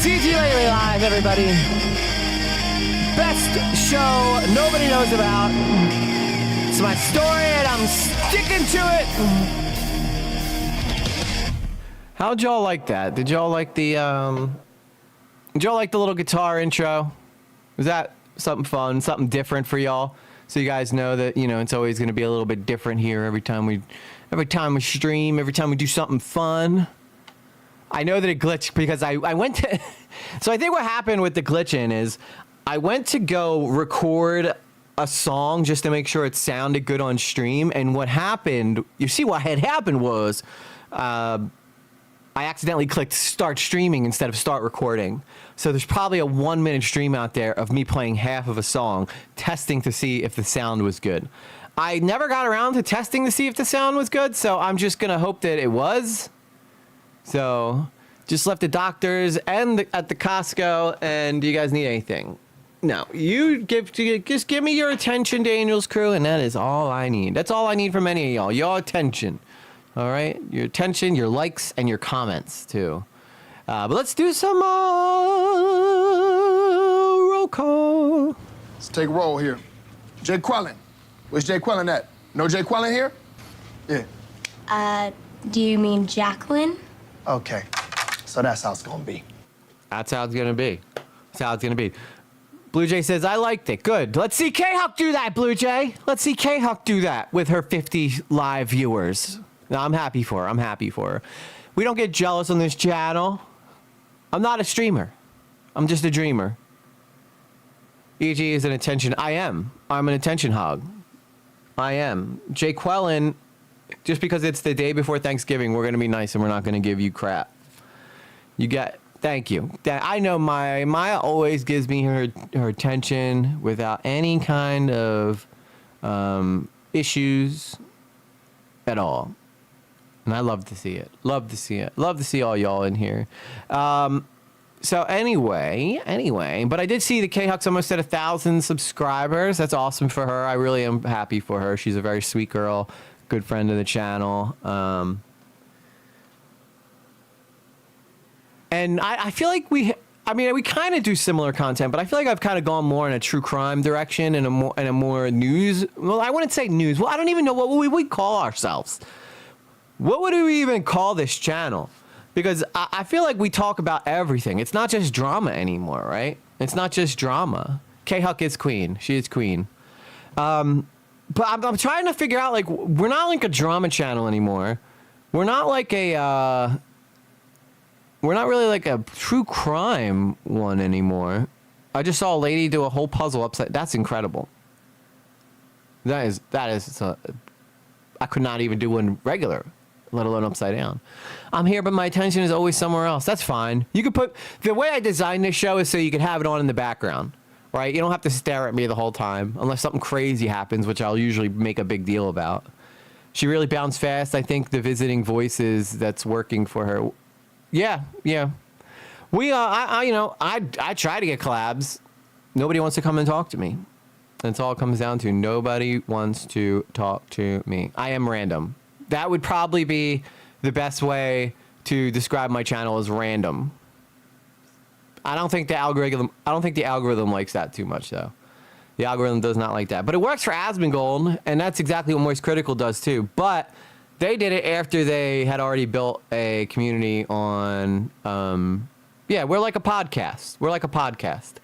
TG Lately Live, everybody. Best show nobody knows about. It's my story and I'm sticking to it. How'd y'all like that? Did y'all like the little guitar intro? Was that something fun, something different for y'all? So you guys know that, you know, it's always going to be a little bit different here every time we stream, every time we do something fun. I know that it glitched because I went to... So I think what happened with the glitching is I went to go record a song just to make sure it sounded good on stream. And what happened... You see what had happened was I accidentally clicked start streaming instead of start recording. So there's probably a 1 minute stream out there of me playing half of a song, testing to see if the sound was good. I never got around to testing to see if the sound was good, so I'm just going to hope that it was. So, just left the doctors and at the Costco, and do you guys need anything? No, just give me your attention, Daniel's crew, and that is all I need. That's all I need from any of y'all. Your attention, all right? Your attention, your likes, and your comments, too. But let's do some roll call. Let's take a roll here. Jay Quellen. Where's Jay Quellen at? No Jay Quellen here? Yeah. Do you mean Jacqueline? Okay, so that's how it's gonna be. That's how it's gonna be. That's how it's gonna be. Blue Jay says, I liked it. Good. Let's see K-Huck do that, Blue Jay. Let's see K-Huck do that with her 50 live viewers. No, I'm happy for her. I'm happy for her. We don't get jealous on this channel. I'm not a streamer. I'm just a dreamer. EG is an attention. I am. I'm an attention hog. I am. Jay Quellen, just because it's the day before Thanksgiving, we're going to be nice and we're not going to give you crap. Thank you. I know Maya always gives me her attention without any kind of issues at all. And I love to see it. Love to see it. Love to see all y'all in here. So anyway, but I did see the K-Huck's almost at 1,000 subscribers. That's awesome for her. I really am happy for her. She's a very sweet girl, good friend of the channel. And I feel like we kind of do similar content, but I feel like I've kind of gone more in a true crime direction and a more news. Well, I wouldn't say news. Well, I don't even know what we call ourselves. What would we even call this channel? Because I feel like we talk about everything. It's not just drama anymore, right? It's not just drama. K-Huck is queen. She is queen. But I'm trying to figure out, like, we're not like a drama channel anymore. We're not like we're not really like a true crime one anymore. I just saw a lady do a whole puzzle upside. That's incredible. That is. I could not even do one regular, let alone upside down. I'm here, but my attention is always somewhere else. That's fine. You could put, the way I designed this show is so you could have it on in the background, right? You don't have to stare at me the whole time unless something crazy happens, which I'll usually make a big deal about. She really bounced fast. I think the visiting voices that's working for her. Yeah. We, I try to get collabs. Nobody wants to come and talk to me. That's all it comes down to. Nobody wants to talk to me. I am random. That would probably be the best way to describe my channel as random. I don't think the algorithm likes that too much, though. The algorithm does not like that. But it works for Asmongold, and that's exactly what Moist Critical does too. But they did it after they had already built a community on we're like a podcast.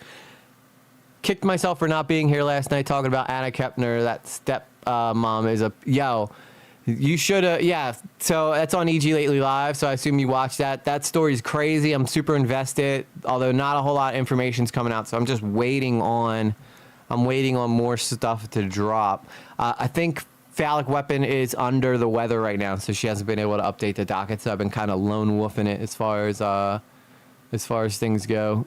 Kicked myself for not being here last night talking about Anna Kepner. That step mom is you should have, so that's on EG Lately Live, so I assume you watched that. That story's crazy. I'm super invested, although not a whole lot of information's coming out, so I'm just waiting on more stuff to drop. I think Phallic Weapon is under the weather right now, so she hasn't been able to update the docket, so I've been kind of lone wolfing it as far as things go.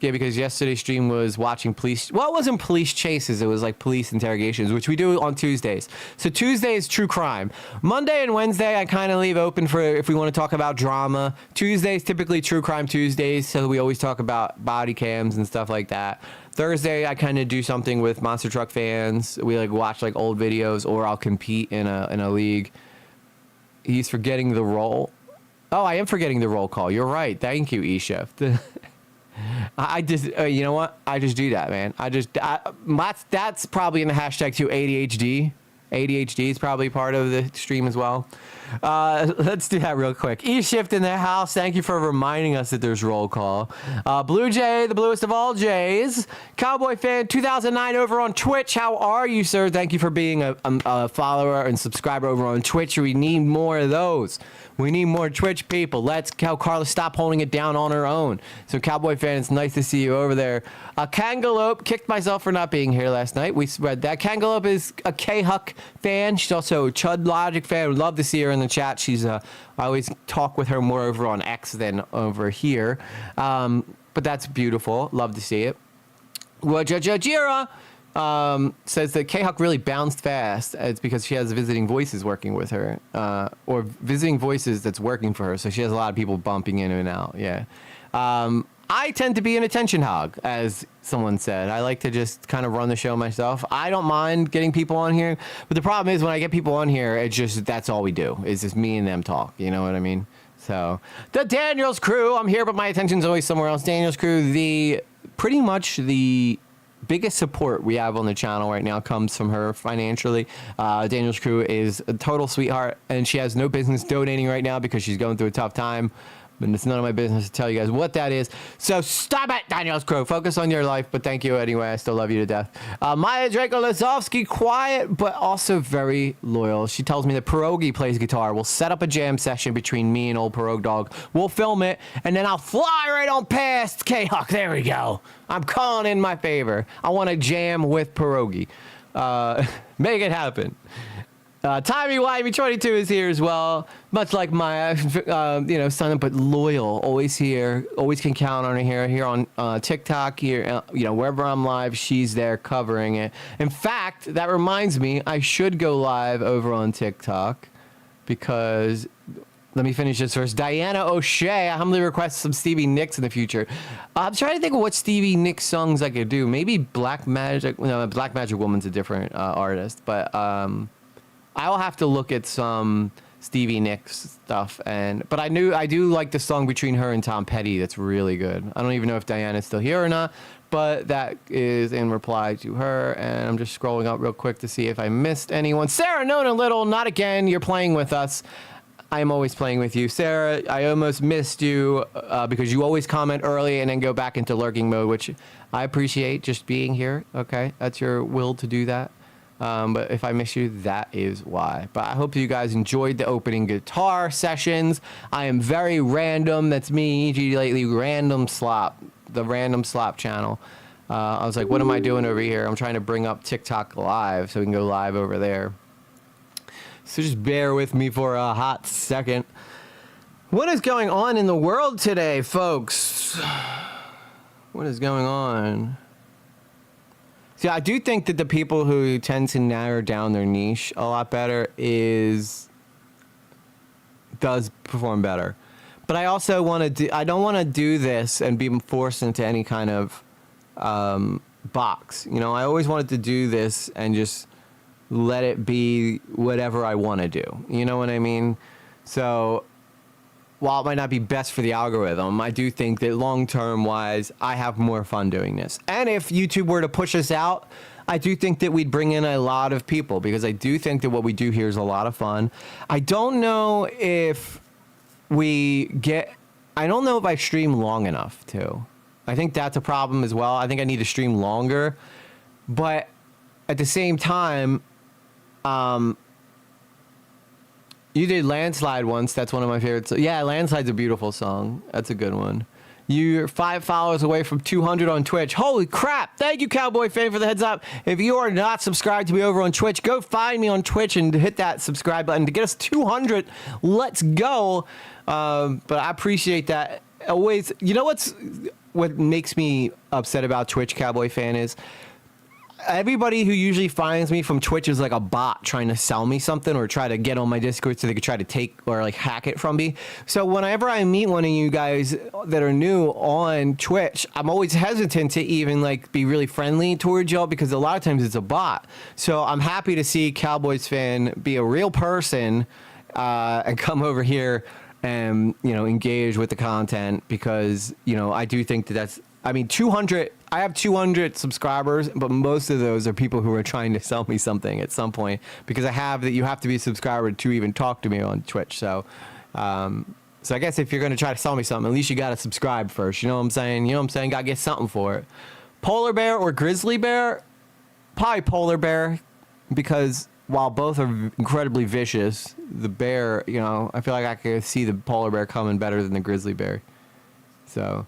Yeah, because yesterday's stream was watching police... Well, it wasn't police chases. It was like police interrogations, which we do on Tuesdays. So Tuesday is true crime. Monday and Wednesday, I kind of leave open for if we want to talk about drama. Tuesdays, typically true crime Tuesdays, so we always talk about body cams and stuff like that. Thursday, I kind of do something with monster truck fans. We like watch like old videos, or I'll compete in a league. He's forgetting the roll. Oh, I am forgetting the roll call. You're right. Thank you, E-Shift. I just, you know what? I just do that, man. That's probably in the hashtag too. ADHD. ADHD is probably part of the stream as well. Let's do that real quick. E-Shift in the house. Thank you for reminding us that there's roll call. Blue Jay, the bluest of all Jays. Cowboy Fan 2009 over on Twitch. How are you, sir? Thank you for being a follower and subscriber over on Twitch. We need more of those. We need more Twitch people. Let's Carla stop holding it down on her own. So Cowboy Fan, it's nice to see you over there. Kangalope, kicked myself for not being here last night. We read that. Kangalope is a K-Huck fan. She's also a Chud Logic fan. Would love to see her in the chat. She's I always talk with her more over on X than over here. But that's beautiful. Love to see it. Wajajajira says that K-Huck really bounced fast. It's because she has Visiting Voices working with her, or Visiting Voices that's working for her. So she has a lot of people bumping in and out. Yeah. I tend to be an attention hog, as someone said. I like to just kind of run the show myself. I don't mind getting people on here, but the problem is when I get people on here, it's just, that's all we do. It's just me and them talk. You know what I mean? So the Daniels crew, I'm here, but my attention's always somewhere else. Daniels crew, pretty much the biggest support we have on the channel right now comes from her financially. Daniel's crew is a total sweetheart, and she has no business donating right now because she's going through a tough time. And it's none of my business to tell you guys what that is. So stop it, Daniel's crew. Focus on your life, but thank you anyway. I still love you to death. Maya Draco Lazovsky, quiet, but also very loyal. She tells me that Pierogi plays guitar. We'll set up a jam session between me and old Pierogi Dog. We'll film it, and then I'll fly right on past K-Huck. There we go. I'm calling in my favor. I want to jam with Pierogi. Make it happen. Timey Wimey 22 is here as well. Much like my, son, but loyal. Always here. Always can count on her here on TikTok. Here, wherever I'm live, she's there covering it. In fact, that reminds me, I should go live over on TikTok because. Let me finish this first. Diana O'Shea, I humbly request some Stevie Nicks in the future. I'm trying to think of what Stevie Nicks songs I could do. Maybe Black Magic. No, Black Magic Woman's a different artist, but I will have to look at some Stevie Nicks stuff. But I do like the song between her and Tom Petty. That's really good. I don't even know if Diana's still here or not, but that is in reply to her. And I'm just scrolling up real quick to see if I missed anyone. Sarah Nona Little, not again. You're playing with us. I'm always playing with you. Sarah, I almost missed you because you always comment early and then go back into lurking mode, which I appreciate just being here. Okay, that's your will to do that. But if I miss you, that is why. But I hope you guys enjoyed the opening guitar sessions. I am very random. That's me, EG lately, Random Slop, the Random Slop channel. I was like, what am I doing over here? I'm trying to bring up TikTok live so we can go live over there. So just bear with me for a hot second. What is going on in the world today, folks? What is going on? See, I do think that the people who tend to narrow down their niche a lot better does perform better. But I also I don't want to do this and be forced into any kind of box. I always wanted to do this and just let it be whatever I want to do. You know what I mean? So while it might not be best for the algorithm, I do think that long-term wise, I have more fun doing this. And if YouTube were to push us out, I do think that we'd bring in a lot of people because I do think that what we do here is a lot of fun. I don't know if I stream long enough too. I think that's a problem as well. I think I need to stream longer, but at the same time, you did Landslide once. That's one of my favorites. Yeah, Landslide's a beautiful song. That's a good one. You're 5 followers away from 200 on Twitch. Holy crap. Thank you, Cowboy Fan, for the heads up. If you are not subscribed to me over on Twitch, go find me on Twitch and hit that subscribe button to get us 200. Let's go. But I appreciate that. Always, what makes me upset about Twitch, Cowboy Fan, is everybody who usually finds me from Twitch is like a bot trying to sell me something or try to get on my Discord so they could try to take or like hack it from me. So whenever I meet one of you guys that are new on Twitch, I'm always hesitant to even like be really friendly towards y'all because a lot of times it's a bot. So I'm happy to see Cowboys Fan be a real person and come over here and engage with the content because I do think that that's I mean, 200. I have 200 subscribers, but most of those are people who are trying to sell me something at some point because I have that you have to be a subscriber to even talk to me on Twitch. So, so I guess if you're gonna try to sell me something, at least you gotta subscribe first. You know what I'm saying? You know what I'm saying? Gotta get something for it. Polar bear or grizzly bear? Probably polar bear, because while both are incredibly vicious, the bear, you know, I feel like I could see the polar bear coming better than the grizzly bear. So,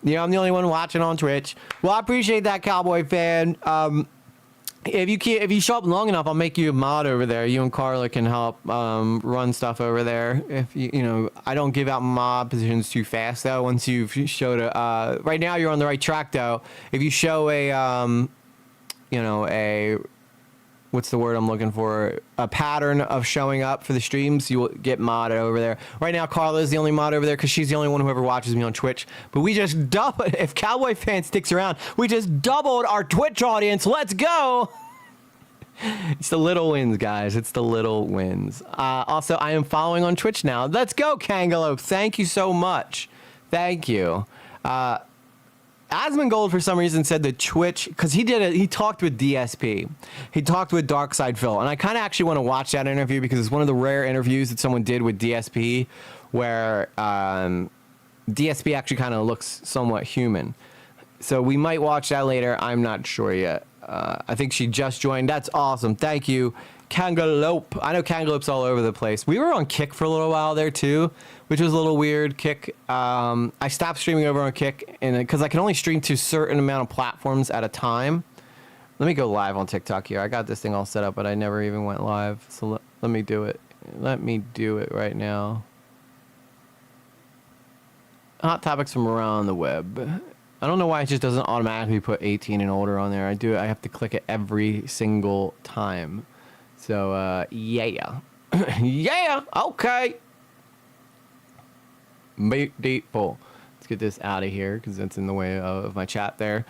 yeah, I'm the only one watching on Twitch. Well, I appreciate that, Cowboy fan. If you show up long enough, I'll make you a mod over there. You and Carla can help run stuff over there. If you know, I don't give out mod positions too fast though. Once you've showed a, right now you're on the right track though. If you show a, you know, a, what's the word I'm looking for? A pattern of showing up for the streams, you will get modded over there. Right now, Carla is the only mod over there because she's the only one who ever watches me on Twitch. But we just doubled, if Cowboy Fan sticks around, we just doubled our Twitch audience. Let's go! It's the little wins, guys. It's the little wins. Also, I am following on Twitch now. Let's go, Kangalope. Thank you so much. Thank you. Asmongold for some reason said that Twitch, because he talked with DSP. He talked with Darkside Phil. And I kind of actually want to watch that interview because it's one of the rare interviews that someone did with DSP where DSP actually kind of looks somewhat human. So we might watch that later. I'm not sure yet. I think she just joined. That's awesome. Thank you, Kangalope. I know Kangalope's all over the place. We were on Kick for a little while there too, which was a little weird. Kick. I stopped streaming over on Kick because I can only stream to a certain amount of platforms at a time. Let me go live on TikTok here. I got this thing all set up, but I never even went live. So let me do it. Let me do it right now. Hot topics from around the web. I don't know why it just doesn't automatically put 18 and older on there. I have to click it every single time. So, yeah. Yeah, okay. Beautiful. Let's get this out of here because that's in the way of my chat there.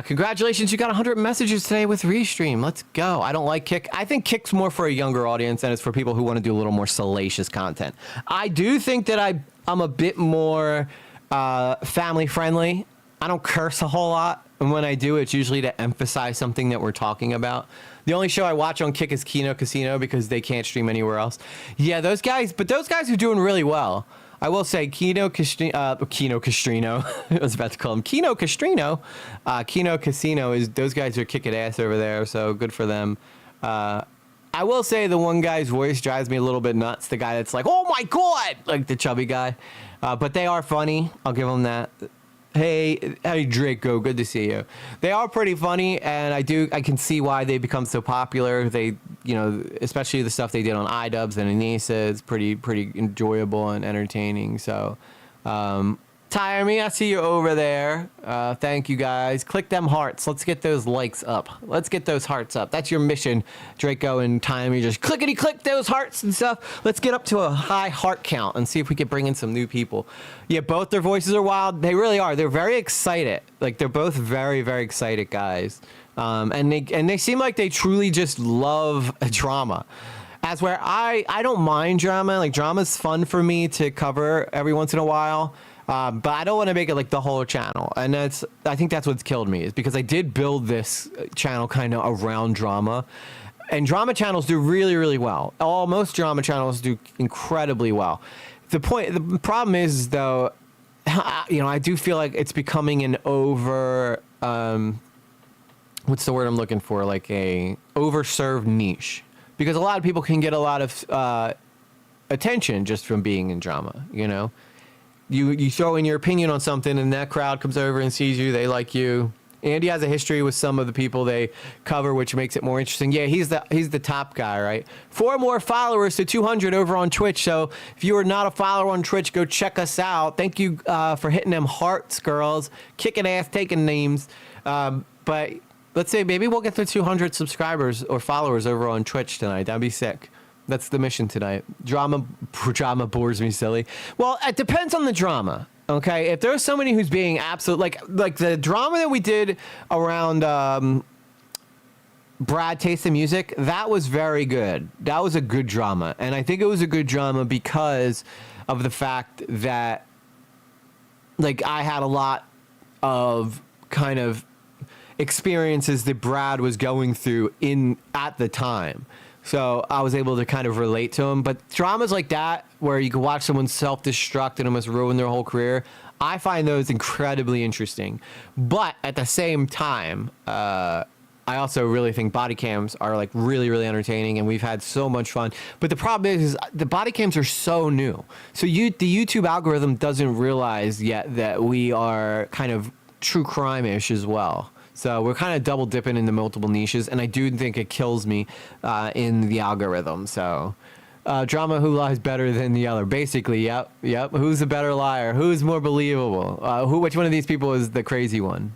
Congratulations, you got 100 messages today with Restream. Let's go. I don't like Kick. I think Kick's more for a younger audience and it's for people who want to do a little more salacious content. I do think that I'm a bit more family friendly. I don't curse a whole lot, and when I do, it's usually to emphasize something that we're talking about. The only show I watch on Kick is Kino Casino because they can't stream anywhere else. Yeah, those guys are doing really well. I will say Kino Castrino. I was about to call him Kino Castrino. Kino Casino those guys are kicking ass over there, so good for them. I will say the one guy's voice drives me a little bit nuts. The guy that's like, "Oh my god," like the chubby guy. But they are funny. I'll give them that. Hey, Draco, good to see you. They are pretty funny, and I can see why they become so popular. They, you know, especially the stuff they did on iDubbbz and Anissa is pretty enjoyable and entertaining. So, Tire Me, I see you over there. Thank you guys. Click them hearts. Let's get those likes up. Let's get those hearts up. That's your mission, Draco and Tire Me. Just clickety click those hearts and stuff. Let's get up to a high heart count and see if we can bring in some new people. Yeah, both their voices are wild. They really are. They're very excited. Like they're both very, very excited guys. And they seem like they truly just love drama. As where I don't mind drama. Like drama's fun for me to cover every once in a while. But I don't want to make it like the whole channel. And I think that's what's killed me is because I did build this channel kind of around drama. And drama channels do really, really well. Most drama channels do incredibly well. The problem is though, you know, I do feel like it's becoming an over, what's the word I'm looking for? Like a overserved niche. Because a lot of people can get a lot of attention just from being in drama, you know? You throw in your opinion on something and that crowd comes over and sees you, they like you. Andy has a history with some of the people they cover, which makes it more interesting. Yeah, he's the top guy, right? 4 more followers to 200 over on Twitch. So if you are not a follower on Twitch, go check us out. Thank you for hitting them hearts, girls. Kicking ass, taking names. But let's say maybe we'll get to 200 subscribers or followers over on Twitch tonight. That'd be sick. That's the mission tonight. Drama bores me silly. Well, it depends on the drama. Okay, if there's somebody who's being absolute, like the drama that we did around Brad Taste of Music, that was very good. That was a good drama, and I think it was a good drama because of the fact that like I had a lot of kind of experiences that Brad was going through at the time. So I was able to kind of relate to him. But dramas like that, where you can watch someone self-destruct and almost ruin their whole career, I find those incredibly interesting. But at the same time, I also really think body cams are like really, really entertaining, and we've had so much fun. But the problem is the body cams are so new. So the YouTube algorithm doesn't realize yet that we are kind of true crime-ish as well. So we're kind of double dipping into multiple niches, and I do think it kills me in the algorithm. So drama, who lies better than the other? Basically, yep. Who's the better liar? Who's more believable? Which one of these people is the crazy one?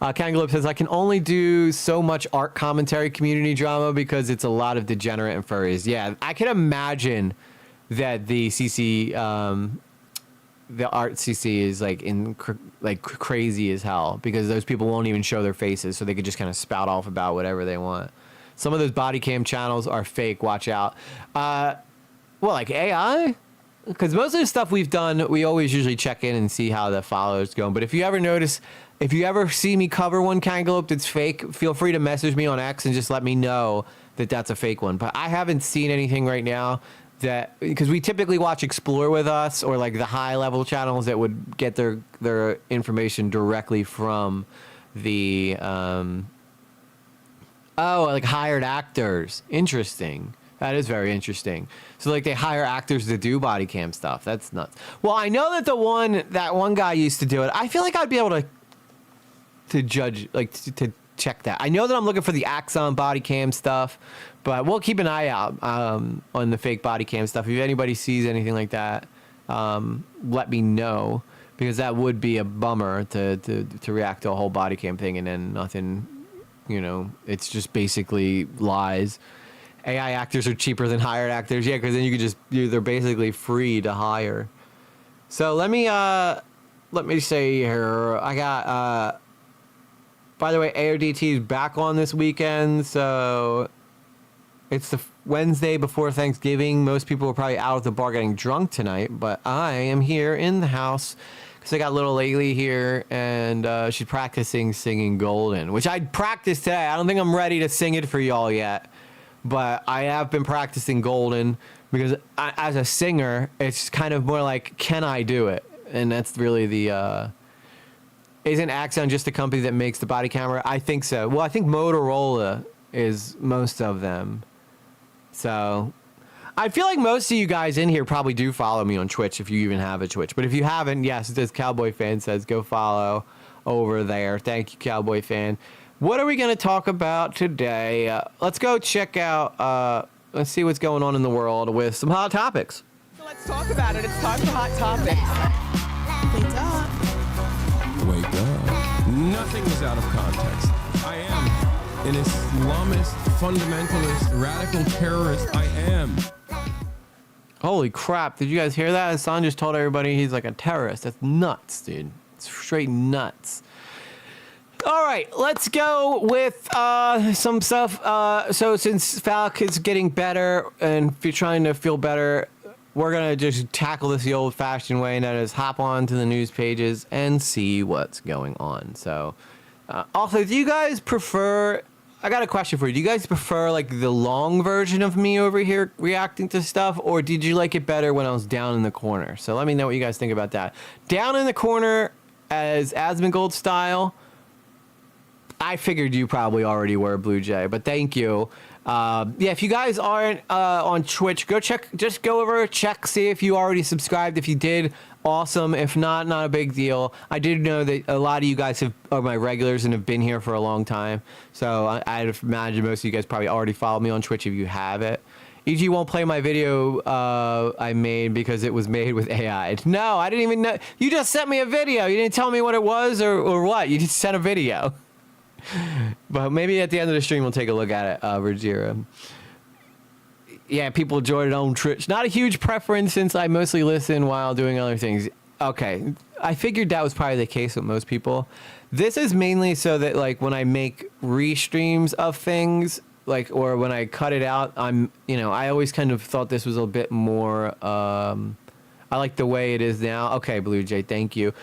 Kangaloob says, I can only do so much art commentary community drama because it's a lot of degenerate and furries. Yeah, I can imagine that the CC... the art CC is like crazy as hell because those people won't even show their faces, so they could just kind of spout off about whatever they want. Some of those body cam channels are fake. Watch out. Well, like AI, because most of the stuff we've done, we always usually check in and see how the followers going. But if you ever see me cover one Kangaloob that's fake, feel free to message me on X and just let me know that that's a fake one. But I haven't seen anything right now. That because we typically watch Explore with us or like the high level channels that would get their information directly from the like hired actors. Interesting. That is very interesting. So like they hire actors to do body cam stuff. That's nuts. Well, I know that that one guy used to do it. I feel like I'd be able to judge, like to check that. I know that I'm looking for the Axon body cam stuff, but we'll keep an eye out on the fake body cam stuff. If anybody sees anything like that, let me know, because that would be a bummer to react to a whole body cam thing and then nothing, it's just basically lies. AI actors are cheaper than hired actors. Yeah, because then they're basically free to hire. So let me say here, I got, by the way, AODT is back on this weekend, so it's the Wednesday before Thanksgiving. Most people are probably out at the bar getting drunk tonight, but I am here in the house because I got little Laylee here, and she's practicing singing Golden, which I practiced today. I don't think I'm ready to sing it for y'all yet, but I have been practicing Golden because as a singer, it's kind of more like, can I do it? And that's really the... Isn't Axon just the company that makes the body camera? I think so. Well, I think Motorola is most of them. So I feel like most of you guys in here probably do follow me on Twitch, if you even have a Twitch. But if you haven't, yes, as Cowboy Fan says, go follow over there. Thank you, Cowboy Fan. What are we going to talk about today? Let's go check out, let's see what's going on in the world with some hot topics. So let's talk about it. It's time for Hot Topics. Wake up. Wake up. Nothing is out of context. I am an Islamist, fundamentalist, radical terrorist. I am. Holy crap. Did you guys hear that? Hassan just told everybody he's like a terrorist. That's nuts, dude. It's straight nuts. All right, let's go with some stuff. So since Falk is getting better and if you're trying to feel better, we're going to just tackle this the old-fashioned way, and that is hop on to the news pages and see what's going on. So, also, do you guys prefer... I got a question for you. Do you guys prefer, like, the long version of me over here reacting to stuff, or did you like it better when I was down in the corner? So let me know what you guys think about that. Down in the corner as Asmongold style, I figured you probably already were, Blue Jay, but thank you. Yeah, if you guys aren't on Twitch, just go over, check, see if you already subscribed. If you did, awesome. If not, not a big deal. I did know that a lot of you guys are my regulars and have been here for a long time. So I'd imagine most of you guys probably already followed me on Twitch if you have it. EG won't play my video I made because it was made with AI. No, I didn't even know. You just sent me a video. You didn't tell me what it was or what. You just sent a video. But maybe at the end of the stream we'll take a look at it, Rajira. Yeah, people join it on Twitch. Not a huge preference since I mostly listen while doing other things. Okay, I figured that was probably the case with most people. This is mainly so that like when I make restreams of things, like or when I cut it out, I always kind of thought this was a bit more. I like the way it is now. Okay, Blue Jay, thank you.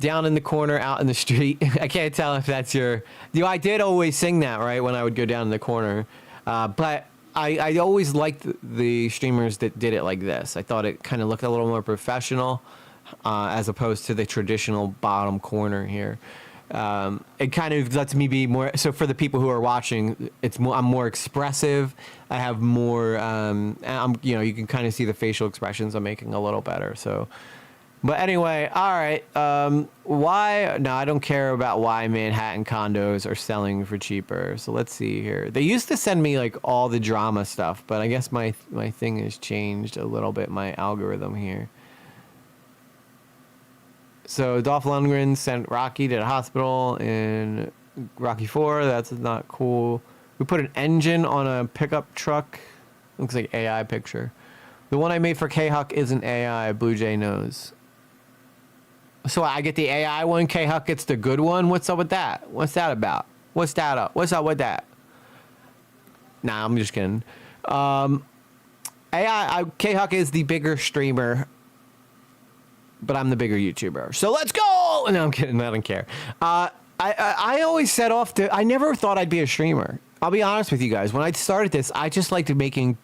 down in the corner out in the street. I can't tell if that's your... I did always sing that, right, when I would go down in the corner. But I always liked the streamers that did it like this. I thought it kind of looked a little more professional as opposed to the traditional bottom corner here. It kind of lets me be more... So for the people who are watching, I'm more expressive. I have more... you can kind of see the facial expressions I'm making a little better, so... But anyway, all right. Why? No, I don't care about why Manhattan condos are selling for cheaper. So let's see here. They used to send me like all the drama stuff, but I guess my thing has changed a little bit. My algorithm here. So Dolph Lundgren sent Rocky to the hospital in Rocky 4. That's not cool. We put an engine on a pickup truck. Looks like AI picture. The one I made for K-Huck isn't AI. Blue Jay knows. So I get the AI one, K-Huck gets the good one? What's up with that? What's that about? What's that up? What's up with that? Nah, I'm just kidding. K-Huck is the bigger streamer, but I'm the bigger YouTuber. So let's go! No, I'm kidding. I don't care. I always set off to... I never thought I'd be a streamer. I'll be honest with you guys. When I started this, I just liked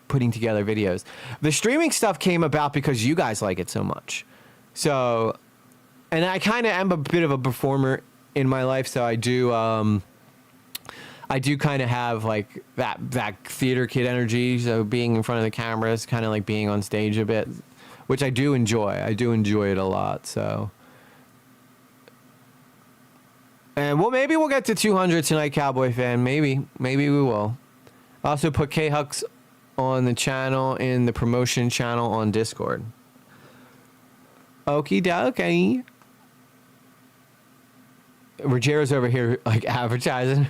putting together videos. The streaming stuff came about because you guys like it so much. So... And I kind of am a bit of a performer in my life, so I do kind of have like that theater kid energy. So being in front of the camera is kind of like being on stage a bit, which I do enjoy. I do enjoy it a lot. So, and maybe we'll get to 200 tonight, Cowboy fan. Maybe we will. I also put K-Hucks on the channel in the promotion channel on Discord. Okie dokie. Rogero's over here like advertising.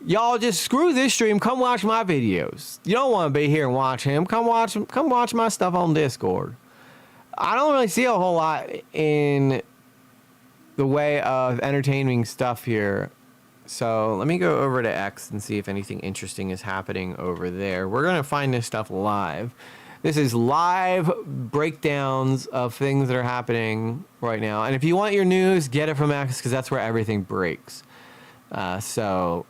Y'all just screw this stream. Come watch my videos. You don't want to be here and watch him. Come watch my stuff on Discord. I don't really see a whole lot in the way of entertaining stuff here. So let me go over to X and see if anything interesting is happening over there. We're gonna find this stuff live. This is live breakdowns of things that are happening right now. And if you want your news, get it from X because that's where everything breaks. So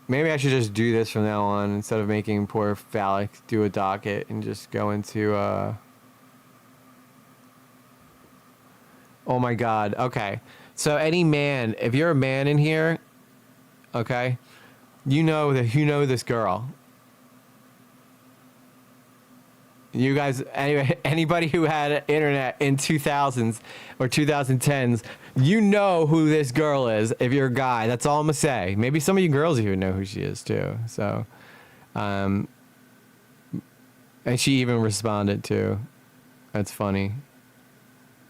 maybe I should just do this from now on instead of making poor Phallic do a docket and just go into... Oh my God. Okay. So any man, if you're a man in here, okay, you know this girl. You guys, anyway, anybody who had internet in 2000s or 2010s, you know who this girl is if you're a guy. That's all I'm going to say. Maybe some of you girls even know who she is too. So, and she even responded too. That's funny.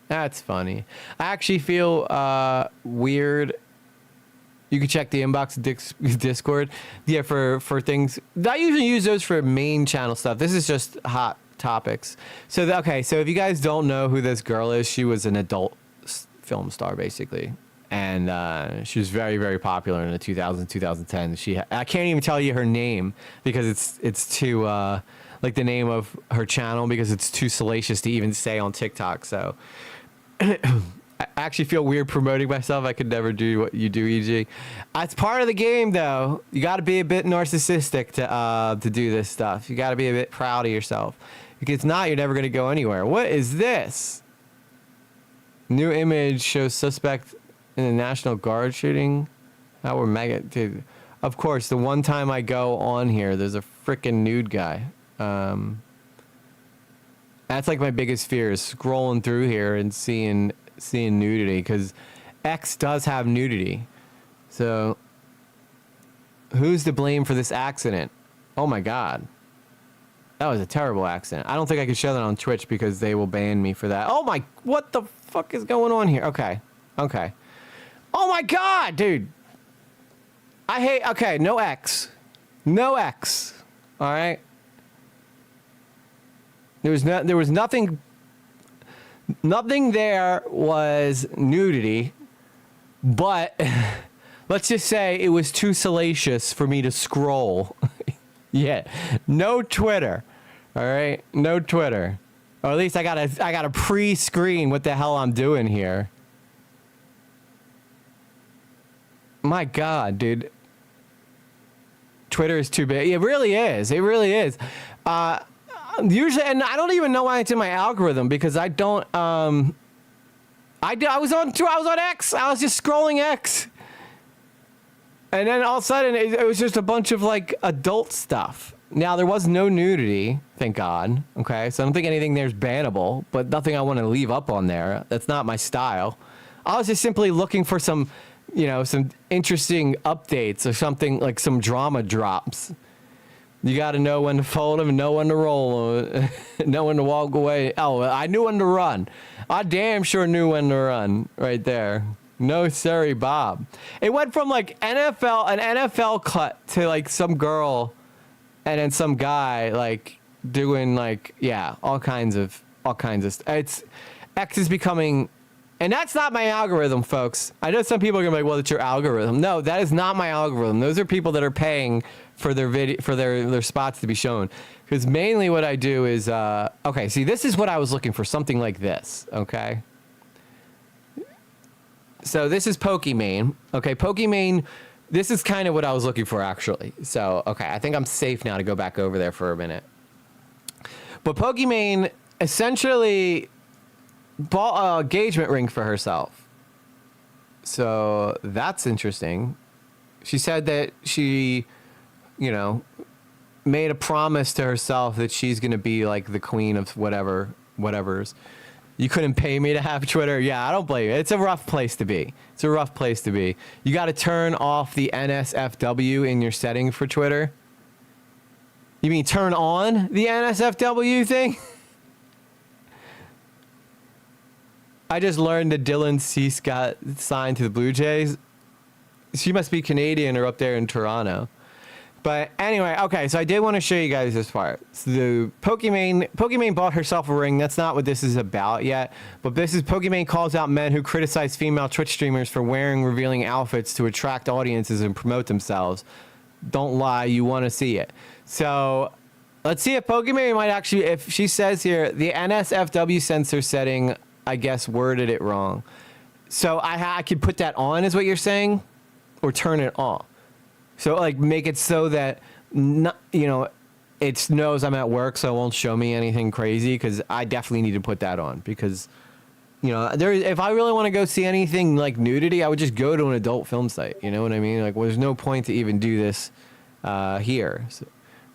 That's funny. I actually feel weird. You can check the inbox Discord. Yeah, for things. I usually use those for main channel stuff. This is just hot topics. So, so if you guys don't know who this girl is, she was an adult film star, basically. And she was very, very popular in the 2000s, 2010s. I can't even tell you her name because it's too, like the name of her channel, because it's too salacious to even say on TikTok. So I actually feel weird promoting myself. I could never do what you do, EG. It's part of the game, though. You got to be a bit narcissistic to do this stuff. You got to be a bit proud of yourself. Because if not, you're never going to go anywhere. What is this? New image shows suspect in a National Guard shooting. How we're mega... Dude. Of course, the one time I go on here, there's a freaking nude guy. That's like my biggest fear, is scrolling through here and seeing nudity, because X does have nudity. So who's to blame for this accident? Oh my God. That was a terrible accident. I don't think I could show that on Twitch because they will ban me for that. Oh my, what the fuck is going on here? Okay. Oh my God, dude. Okay, no X. No X. All right. There was nothing there was nudity, but let's just say it was too salacious for me to scroll. Yeah, no Twitter. All right, no Twitter. Or at least I gotta pre-screen what the hell I'm doing here. My God, dude. Twitter is too big. It really is. It really is. Usually, and I don't even know why it's in my algorithm because I don't. I was on X. I was just scrolling X, and then all of a sudden it was just a bunch of like adult stuff. Now there was no nudity, thank God. Okay, so I don't think anything there's bannable, but nothing I want to leave up on there. That's not my style. I was just simply looking for some, some interesting updates or something like some drama drops. You got to know when to fold them and know when to roll them, know when to walk away. Oh, I knew when to run. I damn sure knew when to run right there. No, sorry, Bob. It went from like an NFL cut to like some girl and then some guy like doing like, all kinds of stuff. X is becoming, and that's not my algorithm, folks. I know some people are gonna be like, well, it's your algorithm. No, that is not my algorithm. Those are people that are paying for their video, for their spots to be shown. Because mainly what I do is, okay, see, this is what I was looking for, something like this, okay? So this is Pokimane. Okay, Pokimane, this is kind of what I was looking for, actually. So, okay, I think I'm safe now to go back over there for a minute. But Pokimane essentially bought an engagement ring for herself. So that's interesting. She said that she, made a promise to herself that she's going to be like the queen of whatever's. You couldn't pay me to have Twitter. Yeah, I don't blame you. It's a rough place to be. It's a rough place to be. You got to turn off the NSFW in your setting for Twitter. You mean turn on the NSFW thing? I just learned that Dylan Cease got signed to the Blue Jays. She must be Canadian or up there in Toronto. But anyway, okay, so I did want to show you guys this part. So the Pokimane bought herself a ring. That's not what this is about yet. But this is Pokimane calls out men who criticize female Twitch streamers for wearing revealing outfits to attract audiences and promote themselves. Don't lie, you want to see it. So let's see if Pokimane might actually, if she says here, the NSFW censor setting, I guess, worded it wrong. So I could put that on, is what you're saying? Or turn it off. So, like, make it so that, it knows I'm at work, so it won't show me anything crazy, because I definitely need to put that on. Because, if I really want to go see anything like nudity, I would just go to an adult film site. You know what I mean? Like, well, there's no point to even do this here.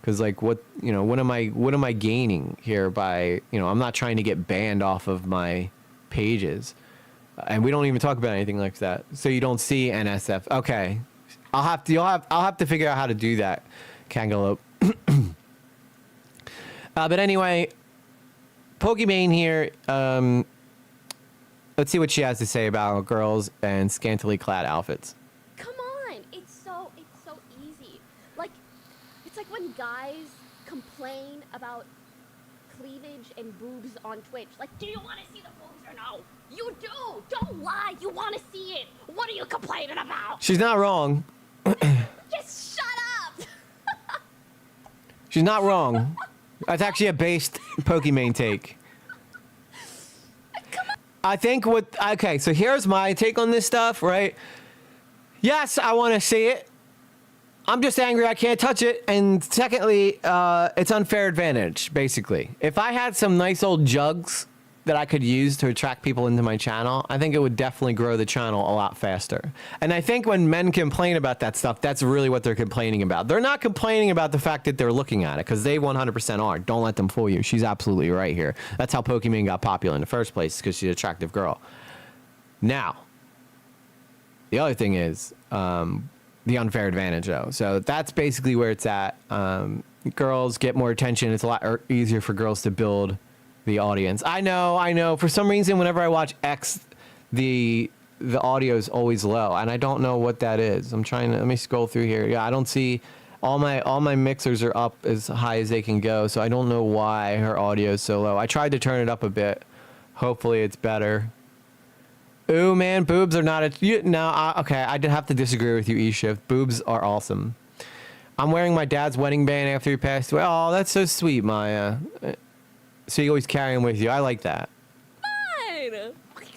Because, like, what am I gaining here by, I'm not trying to get banned off of my pages. And we don't even talk about anything like that. So you don't see NSF. Okay. I'll have to figure out how to do that, Kangaloo. But anyway, Pokimane here. Let's see what she has to say about girls and scantily clad outfits. Come on, it's so easy. Like, it's like when guys complain about cleavage and boobs on Twitch. Like, do you want to see the boobs or no? You do. Don't lie. You want to see it. What are you complaining about? She's not wrong. Just shut up. She's not wrong. That's actually a based Pokimane take. I think okay, so here's my take on this stuff, right? Yes, I want to see it. I'm just angry I can't touch it. And secondly, it's unfair advantage, basically. If I had some nice old jugs that I could use to attract people into my channel, I think it would definitely grow the channel a lot faster. And I think when men complain about that stuff, that's really what they're complaining about. They're not complaining about the fact that they're looking at it, because they 100% are. Don't let them fool you. She's absolutely right here. That's how Pokimane got popular in the first place, because she's an attractive girl. Now, the other thing is the unfair advantage, though. So that's basically where it's at. Girls get more attention. It's a lot easier for girls to build the audience. I know. For some reason, whenever I watch X, the audio is always low, and I don't know what that is. Let me scroll through here. Yeah, I don't see all my mixers are up as high as they can go, so I don't know why her audio is so low. I tried to turn it up a bit. Hopefully, it's better. Ooh, man, boobs are not okay. I did have to disagree with you, E-Shift. Boobs are awesome. I'm wearing my dad's wedding band after he passed away. Oh, that's so sweet, Maya. So you always carry him with you. I like that. Fine.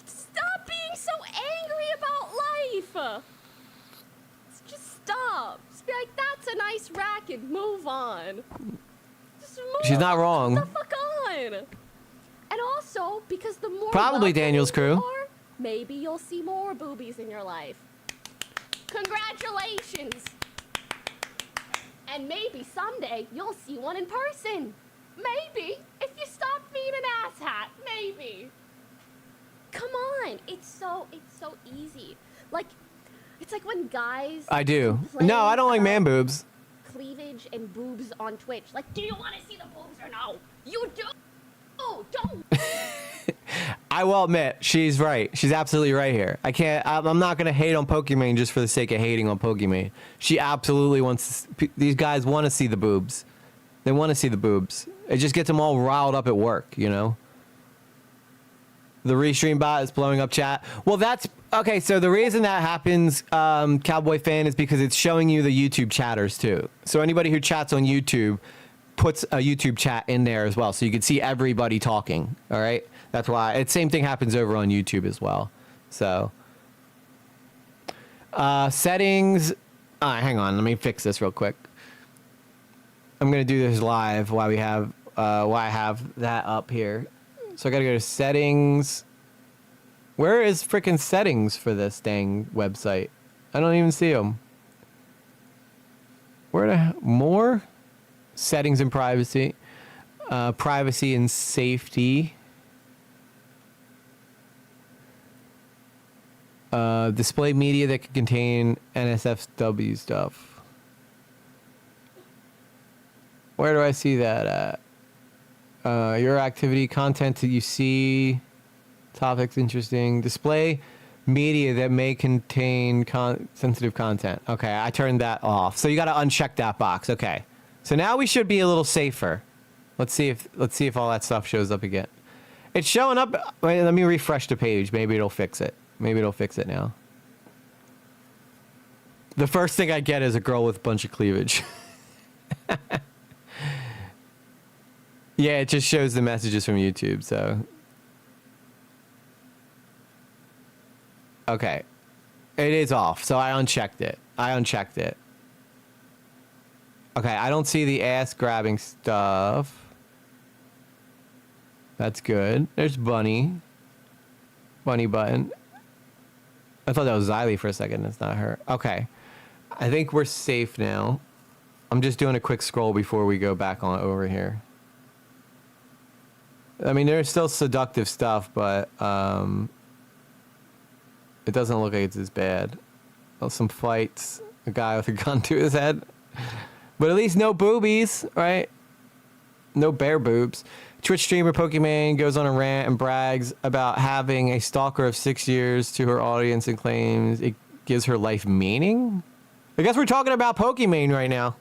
Stop being so angry about life. stop. Just be like, that's a nice racket. Move on. Just move She's not wrong. the fuck on. And also, because the more Probably welcoming Daniel's crew. you are, maybe you'll see more boobies in your life. Congratulations. And maybe someday you'll see one in person. Maybe. If you stop being an asshat. Maybe. Come on. It's so easy. Like, it's like when guys... I do. complain No, I don't like man about boobs. cleavage and boobs on Twitch. Like, do you want to see the boobs or no? You do. Oh, don't. I will admit, she's right. She's absolutely right here. I'm not going to hate on Pokimane just for the sake of hating on Pokimane. She absolutely wants, these guys want to see the boobs. They want to see the boobs. It just gets them all riled up at work, you know? The restream bot is blowing up chat. Well, that's, okay, so the reason that happens, Cowboy Fan, is because it's showing you the YouTube chatters too. So anybody who chats on YouTube puts a YouTube chat in there as well. So you can see everybody talking, all right? That's why. It's same thing happens over on YouTube as well. So, settings. Hang on, let me fix this real quick. I'm gonna do this live while we have, while I have that up here. So I gotta go to settings. Where is frickin' settings for this dang website? I don't even see them. Where the more? Settings and privacy. Privacy and safety. Display media that can contain NSFW stuff. Where do I see that at? Your activity, content that you see, topics interesting. Display media that may contain sensitive content. Okay, I turned that off. So you got to uncheck that box. Okay, so now we should be a little safer. Let's see if all that stuff shows up again. It's showing up. Wait, let me refresh the page. Maybe it'll fix it. Maybe it'll fix it now. The first thing I get is a girl with a bunch of cleavage. Yeah, it just shows the messages from YouTube, so. Okay. It is off, so I unchecked it. Okay, I don't see the ass grabbing stuff. That's good. There's Bunny. Bunny button. I thought that was Xylee for a second. It's not her. Okay. I think we're safe now. I'm just doing a quick scroll before we go back on over here. I mean, there's still seductive stuff, but it doesn't look like it's as bad. Oh, some fights. A guy with a gun to his head. But at least no boobies, right? No bare boobs. Twitch streamer Pokimane goes on a rant and brags about having a stalker of 6 years to her audience and claims it gives her life meaning. I guess we're talking about Pokimane right now.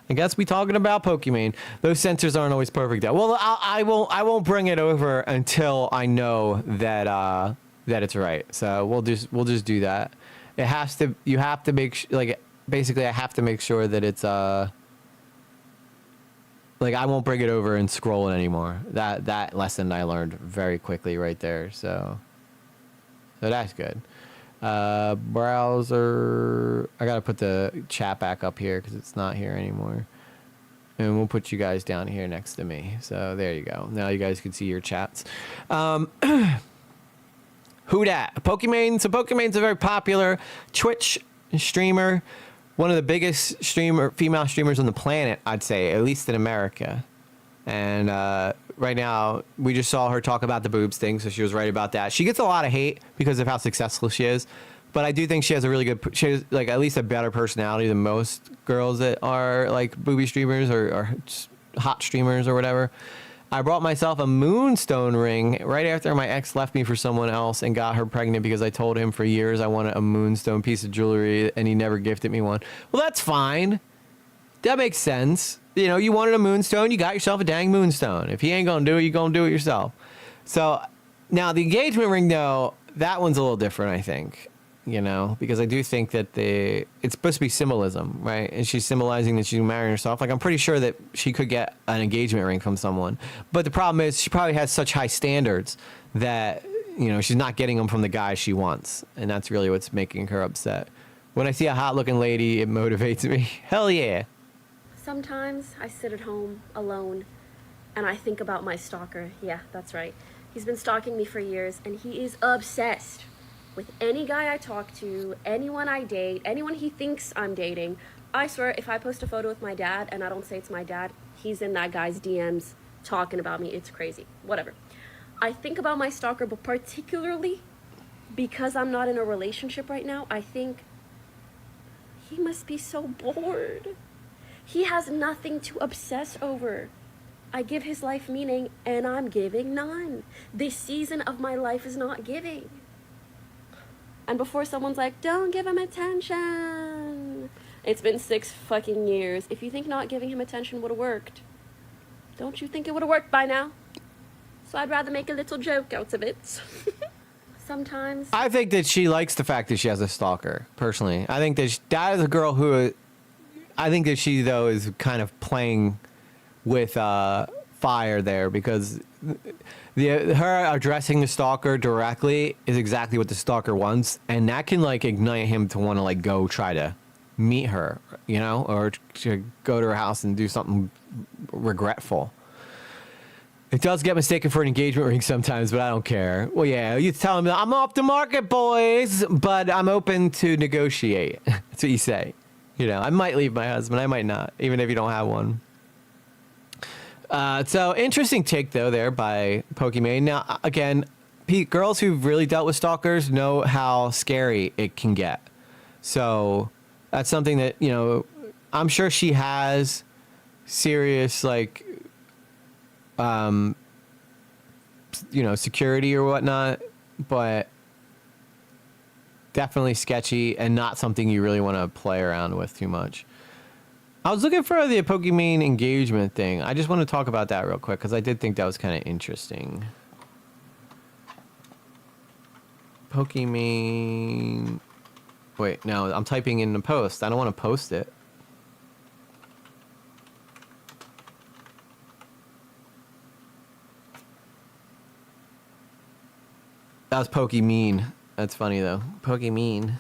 Those sensors aren't always perfect. Well, I won't bring it over until I know that that it's right. So we'll just do that. It has to. You have to make basically I have to make sure that it's I won't bring it over and scroll it anymore. That lesson I learned very quickly right there. So that's good. Browser. I gotta put the chat back up here because it's not here anymore. And we'll put you guys down here next to me. So there you go. Now you guys can see your chats. Who dat? Pokimane. So Pokimane's a very popular Twitch streamer. One of the biggest female streamers on the planet, I'd say, at least in America. And right now, we just saw her talk about the boobs thing, so she was right about that. She gets a lot of hate because of how successful she is, but I do think she has at least a better personality than most girls that are like booby streamers or hot streamers or whatever. I brought myself a moonstone ring right after my ex left me for someone else and got her pregnant because I told him for years I wanted a moonstone piece of jewelry and he never gifted me one. Well, that's fine. That makes sense. You know, you wanted a moonstone, you got yourself a dang moonstone. If he ain't gonna do it, you're gonna do it yourself. So now the engagement ring, though, that one's a little different, I think. You know, because I do think that it's supposed to be symbolism, right? And she's symbolizing that she's marrying herself. Like, I'm pretty sure that she could get an engagement ring from someone. But the problem is she probably has such high standards that, you know, she's not getting them from the guy she wants. And that's really what's making her upset. When I see a hot looking lady, it motivates me. Hell yeah. Sometimes I sit at home alone and I think about my stalker. Yeah, that's right. He's been stalking me for years and he is obsessed with any guy I talk to, anyone I date, anyone he thinks I'm dating. I swear, if I post a photo with my dad and I don't say it's my dad, he's in that guy's DMs talking about me. It's crazy. Whatever. I think about my stalker, but particularly because I'm not in a relationship right now, I think he must be so bored. He has nothing to obsess over. I give his life meaning and I'm giving none. This season of my life is not giving. And before someone's like, don't give him attention. It's been 6 fucking years. If you think not giving him attention would have worked, don't you think it would have worked by now? So I'd rather make a little joke out of it. Sometimes. I think that she likes the fact that she has a stalker, personally. I think that that is a girl who, I think that she, though, is kind of playing with fire there, because her addressing the stalker directly is exactly what the stalker wants, and that can, like, ignite him to want to, like, go try to meet her, you know, or to go to her house and do something regretful. It does get mistaken for an engagement ring sometimes, but I don't care. Well, yeah, you tell him, I'm off the market, boys, but I'm open to negotiate. That's what you say. You know, I might leave my husband. I might not, even if you don't have one. So interesting take, though, there by Pokimane. Now, again, girls who've really dealt with stalkers know how scary it can get. So that's something that, you know, I'm sure she has serious, like, you know, security or whatnot, but definitely sketchy and not something you really want to play around with too much. I was looking for the Pokimane engagement thing. I just want to talk about that real quick because I did think that was kind of interesting. Pokimane. Wait, no, I'm typing in the post. I don't want to post it. That was Pokimane. That's funny, though. Pokimane.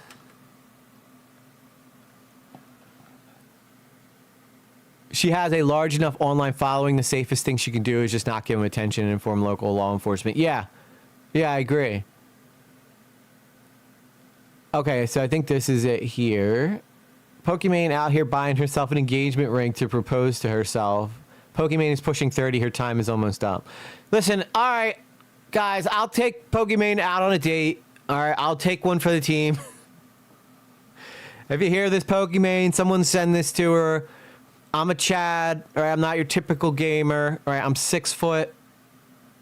She has a large enough online following. The safest thing she can do is just not give him attention and inform local law enforcement. Yeah. Yeah, I agree. Okay, so I think this is it here. Pokimane out here buying herself an engagement ring to propose to herself. Pokimane is pushing 30. Her time is almost up. Listen, all right. Guys, I'll take Pokimane out on a date. All right, I'll take one for the team. If you hear this, Pokimane, someone send this to her. I'm a Chad. All right, I'm not your typical gamer. All right, I'm 6 foot,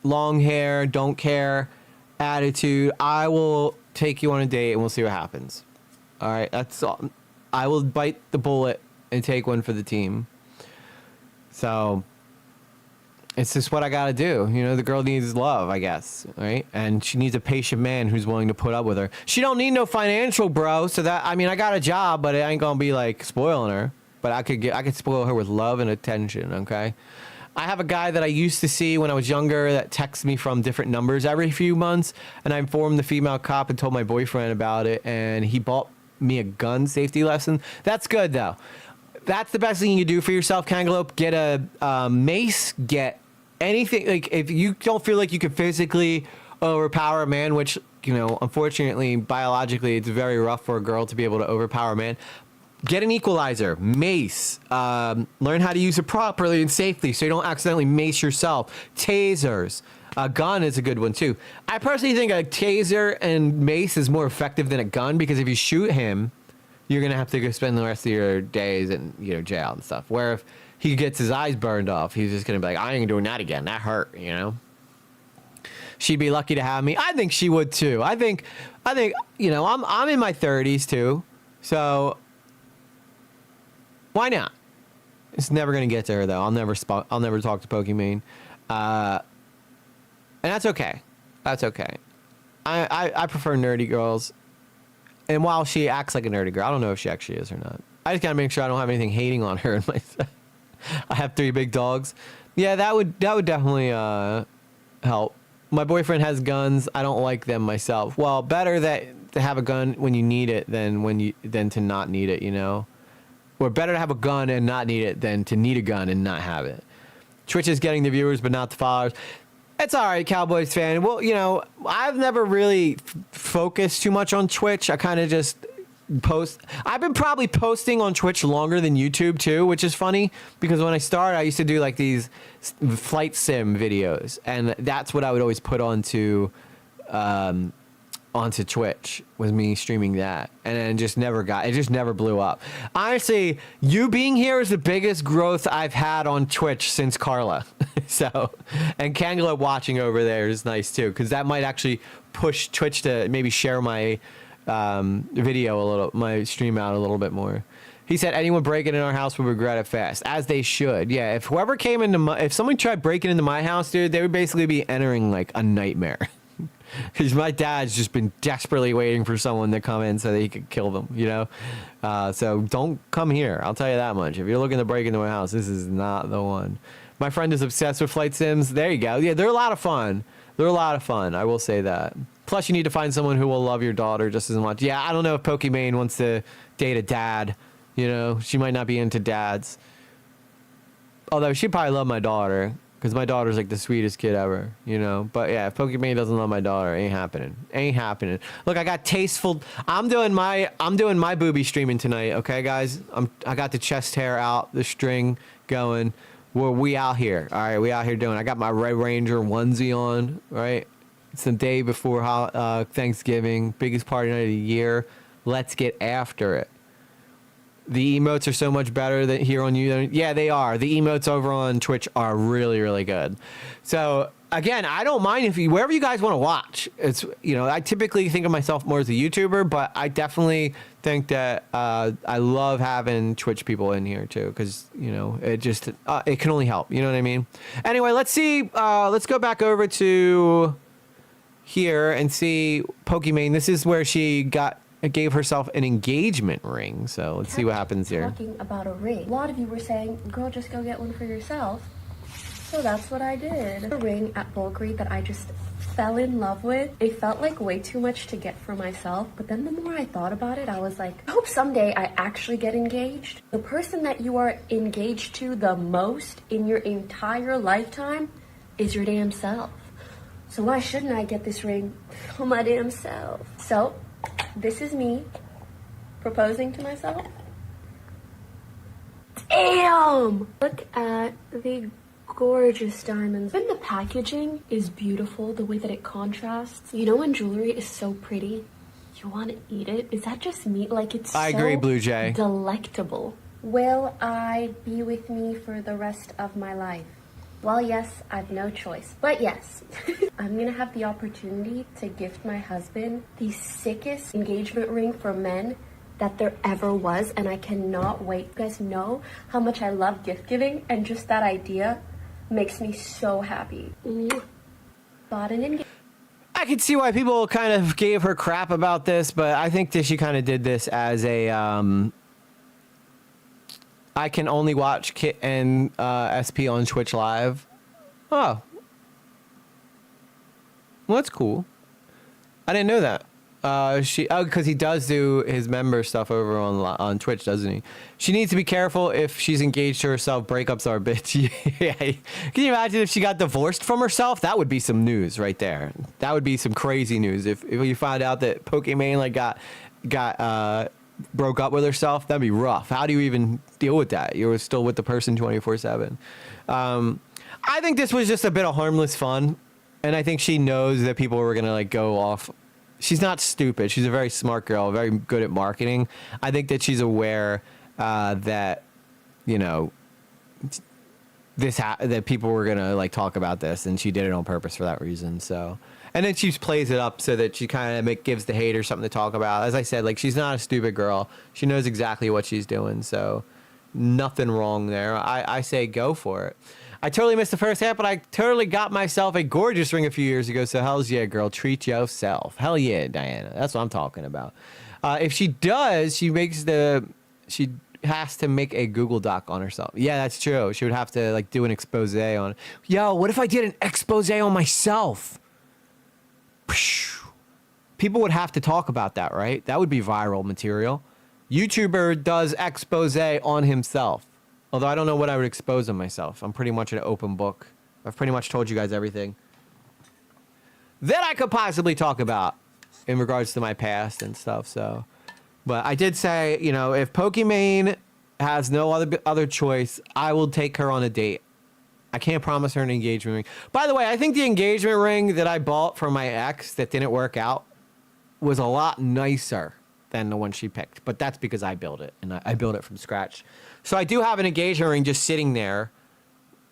long hair, don't care, attitude. I will take you on a date and we'll see what happens. All right, that's all. I will bite the bullet and take one for the team. So it's just what I got to do. You know, the girl needs love, I guess, right? And she needs a patient man who's willing to put up with her. She don't need no financial bro, so that, I mean, I got a job, but it ain't going to be like spoiling her. But I could spoil her with love and attention, okay? I have a guy that I used to see when I was younger that texts me from different numbers every few months, and I informed the female cop and told my boyfriend about it, and he bought me a gun safety lesson. That's good, though. That's the best thing you can do for yourself, Kangaloope. Get a mace, get anything. Like, if you don't feel like you can physically overpower a man, which, you know, unfortunately, biologically, it's very rough for a girl to be able to overpower a man. Get an equalizer, mace, learn how to use it properly and safely so you don't accidentally mace yourself. Tasers, a gun is a good one too. I personally think a taser and mace is more effective than a gun because if you shoot him, you're going to have to go spend the rest of your days in, you know, jail and stuff. Where if he gets his eyes burned off, he's just going to be like, I ain't doing that again. That hurt, you know? She'd be lucky to have me. I think she would too. I think, you know, I'm in my 30s too. So why not? It's never gonna get to her though. I'll never talk to Pokimane, and that's okay. That's okay. I prefer nerdy girls, and while she acts like a nerdy girl, I don't know if she actually is or not. I just gotta make sure I don't have anything hating on her in my. I have 3 big dogs. Yeah, that would definitely help. My boyfriend has guns. I don't like them myself. Well, better that to have a gun when you need it than to not need it, you know? Or better to have a gun and not need it than to need a gun and not have it. Twitch is getting the viewers, but not the followers. It's all right, Cowboys fan. Well, you know, I've never really focused too much on Twitch. I kind of just post. I've been probably posting on Twitch longer than YouTube too, which is funny because when I started, I used to do like these flight sim videos, and that's what I would always put onto Twitch, was me streaming that, and then just never blew up. Honestly, you being here is the biggest growth I've had on Twitch since Carla. So, and Kangla watching over there is nice too, because that might actually push Twitch to maybe share my my stream out a little bit more. He said anyone breaking in our house would regret it fast, as they should. Yeah, if whoever came into if someone tried breaking into my house, dude, they would basically be entering like a nightmare. Because my dad's just been desperately waiting for someone to come in so that he could kill them, you know? So don't come here. I'll tell you that much. If you're looking to break into my house, this is not the one. My friend is obsessed with flight sims. There you go. Yeah, they're a lot of fun. They're a lot of fun. I will say that. Plus, you need to find someone who will love your daughter just as much. Yeah, I don't know if Pokimane wants to date a dad. You know, she might not be into dads. Although she'd probably love my daughter. Because my daughter's like the sweetest kid ever, you know. But yeah, if Pokimane doesn't love my daughter, ain't happening. Ain't happening. Look, I got tasteful. I'm doing my booby streaming tonight. Okay, guys. I got the chest hair out, the string going. We out here. All right, we out here doing. I got my Red Ranger onesie on. Right. It's the day before Thanksgiving, biggest party night of the year. Let's get after it. The emotes are so much better than here on YouTube. Yeah, they are. The emotes over on Twitch are really, really good. So again, I don't mind wherever you guys want to watch. It's, you know, I typically think of myself more as a YouTuber, but I definitely think that I love having Twitch people in here too, because, you know, it just it can only help. You know what I mean? Anyway, let's see. Let's go back over to here and see Pokimane. This is where she gave herself an engagement ring. So let's see what happens here. Talking about a ring. A lot of you were saying, girl, just go get one for yourself. So that's what I did. A ring at Bulgari that I just fell in love with. It felt like way too much to get for myself, but then the more I thought about it, I was like, I hope someday I actually get engaged. The person that you are engaged to the most in your entire lifetime is your damn self. So why shouldn't I get this ring for my damn self? So this is me proposing to myself. Damn! Look at the gorgeous diamonds. And the packaging is beautiful, the way that it contrasts. You know when jewelry is so pretty, you want to eat it? Is that just me? Like, it's I agree, Blue Jay. Delectable. Will I be with me for the rest of my life? Well, yes, I've no choice. But yes, I'm gonna have the opportunity to gift my husband the sickest engagement ring for men that there ever was, and I cannot wait. You guys know how much I love gift giving, and just that idea makes me so happy. Bought an engagement. I can see why people kind of gave her crap about this, but I think that she kind of did this as a I can only watch Kit and SP on Twitch Live. Oh. Well, that's cool. I didn't know that. Because he does do his member stuff over on Twitch, doesn't he? She needs to be careful if she's engaged to herself. Breakups are a bitch. Yeah. Can you imagine if she got divorced from herself? That would be some news right there. That would be some crazy news. If you found out that Pokimane like got broke up with herself, that'd be rough. How do you even deal with that? You're still with the person 24/7. I think this was just a bit of harmless fun, and I think she knows that people were gonna like go off. She's not stupid. She's a very smart girl, very good at marketing. I think that she's aware that, you know, that people were gonna like talk about this, and she did it on purpose for that reason. So. And then she plays it up so that she kind of gives the haters something to talk about. As I said, like, she's not a stupid girl. She knows exactly what she's doing. So nothing wrong there. I say go for it. I totally missed the first half, but I totally got myself a gorgeous ring a few years ago. So hell's yeah, girl. Treat yourself. Hell yeah, Diana. That's what I'm talking about. If she does, she has to make a Google Doc on herself. Yeah, that's true. She would have to like do an expose on. Yo, what if I did an expose on myself? people would have to talk about that, right? That would be viral material. YouTuber does expose on himself. Although I don't know what I would expose on myself. I'm pretty much an open book. I've pretty much told you guys everything that I could possibly talk about in regards to my past and stuff. So, but I did say, you know, if Pokimane has no other choice, I will take her on a date. I can't promise her an engagement ring. By the way, I think the engagement ring that I bought for my ex that didn't work out was a lot nicer than the one she picked. But that's because I built it, and I built it from scratch. So I do have an engagement ring just sitting there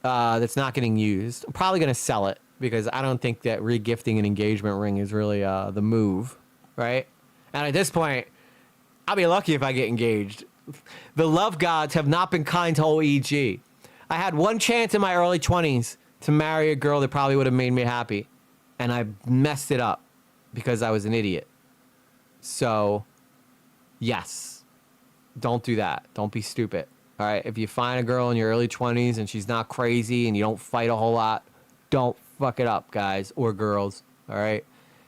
that's not getting used. I'm probably going to sell it because I don't think that regifting an engagement ring is really the move, right? And at this point, I'll be lucky if I get engaged. The love gods have not been kind to old EG. I had one chance in my early 20s to marry a girl that probably would have made me happy, and I messed it up because I was an idiot. So, yes, don't do that. Don't be stupid. All right, if you find a girl in your early 20s and she's not crazy and you don't fight a whole lot, don't fuck it up, guys or girls. All right,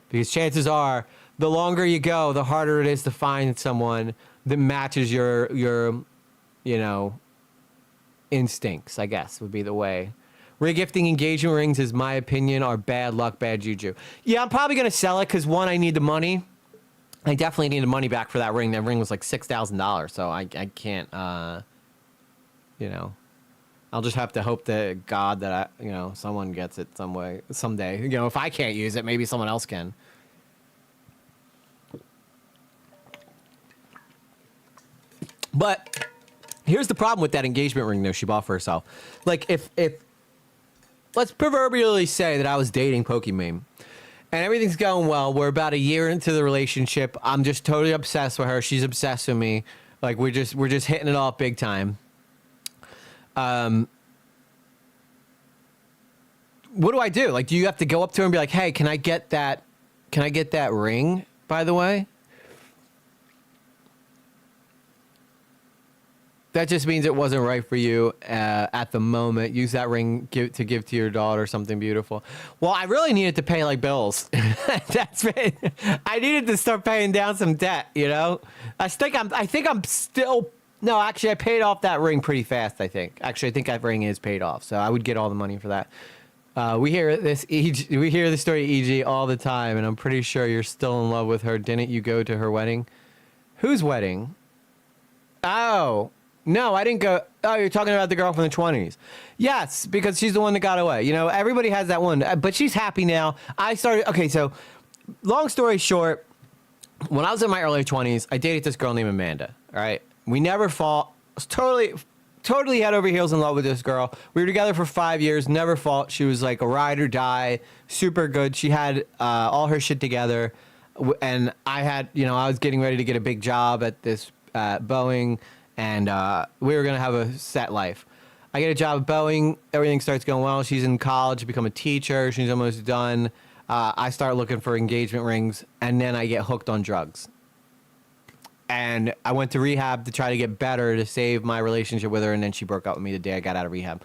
because chances are the longer you go, the harder it is to find someone that matches your you know, instincts, I guess, would be the way. Regifting engagement rings, is my opinion, are bad luck, bad juju. Yeah, I'm probably going to sell it because, one, I need the money. I definitely need the money back for that ring. That ring was like $6,000, so I can't, you know. I'll just have to hope to God that, someone gets it some way, someday. You know, if I can't use it, maybe someone else can. But here's the problem with that engagement ring, though, she bought for herself. Like, if let's proverbially say that I was dating Pokimane, and everything's going well. We're about a year into the relationship. I'm just totally obsessed with her. She's obsessed with me. Like, we're just hitting it off big time. What do I do? Like, do you have to go up to her and be like, "Hey, can I get that ring, by the way?" That just means it wasn't right for you at the moment. Use that ring to give to your daughter something beautiful. Well, I really needed to pay like bills. I needed to start paying down some debt. You know, I think I'm still. No, actually, I paid off that ring pretty fast. I think that ring is paid off. So I would get all the money for that. We hear the story EG all the time, and I'm pretty sure you're still in love with her. Didn't you go to her wedding? Whose wedding? Oh. No, I didn't go. Oh, you're talking about the girl from the 20s. Yes, because she's the one that got away. You know, everybody has that one, but she's happy now. Okay, so long story short, when I was in my early 20s, I dated this girl named Amanda, all right? We never fought. I was totally head over heels in love with this girl. We were together for 5 years, never fought. She was like a ride or die, super good. She had all her shit together, and I had, I was getting ready to get a big job at this Boeing, and we were going to have a set life. I get a job at Boeing. Everything starts going well. She's in college, become a teacher. She's almost done. I start looking for engagement rings, and then I get hooked on drugs. And I went to rehab to try to get better to save my relationship with her, and then she broke up with me the day I got out of rehab.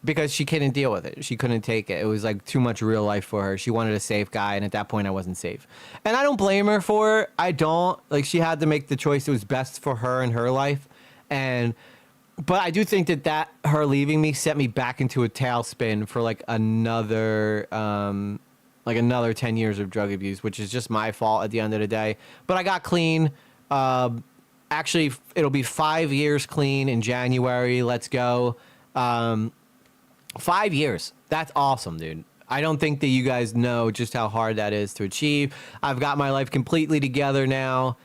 Because she couldn't deal with it. She couldn't take it. It was like too much real life for her. She wanted a safe guy, and at that point I wasn't safe. And I don't blame her for it. I don't. Like, she had to make the choice that was best for her and her life. But I do think that her leaving me set me back into a tailspin for like another 10 years of drug abuse, which is just my fault at the end of the day. But I got clean. Actually, it'll be 5 years clean in January. Let's go. 5 years. That's awesome, dude. I don't think that you guys know just how hard that is to achieve. I've got my life completely together now.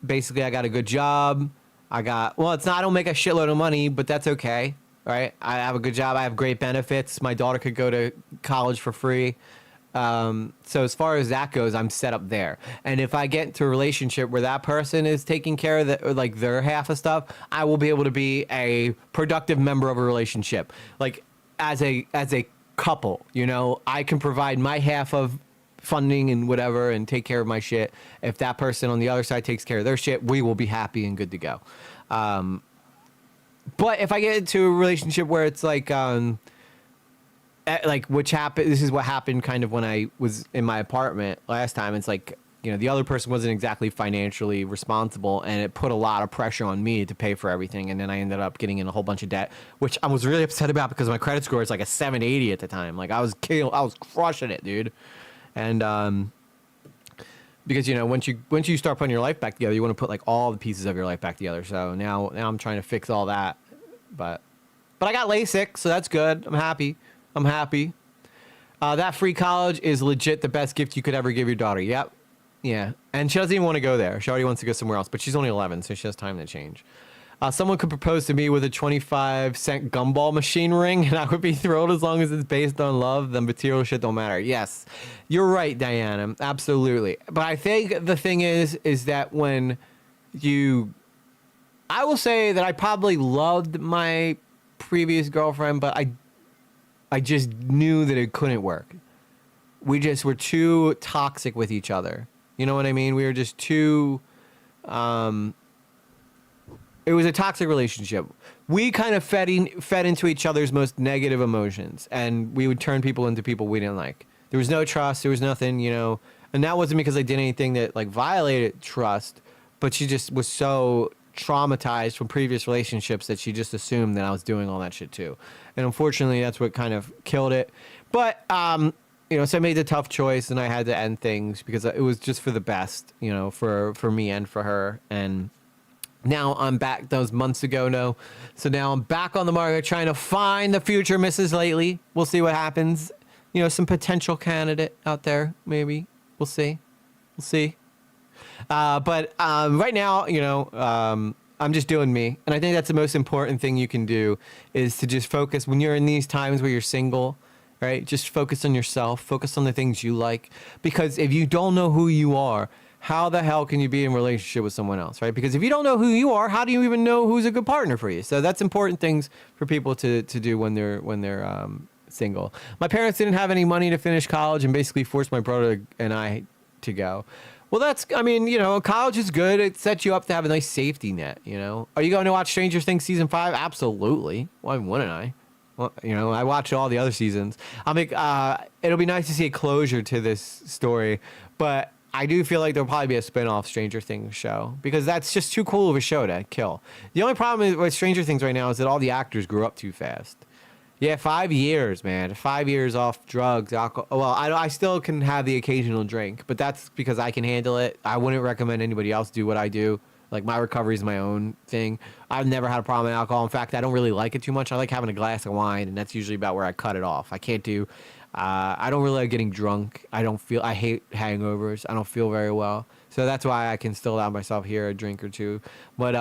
Basically, I got a good job. I don't make a shitload of money, but that's okay, right? I have a good job. I have great benefits. My daughter could go to college for free. So as far as that goes, I'm set up there. And if I get into a relationship where that person is taking care of their half of stuff, I will be able to be a productive member of a relationship. Like, as a couple, I can provide my half of funding and whatever and take care of my shit. If that person on the other side takes care of their shit, we will be happy and good to go. But if I get into a relationship where it's like, like which happened. This is what happened kind of when I was in my apartment last time. It's like, you know, the other person wasn't exactly financially responsible, and it put a lot of pressure on me to pay for everything. And then I ended up getting in a whole bunch of debt, which I was really upset about because my credit score is like a 780 at the time. Like I was crushing it, dude. And because, you know, once you start putting your life back together, you want to put like all the pieces of your life back together. So now I'm trying to fix all that, but I got LASIK, so that's good. I'm happy. That free college is legit the best gift you could ever give your daughter. Yep. Yeah. And she doesn't even want to go there. She already wants to go somewhere else, but she's only 11, so she has time to change. Someone could propose to me with a 25-cent gumball machine ring, and I would be thrilled as long as it's based on love. The material shit don't matter. Yes. You're right, Diana. Absolutely. But I think the thing is that when I will say that I probably loved my previous girlfriend, but I just knew that it couldn't work. We just were too toxic with each other. You know what I mean? We were just too... it was a toxic relationship. We kind of fed into each other's most negative emotions, and we would turn people into people we didn't like. There was no trust. There was nothing, you know. And that wasn't because I did anything that, like, violated trust, but she just was so traumatized from previous relationships that she just assumed that I was doing all that shit too. And unfortunately, that's what kind of killed it. But, you know, so I made the tough choice, and I had to end things because it was just for the best, you know, for me and for her. And now I'm back. That was months ago, no. So now I'm back on the market trying to find the future Mrs. Lately. We'll see what happens. You know, some potential candidate out there, maybe. We'll see. But right now, you know, I'm just doing me. And I think that's the most important thing you can do is to just focus when you're in these times where you're single, right? Just focus on yourself. Focus on the things you like. Because if you don't know who you are, how the hell can you be in a relationship with someone else, right? Because if you don't know who you are, how do you even know who's a good partner for you? So that's important things for people to do when they're single. My parents didn't have any money to finish college and basically forced my brother and I to go. Well, I mean, you know, college is good. It sets you up to have a nice safety net, you know. Are you going to watch Stranger Things season 5? Absolutely. Why wouldn't I? Well, you know, I watched all the other seasons. It'll be nice to see a closure to this story, but I do feel like there'll probably be a spin-off Stranger Things show because that's just too cool of a show to kill. The only problem with Stranger Things right now is that all the actors grew up too fast. Yeah, 5 years, man. 5 years off drugs, alcohol. Well, I still can have the occasional drink, but that's because I can handle it. I wouldn't recommend anybody else do what I do. Like, my recovery is my own thing. I've never had a problem with alcohol. In fact, I don't really like it too much. I like having a glass of wine, and that's usually about where I cut it off. I can't do... I don't really like getting drunk. I hate hangovers. I don't feel very well. So that's why I can still allow myself here a drink or two. But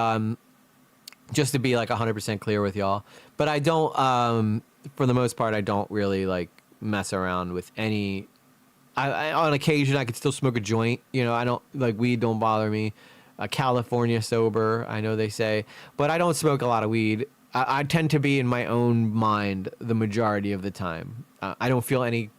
just to be like 100% clear with y'all. But I don't, for the most part, I don't really like mess around with any. On occasion, I could still smoke a joint. You know, I don't like weed. Don't bother me. California sober, I know they say. But I don't smoke a lot of weed. I tend to be in my own mind the majority of the time. I don't feel I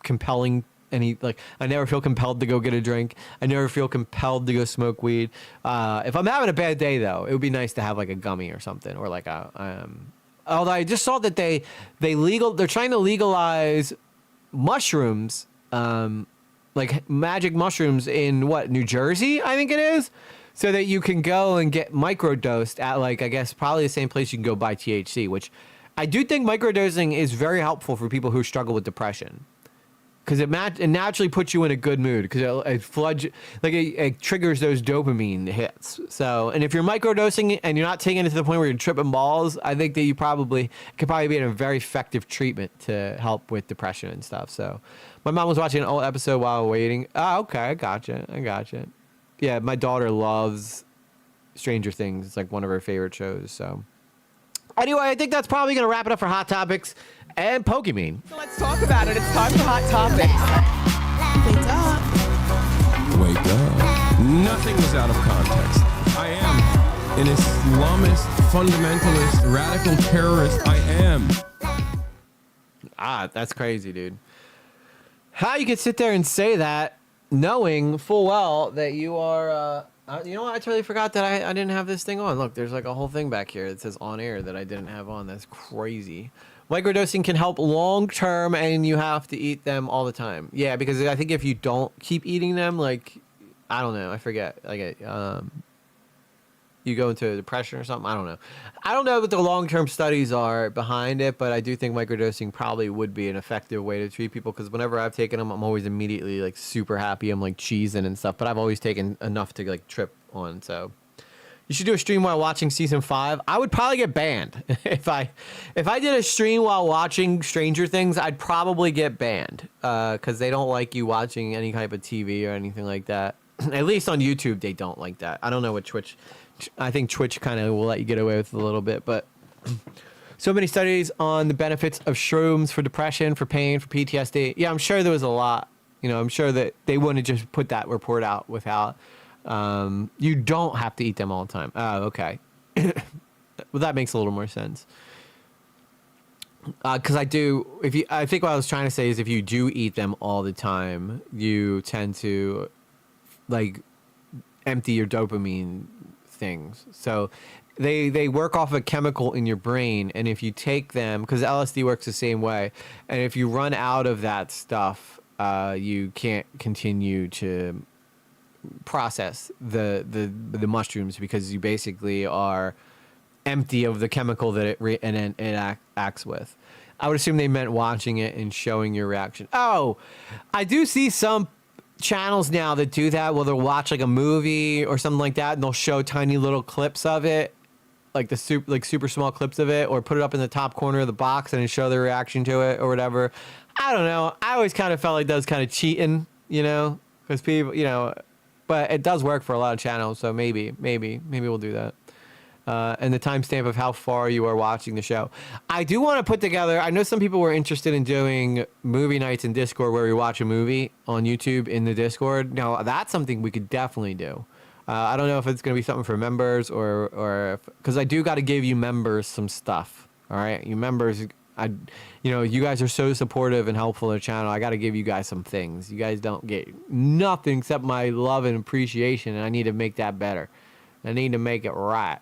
never feel compelled to go get a drink. I never feel compelled to go smoke weed. If I'm having a bad day, though, it would be nice to have like a gummy or something, or like although I just saw that they're trying to legalize mushrooms, like magic mushrooms in New Jersey, I think it is. So that you can go and get microdosed at, like, I guess probably the same place you can go buy THC, which I do think microdosing is very helpful for people who struggle with depression. Because it naturally puts you in a good mood because it triggers those dopamine hits. So, and if you're microdosing and you're not taking it to the point where you're tripping balls, I think that you could probably be in a very effective treatment to help with depression and stuff. So, my mom was watching an old episode while waiting. Oh, okay, I gotcha. Yeah, my daughter loves Stranger Things. It's like one of her favorite shows. So, anyway, I think that's probably going to wrap it up for Hot Topics and Pokemon. So let's talk about it. It's time for Hot Topics. Wake up. Nothing is out of context. I am an Islamist, fundamentalist, radical terrorist. I am. That's crazy, dude. How you could sit there and say that knowing full well that you are, you know what? I totally forgot that I didn't have this thing on. Look, there's like a whole thing back here that says on air that I didn't have on. That's crazy. Microdosing can help long term, and you have to eat them all the time. Yeah, because I think if you don't keep eating them, like, I don't know, I forget, like, you go into depression or something. I don't know. I don't know what the long term studies are behind it, but I do think microdosing probably would be an effective way to treat people. Because whenever I've taken them, I'm always immediately like super happy. I'm like cheesing and stuff, but I've always taken enough to like trip on. So. You should do a stream while watching season 5. I would probably get banned if I did a stream while watching Stranger Things. I'd probably get banned because they don't like you watching any type of TV or anything like that. At least on YouTube, they don't like that. I don't know what Twitch. I think Twitch kind of will let you get away with a little bit, but so many studies on the benefits of shrooms for depression, for pain, for PTSD. Yeah, I'm sure there was a lot. You know, I'm sure that they wouldn't just put that report out without. You don't have to eat them all the time. Oh, okay. Well, that makes a little more sense. Because I think what I was trying to say is if you do eat them all the time, you tend to like empty your dopamine things. So they work off a chemical in your brain, and if you take them, because LSD works the same way, and if you run out of that stuff, you can't continue to process the mushrooms because you basically are empty of the chemical that it acts with. I would assume they meant watching it and showing your reaction. Oh, I do see some channels now that do that where they'll watch like a movie or something like that and they'll show tiny little clips of it, like super small clips of it, or put it up in the top corner of the box and show their reaction to it or whatever. I don't know. I always kind of felt like that was kind of cheating, you know, because people, you know. But it does work for a lot of channels, so maybe we'll do that. And the timestamp of how far you are watching the show. I do want to put together, I know some people were interested in doing movie nights in Discord where we watch a movie on YouTube in the Discord. Now, that's something we could definitely do. I don't know if it's going to be something for members or because I do got to give you members some stuff. All right, you members, you guys are so supportive and helpful to the channel. I got to give you guys some things. You guys don't get nothing except my love and appreciation, and I need to make that better. I need to make it right,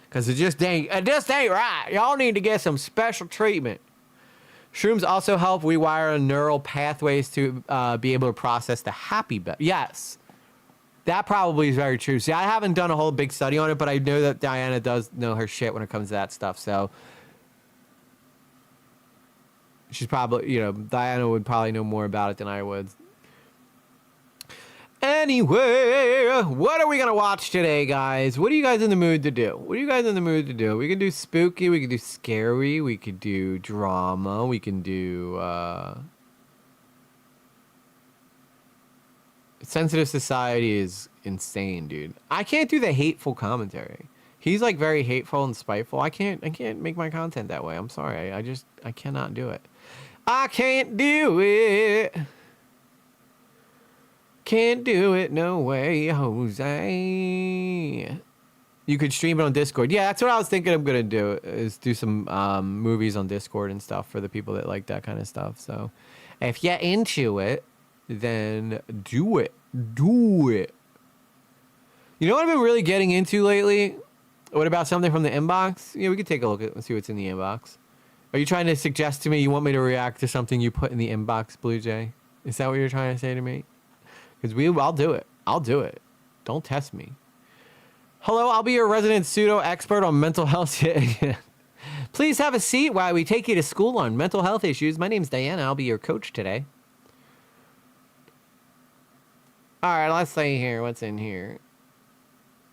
because it just ain't right. Y'all need to get some special treatment. Shrooms also help rewire neural pathways to be able to process the happy better. Yes, that probably is very true. See, I haven't done a whole big study on it, but I know that Diana does know her shit when it comes to that stuff, so... She's probably, Diana would probably know more about it than I would. Anyway, what are we going to watch today, guys? What are you guys in the mood to do? We can do spooky, we can do scary, we could do drama, we can do, Sensitive Society is insane, dude. I can't do the hateful commentary. He's like very hateful and spiteful. I can't make my content that way. I'm sorry. I cannot do it. I can't do it. Can't do it no way, Jose. You could stream it on Discord. Yeah, that's what I was thinking I'm going to do, is do some movies on Discord and stuff for the people that like that kind of stuff. So if you're into it, then do it. Do it. You know what I've been really getting into lately? What about something from the inbox? Yeah, we could take a look at and see what's in the inbox. Are you trying to suggest to me you want me to react to something you put in the inbox, Blue Jay? Is that what you're trying to say to me? Because I'll do it. I'll do it. Don't test me. Hello, I'll be your resident pseudo expert on mental health. Please have a seat while we take you to school on mental health issues. My name's Diana. I'll be your coach today. All right, let's see here. What's in here?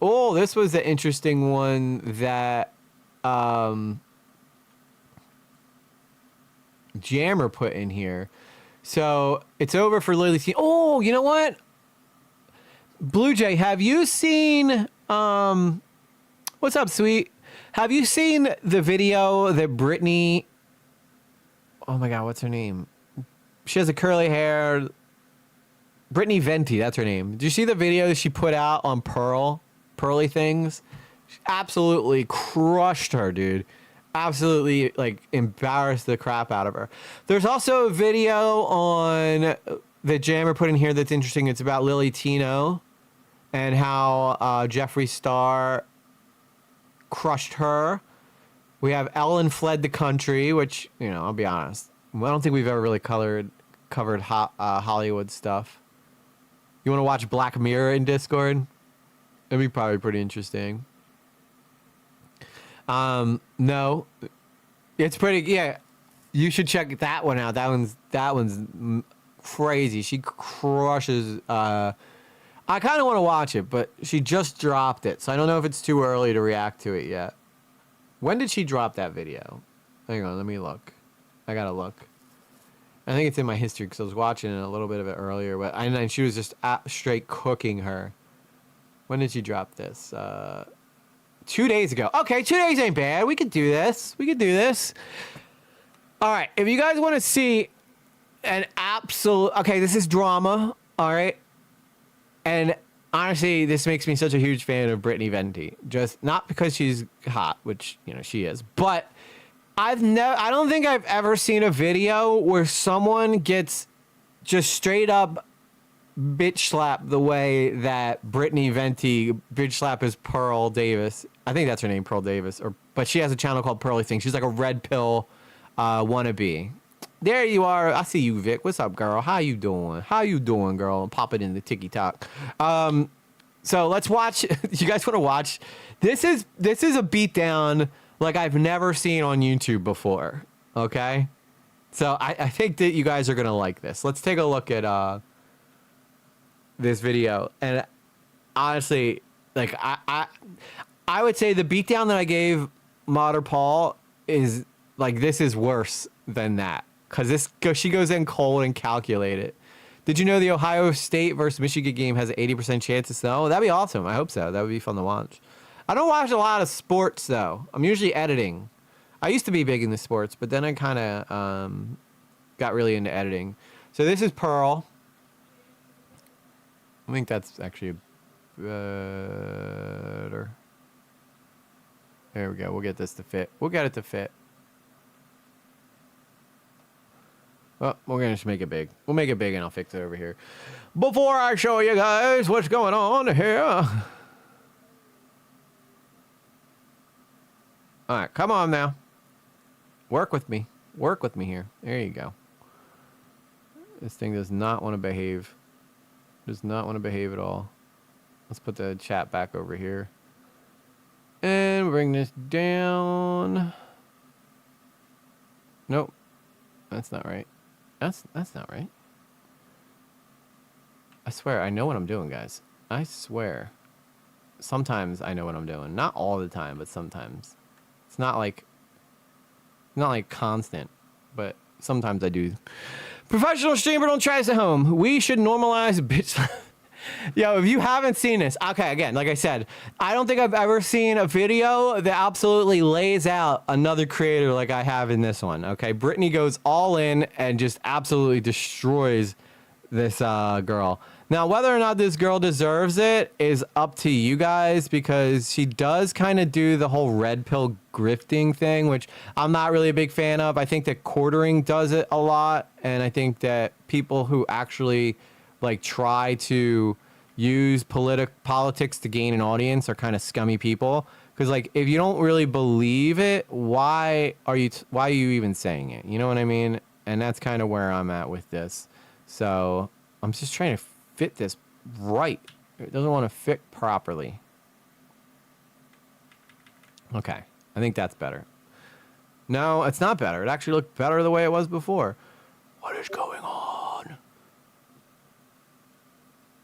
Oh, this was an interesting one that Jammer put in here. So it's over for Lily T. Oh, you know what? Blue Jay, have you seen what's up, sweet? Have you seen the video that Brittany, oh my god, what's her name? She has a curly hair. Brittany Venti, that's her name. Did you see the video that she put out on Pearly Things? She absolutely crushed her, dude. Absolutely, like, embarrassed the crap out of her. There's also a video on that Jammer put in here that's interesting. It's about Lily Tino and how Jeffree Star crushed her. We have Ellen Fled the Country, which, you know, I'll be honest, I don't think we've ever really covered Hollywood stuff. You want to watch Black Mirror in Discord? That'd be probably pretty interesting. No, it's pretty. Yeah, you should check that one out. That one's crazy. She crushes. I kind of want to watch it, but she just dropped it, so I don't know if it's too early to react to it yet. When did she drop that video? Hang on, let me look. I gotta look. I think it's in my history because I was watching a little bit of it earlier, but and then she was just straight cooking her. When did she drop this? 2 days ago. Okay, 2 days ain't bad. We could do this. We could do this. All right, if you guys want to see an absolute... Okay, this is drama, all right? And honestly, this makes me such a huge fan of Brittany Venti. Just not because she's hot, which, you know, she is, but I don't think I've ever seen a video where someone gets just straight up bitch slap the way that Brittany Venti bitch slap is Pearl Davis. I think that's her name, Pearl Davis. But she has a channel called Pearly Thing. She's like a red pill wannabe. There you are. I see you, Vic. What's up, girl? How you doing? How you doing, girl? Pop it in the TikTok. So let's watch. You guys want to watch? This is a beatdown like I've never seen on YouTube before. Okay, so I think that you guys are gonna like this. Let's take a look at this video. And honestly, like I would say the beatdown that I gave Mater Paul is like, this is worse than that, because she goes in cold and calculated. Did you know the Ohio State versus Michigan game has an 80% chance of snow? That'd be awesome. I hope so. That would be fun to watch. I don't watch a lot of sports though. I'm usually editing. I used to be big into sports, but then I kind of got really into editing. So this is Pearl. I think that's actually better. There we go. We'll get this to fit. We'll get it to fit. Well, we're going to just make it big. We'll make it big and I'll fix it over here. Before I show you guys what's going on here. All right, come on now. Work with me. Work with me here. There you go. This thing does not want to behave. Does not want to behave at all. Let's put the chat back over here. And bring this down. Nope. That's not right. That's not right. I swear, I know what I'm doing, guys. I swear. Sometimes I know what I'm doing. Not all the time, but sometimes. It's not like constant, but sometimes I do. Professional streamer, don't try this at home. We should normalize bitch. Yo, if you haven't seen this, okay, again, like I said, I don't think I've ever seen a video that absolutely lays out another creator like I have in this one, okay? Brittany goes all in and just absolutely destroys this girl. Now, whether or not this girl deserves it is up to you guys, because she does kind of do the whole red pill grifting thing, which I'm not really a big fan of. I think that quartering does it a lot, and I think that people who actually like try to use politics to gain an audience are kind of scummy people. Because like, if you don't really believe it, why are you even saying it? You know what I mean? And that's kind of where I'm at with this. So I'm just trying to fit this right. It doesn't want to fit properly. Okay, I think that's better. No, it's not better. It actually looked better the way it was before. What is going on?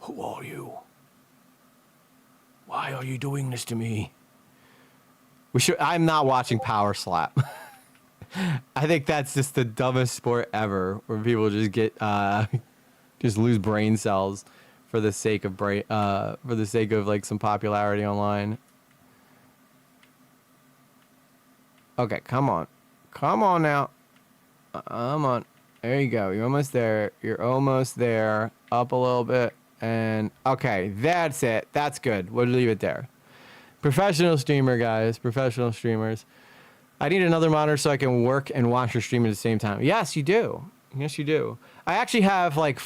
Who are you? Why are you doing this to me? I'm not watching Power Slap. I think that's just the dumbest sport ever, where people just get just lose brain cells for the sake of like some popularity online. Okay, come on now. Come on. There you go. You're almost there. You're almost there. Up a little bit. And okay, that's it. That's good. We'll leave it there. Professional streamer, guys. Professional streamers. I need another monitor so I can work and watch your stream at the same time. Yes, you do. Yes, you do. I actually have like,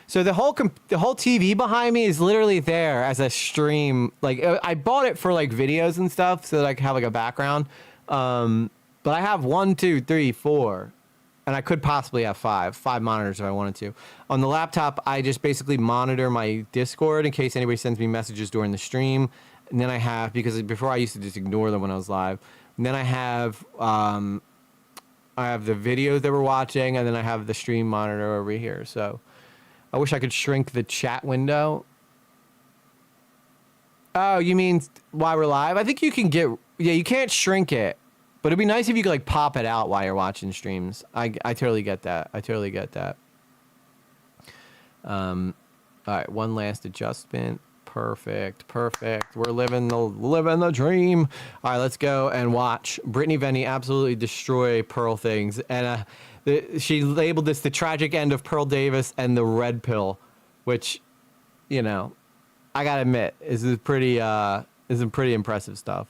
so the whole TV behind me is literally there as a stream. Like, I bought it for like videos and stuff so that I can have like a background. But I have 1, 2, 3, 4, and I could possibly have five monitors if I wanted to. On the laptop, I just basically monitor my Discord in case anybody sends me messages during the stream. And then I have, because before I used to just ignore them when I was live. And then I have the videos that we're watching, and then I have the stream monitor over here. So I wish I could shrink the chat window. Oh, you mean while we're live? I think you can get, yeah, you can't shrink it. But it'd be nice if you could like pop it out while you're watching streams. I totally get that. I totally get that. All right, one last adjustment. Perfect. We're living the dream. All right, let's go and watch Brittany Venti absolutely destroy Pearl things. And she labeled this the tragic end of Pearl Davis and the red pill, which, you know, I gotta admit, is pretty impressive stuff.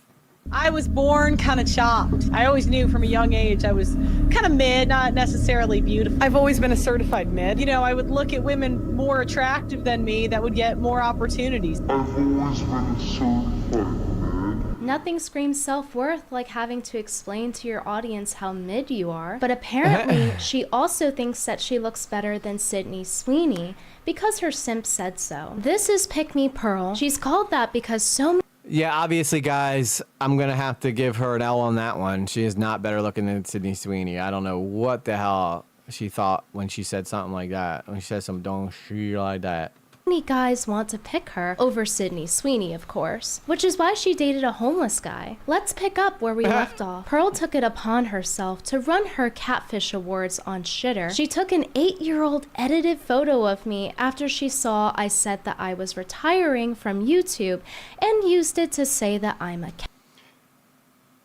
I was born kind of chopped. I always knew from a young age I was kind of mid, not necessarily beautiful. I've always been a certified mid. You know, I would look at women more attractive than me that would get more opportunities. I've always been a certified mid. Nothing screams self-worth like having to explain to your audience how mid you are. But apparently, she also thinks that she looks better than Sydney Sweeney because her simp said so. This is Pick Me Pearl. She's called that because so many... Yeah, obviously, guys, I'm going to have to give her an L on that one. She is not better looking than Sydney Sweeney. I don't know what the hell she thought when she said something like that. When she said some dumb shit like that. Many guys want to pick her over Sydney Sweeney, of course, which is why she dated a homeless guy. Let's pick up where we left off. Pearl took it upon herself to run her catfish awards on Shitter. She took an 8-year-old edited photo of me after she saw I said that I was retiring from YouTube and used it to say that I'm a cat.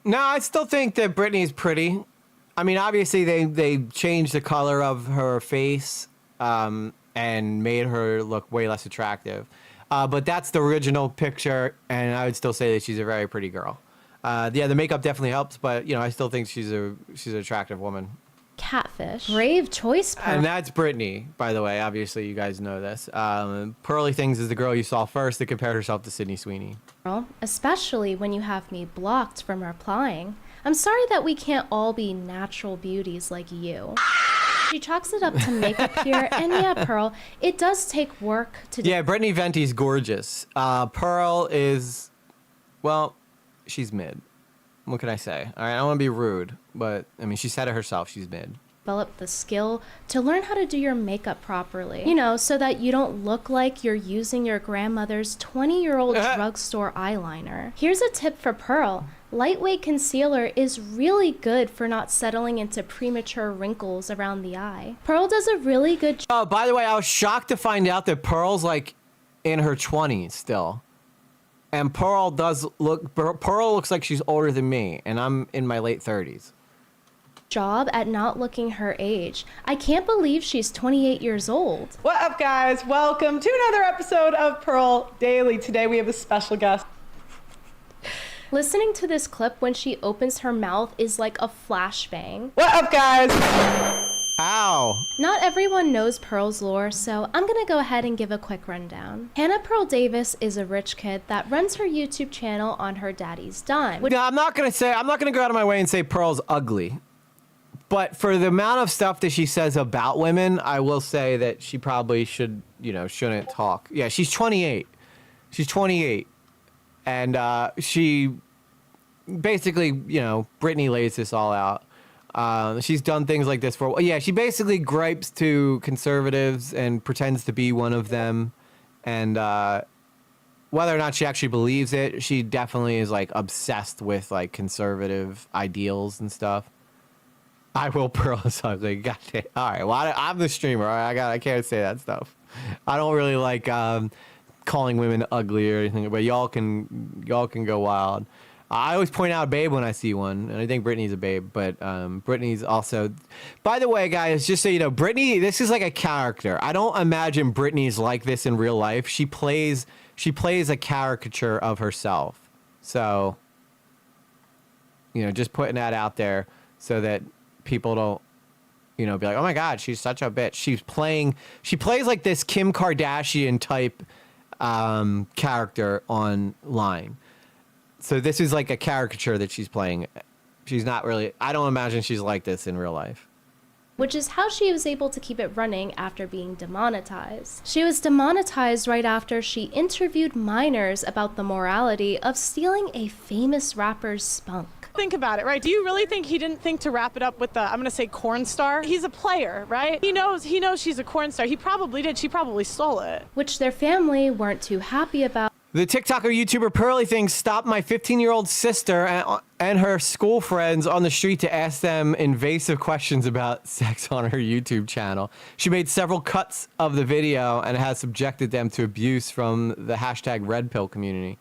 No, I still think that Britney's pretty. I mean, obviously, they changed the color of her face. And made her look way less attractive. But that's the original picture, and I would still say that she's a very pretty girl. Yeah, the makeup definitely helps, but you know, I still think she's an attractive woman. Catfish. Brave choice, Pearl. And that's Brittany, by the way. Obviously, you guys know this. Pearly Things is the girl you saw first that compared herself to Sydney Sweeney. Especially when you have me blocked from replying. I'm sorry that we can't all be natural beauties like you. She chalks it up to makeup here, and yeah, Pearl, it does take work to do. Yeah, Brittany Venti's gorgeous. Pearl is, well, she's mid. What can I say? All right, I don't want to be rude, but I mean, she said it herself. She's mid. Develop the skill to learn how to do your makeup properly. You know, so that you don't look like you're using your grandmother's 20-year-old drugstore eyeliner. Here's a tip for Pearl. Lightweight concealer is really good for not settling into premature wrinkles around the eye. Pearl does a really good job. Oh, by the way, I was shocked to find out that Pearl's like in her 20s still. And Pearl looks like she's older than me, and I'm in my late 30s. Job at not looking her age. I can't believe she's 28 years old. What up, guys? Welcome to another episode of Pearl Daily. Today we have a special guest. Listening to this clip when she opens her mouth is like a flashbang. What up, guys? Ow. Not everyone knows Pearl's lore, so I'm gonna go ahead and give a quick rundown. Hannah Pearl Davis is a rich kid that runs her YouTube channel on her daddy's dime. Yeah, I'm not gonna go out of my way and say Pearl's ugly. But for the amount of stuff that she says about women, I will say that she probably shouldn't talk. Yeah, she's 28. She's 28. And she basically, Brittany lays this all out. She's done things like this for, yeah, she basically gripes to conservatives and pretends to be one of them. And whether or not she actually believes it, she definitely is like obsessed with like conservative ideals and stuff. I will Pearl is ugly. Got it. All right. Well, I'm the streamer. I can't say that stuff. I don't really like calling women ugly or anything, but y'all can go wild. I always point out a babe when I see one, and I think Brittany's a babe, but Brittany's also. By the way, guys, just so you know, Brittany, this is like a character. I don't imagine Brittany's like this in real life. She plays a caricature of herself. So, just putting that out there so that people don't, be like, oh my God, she's such a bitch. She plays like this Kim Kardashian type character online. So this is like a caricature that she's playing. She's not really. I don't imagine she's like this in real life. Which is how she was able to keep it running after being demonetized. She was demonetized right after she interviewed minors about the morality of stealing a famous rapper's spunk. Think about it, right? Do you really think he didn't think to wrap it up with the, I'm gonna say corn star? He's a player, right? He knows she's a corn star. He probably did. She probably stole it. Which their family weren't too happy about. The TikToker YouTuber Pearly Things stopped my 15-year-old sister and her school friends on the street to ask them invasive questions about sex on her YouTube channel. She made several cuts of the video and has subjected them to abuse from the hashtag Red Pill community.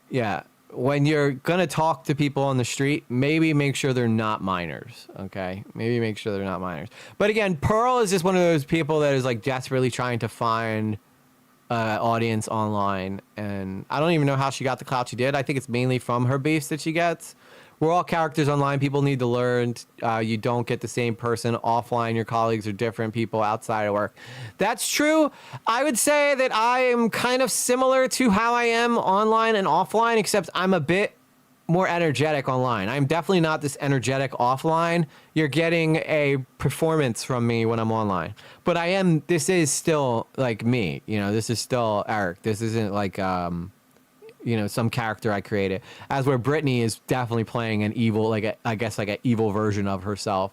Yeah, when you're gonna talk to people on the street, maybe make sure they're not minors, okay? Maybe make sure they're not minors. But again, Pearl is just one of those people that is like desperately trying to find audience online, and I don't even know how she got the clout she did. I think it's mainly from her beefs that she gets. We're all characters online. People need to learn. You don't get the same person offline. Your colleagues are different people outside of work. That's true. I would say that I am kind of similar to how I am online and offline, except I'm a bit more energetic online. I'm definitely not this energetic offline. You're getting a performance from me when I'm online. But I am, this is still like me, you know, this is still Eric. This isn't like, you know, some character I created. As where Brittany is definitely playing an evil, like I guess like an evil version of herself.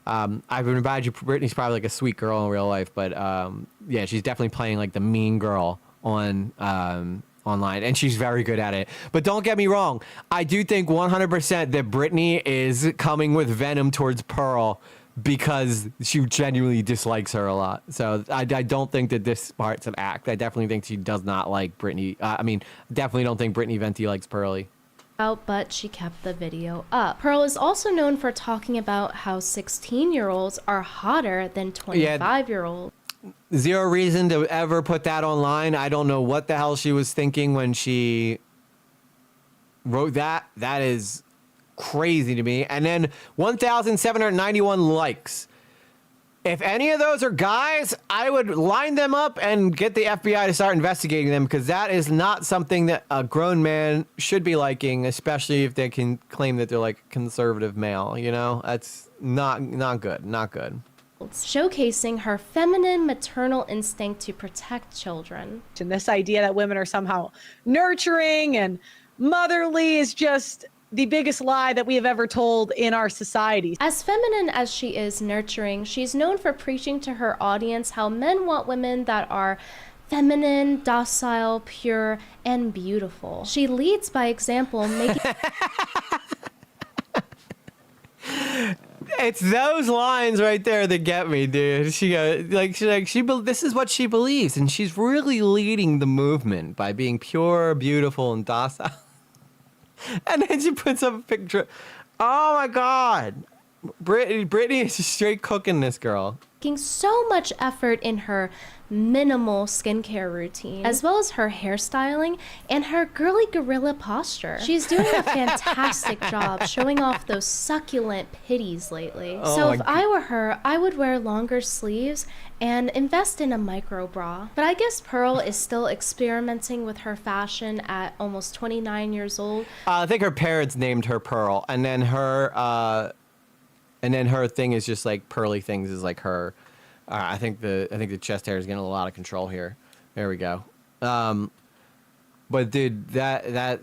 I would imagine Brittany's probably like a sweet girl in real life, but yeah, she's definitely playing like the mean girl on online, and she's very good at it. But don't get me wrong, I do think 100% that Brittany is coming with venom towards Pearl because she genuinely dislikes her a lot. So I don't think that this part's an act. I definitely think she does not like Brittany. I mean, definitely don't think Brittany Venti likes Pearly. But she kept the video up. Pearl is also known for talking about how 16-year-olds are hotter than 25-year-olds. Zero reason to ever put that online. I don't know what the hell she was thinking when she wrote that. That is crazy to me. And then 1,791 likes. If any of those are guys, I would line them up and get the FBI to start investigating them, because that is not something that a grown man should be liking, especially if they can claim that they're like conservative male, you know? That's not good, not good. Showcasing her feminine maternal instinct to protect children. And this idea that women are somehow nurturing and motherly is just the biggest lie that we have ever told in our society. As feminine as she is nurturing, she's known for preaching to her audience how men want women that are feminine, docile, pure, and beautiful. She leads by example, making... It's those lines right there that get me, dude. This is what she believes, and she's really leading the movement by being pure, beautiful, and docile. And then she puts up a picture. Oh my God, Brittany is just straight cooking this girl. Making so much effort in her minimal skincare routine, as well as her hairstyling and her girly gorilla posture. She's doing a fantastic job showing off those succulent pitties lately. So if I were her, I would wear longer sleeves and invest in a micro bra. But I guess Pearl is still experimenting with her fashion at almost 29 years old. I think her parents named her Pearl, and then her thing is just like Pearly Things is like her. I think the chest hair is getting a lot of control here. There we go. But dude, that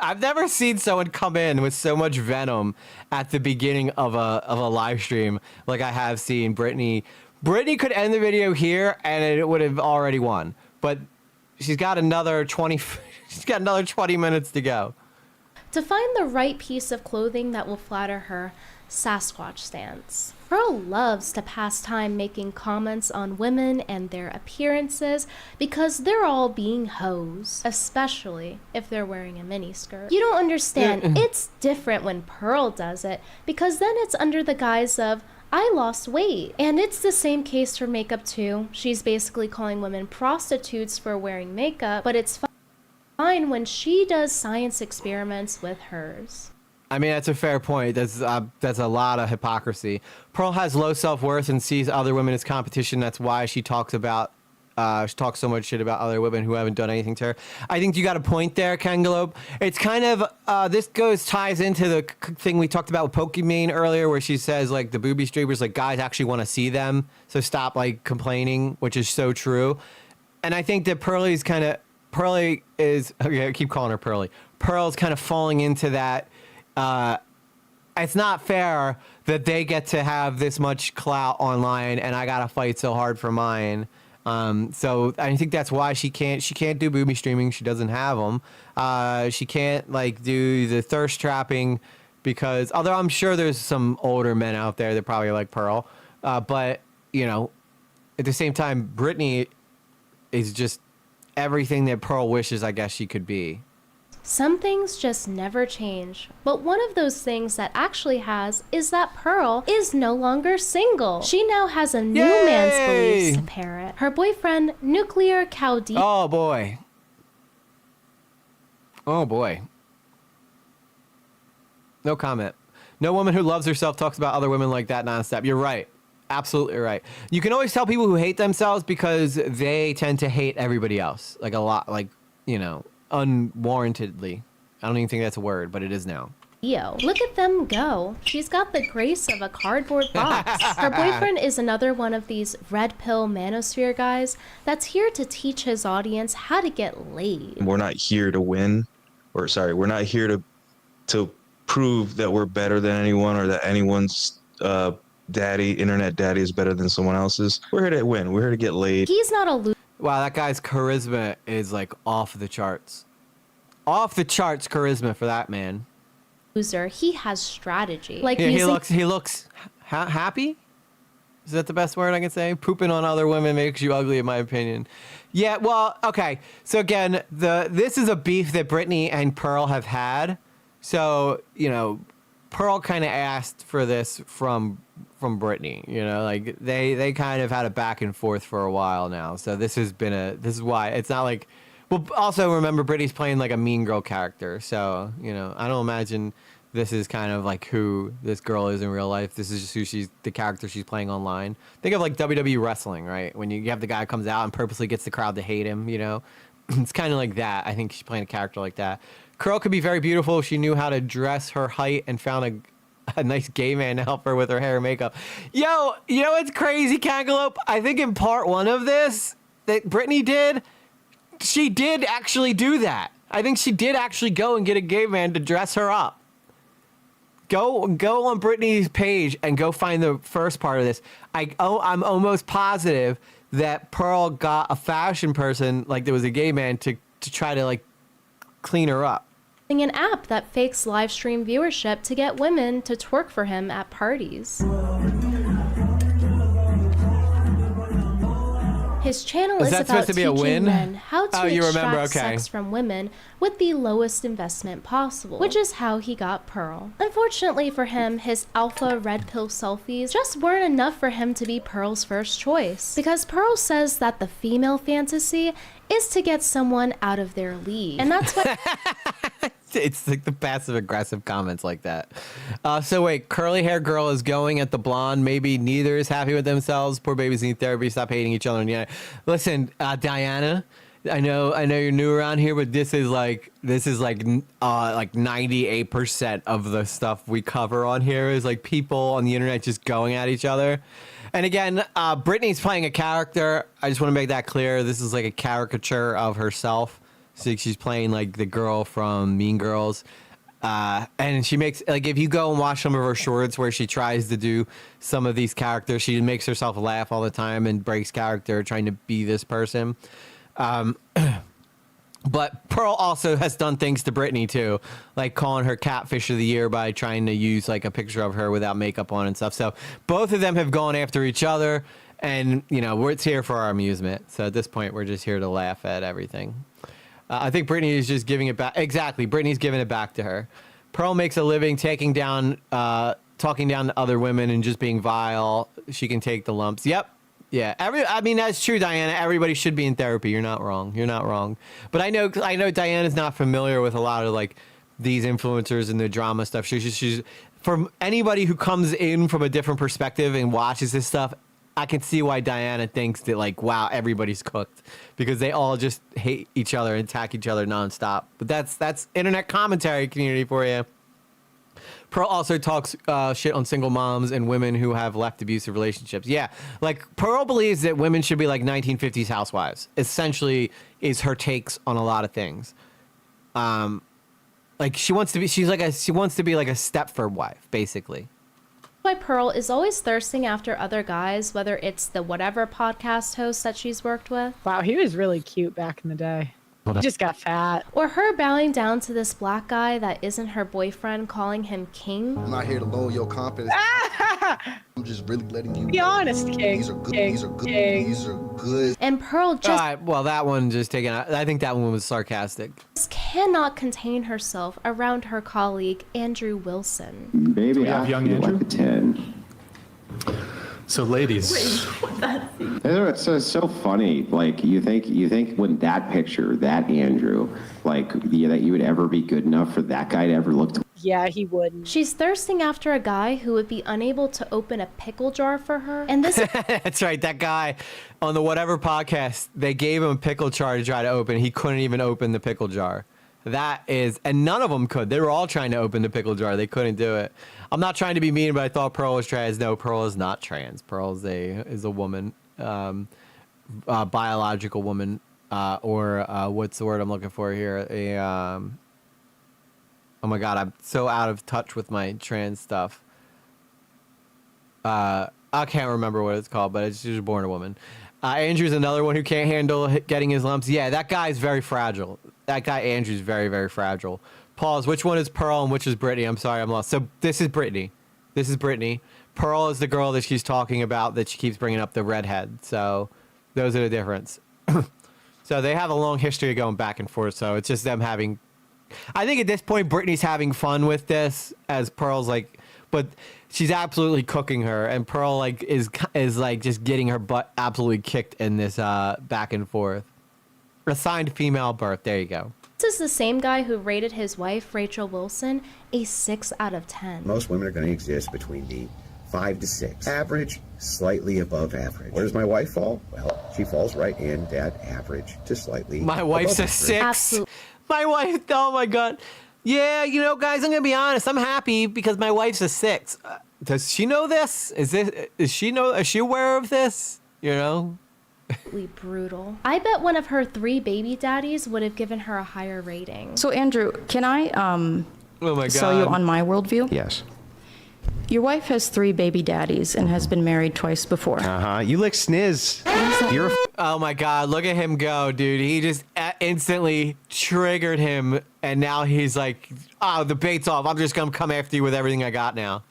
I've never seen someone come in with so much venom at the beginning of a live stream like I have seen Brittany. Brittany could end the video here and it would have already won. But she's got another 20 minutes to go. To find the right piece of clothing that will flatter her Sasquatch stance. Pearl loves to pass time making comments on women and their appearances because they're all being hoes, especially if they're wearing a miniskirt. You don't understand. It's different when Pearl does it because then it's under the guise of I lost weight. And it's the same case for makeup too. She's basically calling women prostitutes for wearing makeup, but it's fine when she does science experiments with hers. I mean, that's a fair point. That's a lot of hypocrisy. Pearl has low self-worth and sees other women as competition. That's why she talks about She talks so much shit about other women who haven't done anything to her. I think you got a point there, Kangalope. It's kind of this ties into the thing we talked about with Pokimane earlier, where she says like the booby streamers, like guys actually want to see them, so stop like complaining, which is so true. And I think that Pearly is okay. I keep calling her Pearly. Pearl's kind of falling into that. It's not fair that they get to have this much clout online and I gotta fight so hard for mine. So I think that's why she can't do booby streaming. She doesn't have them. She can't like do the thirst trapping because although I'm sure there's some older men out there that probably like Pearl, but you know, at the same time, Britney is just everything that Pearl wishes, I guess, she could be. Some things just never change, but one of those things that actually has is that Pearl is no longer single. She now has a new man's beliefs to parrot. Her boyfriend, Nuclear Cow D. Oh boy. Oh boy. No comment. No woman who loves herself talks about other women like that nonstop. You're right. Absolutely right. You can always tell people who hate themselves because they tend to hate everybody else. Like a lot, like, you know, unwarrantedly. I don't even think that's a word, but it is now. Yo, look at them go. She's got the grace of a cardboard box. Her boyfriend is another one of these red pill manosphere guys that's here to teach his audience how to get laid. We're not here to win, we're not here to prove that we're better than anyone or that anyone's internet daddy is better than someone else's. We're here to win. We're here to get laid. He's not a loser. Wow, that guy's charisma is like off the charts. Off the charts charisma for that man. He has strategy. Like yeah, he looks happy. Is that the best word I can say? Pooping on other women makes you ugly, in my opinion. Yeah, well, okay. So again, this is a beef that Britney and Pearl have had. So, you know, Pearl kind of asked for this from Britney, you know, like they kind of had a back and forth for a while now. So this is why it's not like, well, also remember Britney's playing like a mean girl character. So, you know, I don't imagine this is kind of like who this girl is in real life. This is just who the character she's playing online. Think of like WWE wrestling, right? When you have the guy who comes out and purposely gets the crowd to hate him, you know, it's kind of like that. I think she's playing a character like that. Curl could be very beautiful if she knew how to dress her height and found a nice gay man to help her with her hair and makeup. Yo, you know what's crazy, Cantaloupe? I think in part one of this that Britney did, she did actually do that. I think she did actually go and get a gay man to dress her up. Go on Britney's page and go find the first part of this. I'm almost positive that Pearl got a fashion person, like there was a gay man, to try to like clean her up. An app that fakes live stream viewership to get women to twerk for him at parties. His channel is about teaching men how to extract sex from women with the lowest investment possible, which is how he got Pearl. Unfortunately for him, his alpha red pill selfies just weren't enough for him to be Pearl's first choice, because Pearl says that the female fantasy is to get someone out of their league, and that's what It's like the passive aggressive comments like that. So wait, curly hair girl is going at the blonde. Maybe neither is happy with themselves. Poor babies need therapy. Stop hating each other. Yeah. Listen, Diana, I know you're new around here, but this is like 98% of the stuff we cover on here is like people on the internet just going at each other. And again, Britney's playing a character. I just want to make that clear. This is like a caricature of herself. So she's playing like the girl from Mean Girls. And she makes, like, if you go and watch some of her shorts where she tries to do some of these characters, she makes herself laugh all the time and breaks character trying to be this person. But Pearl also has done things to Britney too, like calling her catfish of the year by trying to use like a picture of her without makeup on and stuff. So both of them have gone after each other, and you know, it's here for our amusement. So at this point, we're just here to laugh at everything. I think Britney is just giving it back. Exactly, Britney's giving it back to her. Pearl makes a living talking down to other women and just being vile. She can take the lumps. Yep. Yeah. I mean, that's true, Diana. Everybody should be in therapy. You're not wrong. You're not wrong. But I know Diana's not familiar with a lot of like these influencers and the drama stuff. She's from anybody who comes in from a different perspective and watches this stuff. I can see why Diana thinks that like, wow, everybody's cooked because they all just hate each other and attack each other nonstop. But that's internet commentary community for you. Pearl also talks shit on single moms and women who have left abusive relationships. Yeah, like Pearl believes that women should be like 1950s housewives. Essentially, is her takes on a lot of things. Like she wants to be like a Stepford wife, basically. Why Pearl is always thirsting after other guys, whether it's the whatever podcast host that she's worked with. Wow, he was really cute back in the day. He just got fat. Or her bowing down to this black guy that isn't her boyfriend, calling him king. I'm not here to lower your confidence. I'm just really letting you be honest, king. These are good. King. These are good. King. These are good. And Pearl just... All right, well, that one just taken out. I think that one was sarcastic. Cannot contain herself around her colleague, Andrew Wilson. Baby, I have young Andrew. Like a 10. So, ladies, it's so funny. Like you think when that picture, that Andrew, like that you would ever be good enough for that guy to ever look to. Yeah, he wouldn't. She's thirsting after a guy who would be unable to open a pickle jar for her. And this That's right. That guy on the whatever podcast, they gave him a pickle jar to try to open. He couldn't even open the pickle jar. That is, and none of them could. They were all trying to open the pickle jar. They couldn't do it. I'm not trying to be mean, but I thought Pearl was trans. No, Pearl is not trans. Pearl is a woman, biological woman, or what's the word I'm looking for here? Oh my God, I'm so out of touch with my trans stuff. I can't remember what it's called, but it's just born a woman. Andrew's another one who can't handle getting his lumps. Yeah, that guy's very fragile. That guy Andrew's very, very fragile. Pause. Which one is Pearl and which is Brittany? I'm sorry, I'm lost. So this is Brittany. This is Brittany. Pearl is the girl that she's talking about that she keeps bringing up, the redhead. So those are the difference. So they have a long history of going back and forth. So it's just them having... I think at this point, Brittany's having fun with this as Pearl's like... But she's absolutely cooking her, and Pearl like is like just getting her butt absolutely kicked in this back and forth. Assigned female birth. There you go. This is the same guy who rated his wife, Rachel Wilson, a 6 out of 10. Most women are going to exist between the 5 to 6. Average, slightly above average. Where does my wife fall? Well, she falls right in that average to slightly. My wife's a 6. Absolutely. My wife. Oh my God. Yeah, you know, guys, I'm gonna be honest. I'm happy because my wife's a 6. Does she know this? Is she aware of this? You know? Brutal. I bet one of her 3 baby daddies would have given her a higher rating. So Andrew, can I oh my God. sell you on my worldview? Yes. Your wife has 3 baby daddies and has been married twice before. You lick sniz. You're oh my God, look at him go, dude. He just instantly triggered him, and now he's like, oh, the bait's off. I'm just gonna come after you with everything I got now.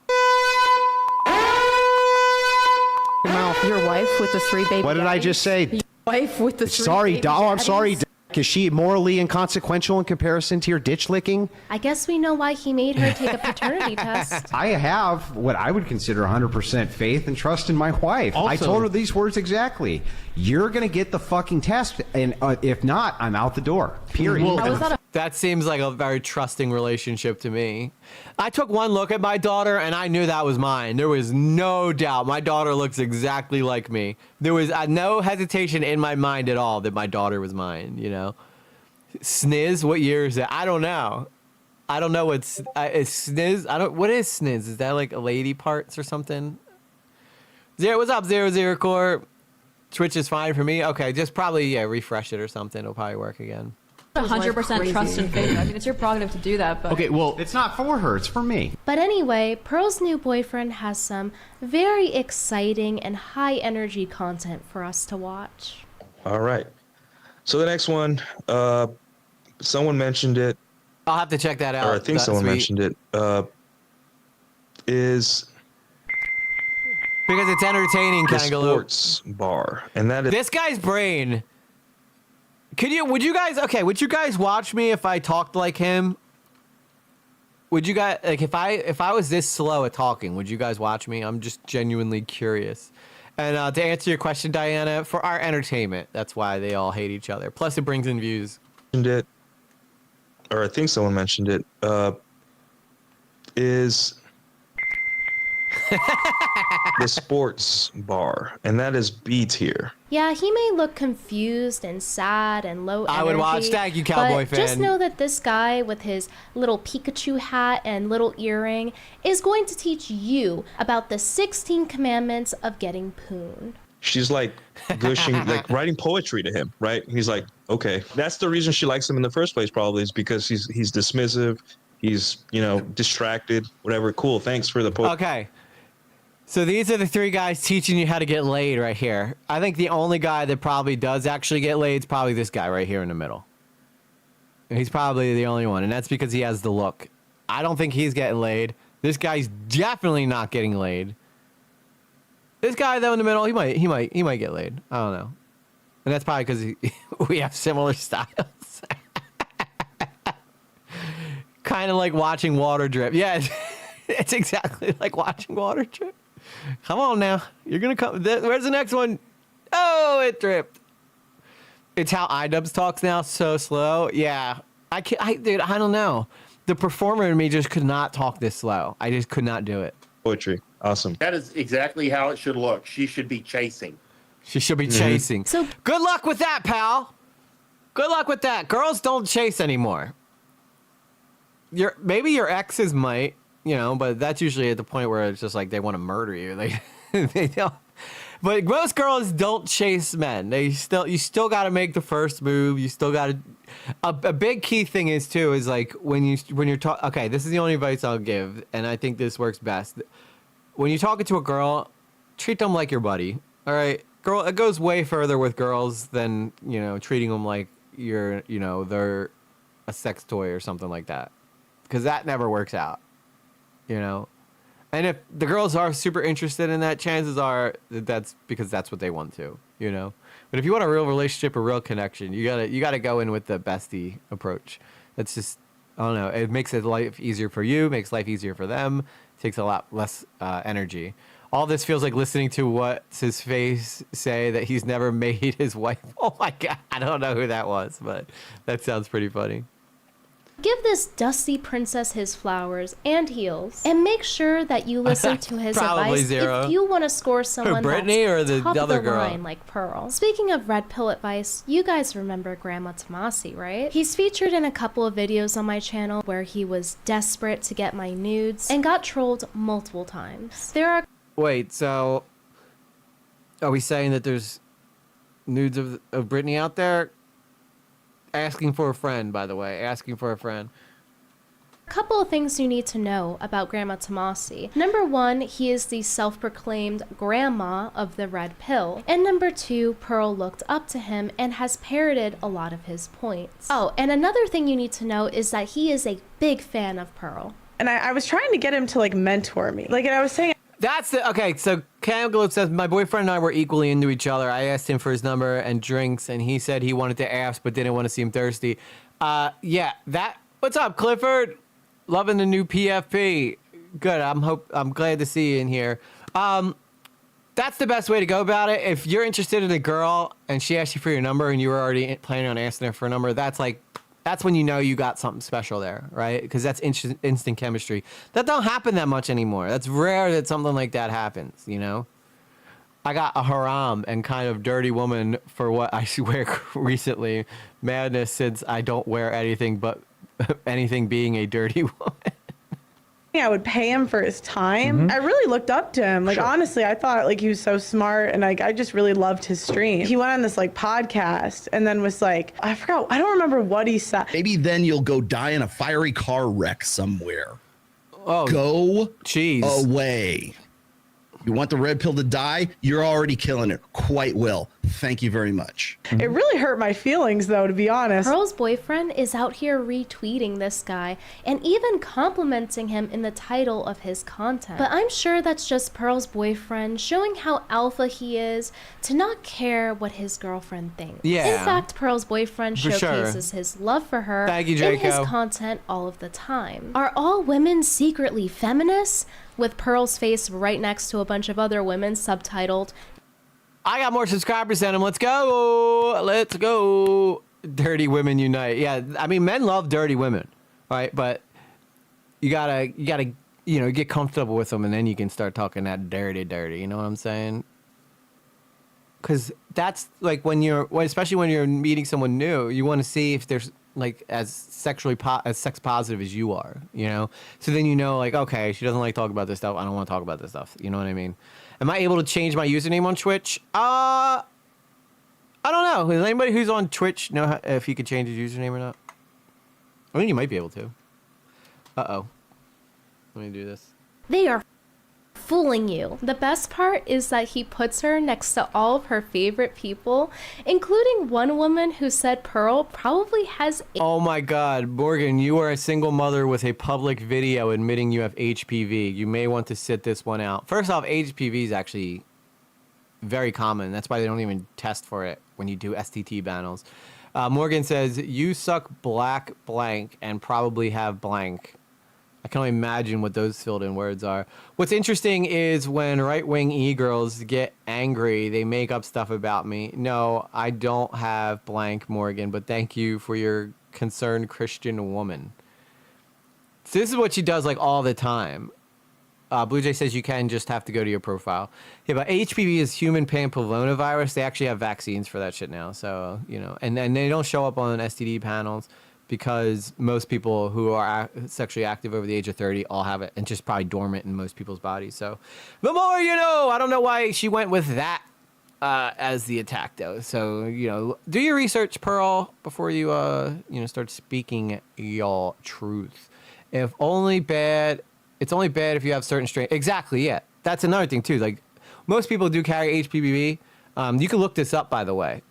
Your wife with the 3 baby What did daddies? I just say? Your wife with the 3 Sorry, baby I'm daddies? sorry. Is she morally inconsequential in comparison to your ditch licking? I guess we know why he made her take a paternity test. I have what I would consider 100% faith and trust in my wife. Also, I told her these words exactly. You're going to get the fucking test, and if not, I'm out the door. Period. Well, that seems like a very trusting relationship to me. I took one look at my daughter, and I knew that was mine. There was no doubt. My daughter looks exactly like me. There was no hesitation in my mind at all that my daughter was mine, you know? Sniz? What year is it? I don't know. I don't know what's... is sniz? What is sniz? Is that like a lady parts or something? What's up, 00 Core? Twitch is fine for me. Okay, just probably, refresh it or something. It'll probably work again. 100% trust and faith. I mean, it's your prerogative to do that, but... Okay, well, it's not for her. It's for me. But anyway, Pearl's new boyfriend has some very exciting and high-energy content for us to watch. All right. So the next one, someone mentioned it. I'll have to check that out. Or I think someone mentioned it. Is... Because it's entertaining, Kangaloo. Sports bar. And that is... This guy's brain... Would you guys watch me if I talked like him? Would you guys, like, if I was this slow at talking, would you guys watch me? I'm just genuinely curious. And to answer your question, Diana, for our entertainment, that's why they all hate each other. Plus, it brings in views. Or I think someone mentioned it. Is the sports bar, and that is B tier. Yeah, he may look confused and sad and low energy. I would watch. Thank you, cowboy but fan. just know that this guy with his little Pikachu hat and little earring is going to teach you about the 16 commandments of getting poon. She's like gushing, like writing poetry to him, right? He's like, okay, that's the reason she likes him in the first place, probably, is because he's dismissive, he's distracted, whatever. Cool, thanks for the poetry. Okay. So these are the 3 guys teaching you how to get laid right here. I think the only guy that probably does actually get laid is probably this guy right here in the middle. He's probably the only one, and that's because he has the look. I don't think he's getting laid. This guy's definitely not getting laid. This guy though in the middle, he might get laid. I don't know, and that's probably because we have similar styles. Kind of like watching water drip. Yeah, it's exactly like watching water drip. Come on now, you're gonna come. Where's the next one? Oh, it dripped. It's how iDubbbz talks now, so slow. Yeah, dude, I don't know. The performer in me just could not talk this slow. I just could not do it. Poetry, awesome. That is exactly how it should look. She should be chasing. She should be chasing. So good luck with that, pal. Good luck with that. Girls don't chase anymore. Maybe your exes might, but that's usually at the point where it's just like they want to murder you. They don't. But most girls don't chase men. You still got to make the first move. You still got to. A big key thing is like when you're talking. Okay, this is the only advice I'll give, and I think this works best. When you're talking to a girl, treat them like your buddy. All right, girl. It goes way further with girls than treating them like they're a sex toy or something like that, because that never works out. And if the girls are super interested in that, chances are that's because that's what they want to, But if you want a real relationship, a real connection, you gotta go in with the bestie approach. That's just, I don't know. It makes life easier for you, makes life easier for them. Takes a lot less energy. All this feels like listening to what's his face say that he's never made his wife. Oh my God, I don't know who that was, but that sounds pretty funny. Give this dusty princess his flowers and heels, and make sure that you listen to his advice zero. if you want to score someone Brittany that's or the top other of the girl? line like Pearl. Speaking of red pill advice, you guys remember Grandma Tomasi, right? He's featured in a couple of videos on my channel where he was desperate to get my nudes and got trolled multiple times. Wait, so are we saying that there's nudes of Brittany out there? Asking for a friend, by the way. Asking for a friend. A couple of things you need to know about Grandma Tomasi. Number 1, he is the self-proclaimed grandma of the red pill. And number 2, Pearl looked up to him and has parroted a lot of his points. Oh, and another thing you need to know is that he is a big fan of Pearl. And I was trying to get him to mentor me. And I was saying... Okay, so Cam Globe says, my boyfriend and I were equally into each other. I asked him for his number and drinks, and he said he wanted to ask but didn't want to seem thirsty. What's up, Clifford? Loving the new PFP. Good, I'm glad to see you in here. That's the best way to go about it. If you're interested in a girl and she asked you for your number and you were already planning on asking her for a number, that's when you know you got something special there, right? Because that's instant chemistry. That don't happen that much anymore. That's rare that something like that happens, I got a haram and kind of dirty woman for what I wear recently. Madness, since I don't wear anything but anything being a dirty woman. I would pay him for his time. Mm-hmm. I really looked up to him. Sure. Honestly, I thought he was so smart, and I just really loved his stream. He went on this podcast and then was I don't remember what he said. Maybe then you'll go die in a fiery car wreck somewhere. Oh, go jeez. Away. You want the red pill to die? You're already killing it quite well. Thank you very much. It really hurt my feelings, though, to be honest. Pearl's boyfriend is out here retweeting this guy and even complimenting him in the title of his content. But I'm sure that's just Pearl's boyfriend showing how alpha he is to not care what his girlfriend thinks. Yeah. In fact, Pearl's boyfriend For showcases his love for her Thank you, in his Jaco. content all of the time. Are all women secretly feminists? With Pearl's face right next to a bunch of other women subtitled, I got more subscribers than him. Let's go. Let's go. Dirty women unite. Yeah, I mean, men love dirty women, right? But you gotta you know, get comfortable with them, and then you can start talking that dirty. You know what I'm saying? Because that's like especially when you're meeting someone new, you want to see if there's like as sex positive as you are, you know? So then you know, like, okay, she doesn't like talking about this stuff. I don't want to talk about this stuff. You know what I mean? Am I able to change my username on Twitch? I don't know. Does anybody who's on Twitch know if he could change his username or not? I think you might be able to. Uh-oh. Let me do this. They are fooling you. The best part is that he puts her next to all of her favorite people, including one woman who said Pearl probably has Oh my God, Morgan, you are a single mother with a public video admitting you have HPV. You may want to sit this one out. First off, HPV is actually very common. That's why they don't even test for it when you do STT panels. Morgan says, you suck black blank and probably have blank. I can only imagine what those filled in words are. What's interesting is when right-wing e-girls get angry, they make up stuff about me. No, I don't have blank, Morgan, but thank you for your concerned Christian woman. So this is what she does like all the time. Blue Jay says you can just have to go to your profile. Yeah, but HPV is human papillomavirus. They actually have vaccines for that shit now. So, you know, and then they don't show up on STD panels because most people who are sexually active over the age of 30 all have it and just probably dormant in most people's bodies. So the more you know. I don't know why she went with that as the attack, though. So, you know, do your research, Pearl, before you, you know, start speaking your truth. If only bad... It's only bad if you have certain strain. Exactly, yeah. That's another thing, too. Like, most people do carry HPV. You can look this up, by the way.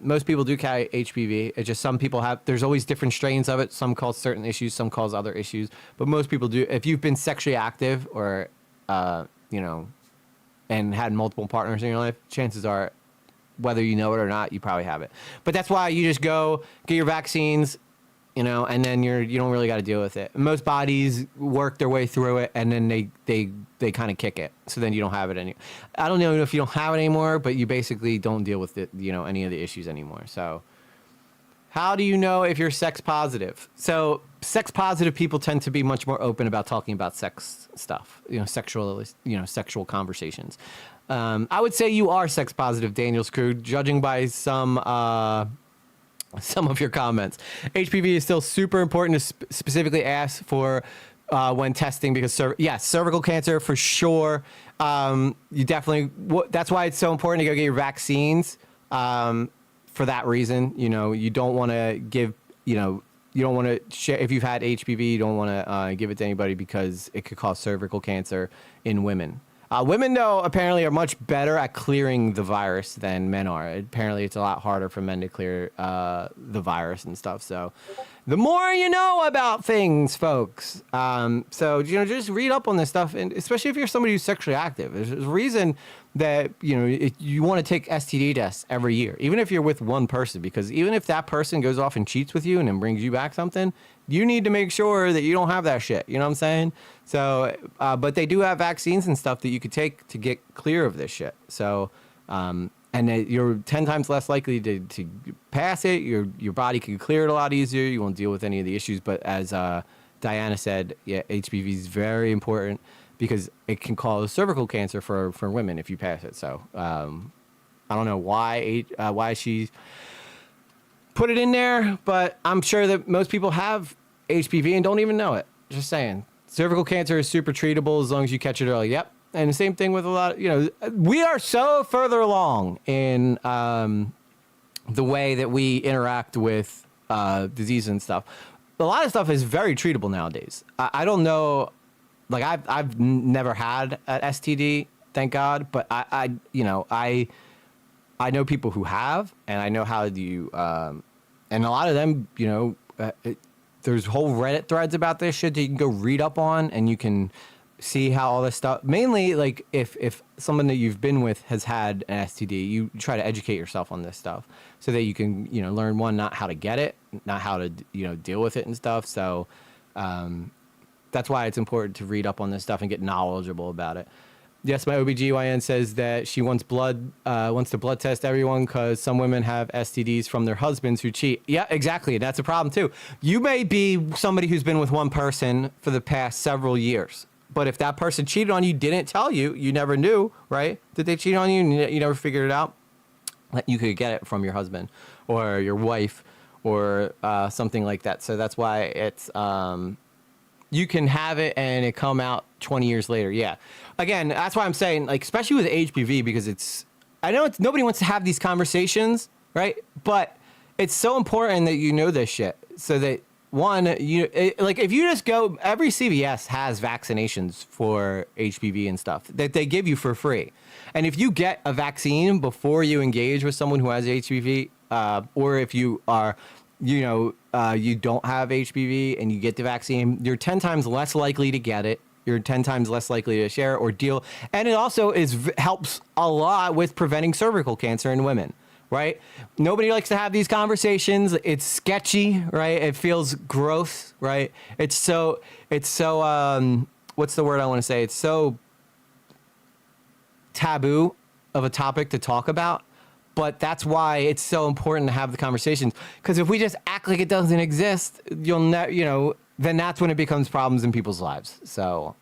Most people do carry HPV. It's just some people have... There's always different strains of it. Some cause certain issues. Some cause other issues. But most people do. If you've been sexually active or, you know, and had multiple partners in your life, chances are, whether you know it or not, you probably have it. But that's why you just go get your vaccines... You know, and then you don't really got to deal with it. Most bodies work their way through it, and then they kind of kick it. So then you don't have it anymore. I don't know if you don't have it anymore, but you basically don't deal with it, you know, any of the issues anymore. So how do you know if you're sex positive? So sex positive people tend to be much more open about talking about sex stuff, you know, sexual conversations. I would say you are sex positive, Daniel's crew, judging by some of your comments. HPV is still super important to specifically ask for when testing because, yes, cervical cancer for sure. You definitely, that's why it's so important to go get your vaccines for that reason. You know, you don't want to give, you know, you don't want to share, if you've had HPV, you don't want to give it to anybody because it could cause cervical cancer in women. Women, though, apparently are much better at clearing the virus than men are. Apparently, it's a lot harder for men to clear the virus and stuff. So the more you know about things, folks. So, you know, just read up on this stuff, and especially if you're somebody who's sexually active. There's a reason that, you know, you want to take STD tests every year, even if you're with one person, because even if that person goes off and cheats with you and then brings you back something, you need to make sure that you don't have that shit. You know what I'm saying? So, but they do have vaccines and stuff that you could take to get clear of this shit. So, and you're 10 times less likely to pass it. Your body can clear it a lot easier. You won't deal with any of the issues. But as Diana said, yeah, HPV is very important because it can cause cervical cancer for women if you pass it. So, I don't know why she put it in there, but I'm sure that most people have HPV and don't even know it. Just saying. Cervical cancer is super treatable as long as you catch it early. Yep. And the same thing with a lot, you know, we are so further along in the way that we interact with disease and stuff. A lot of stuff is very treatable nowadays. I don't know, like I've never had an STD, thank God, but I know people who have, and I know how you, and a lot of them, you know, there's whole Reddit threads about this shit that you can go read up on, and you can see how all this stuff, mainly like if someone that you've been with has had an STD, you try to educate yourself on this stuff so that you can, you know, learn not how to get it, not how to, you know, deal with it and stuff. So that's why it's important to read up on this stuff and get knowledgeable about it. Yes, my OBGYN says that she wants to blood test everyone because some women have STDs from their husbands who cheat. Yeah, exactly. That's a problem too. You may be somebody who's been with one person for the past several years, But if that person cheated on you, didn't tell you, you never knew, right? Did they cheat on you and you never figured it out? You could get it from your husband or your wife or something like that. So that's why it's you can have it and it come out 20 years later. Yeah. Again, that's why I'm saying, like, especially with HPV, because I know nobody wants to have these conversations, right? But it's so important that you know this shit so that like if you just go, every CVS has vaccinations for HPV and stuff that they give you for free. And if you get a vaccine before you engage with someone who has HPV, or if you are, you don't have HPV and you get the vaccine, you're 10 times less likely to get it. You're 10 times less likely to share or deal. And it also helps a lot with preventing cervical cancer in women. Right? Nobody likes to have these conversations. It's sketchy, right? It feels gross, right? It's so what's the word I want to say? It's so taboo of a topic to talk about. But that's why it's so important to have the conversations. Because if we just act like it doesn't exist, then that's when it becomes problems in people's lives. So,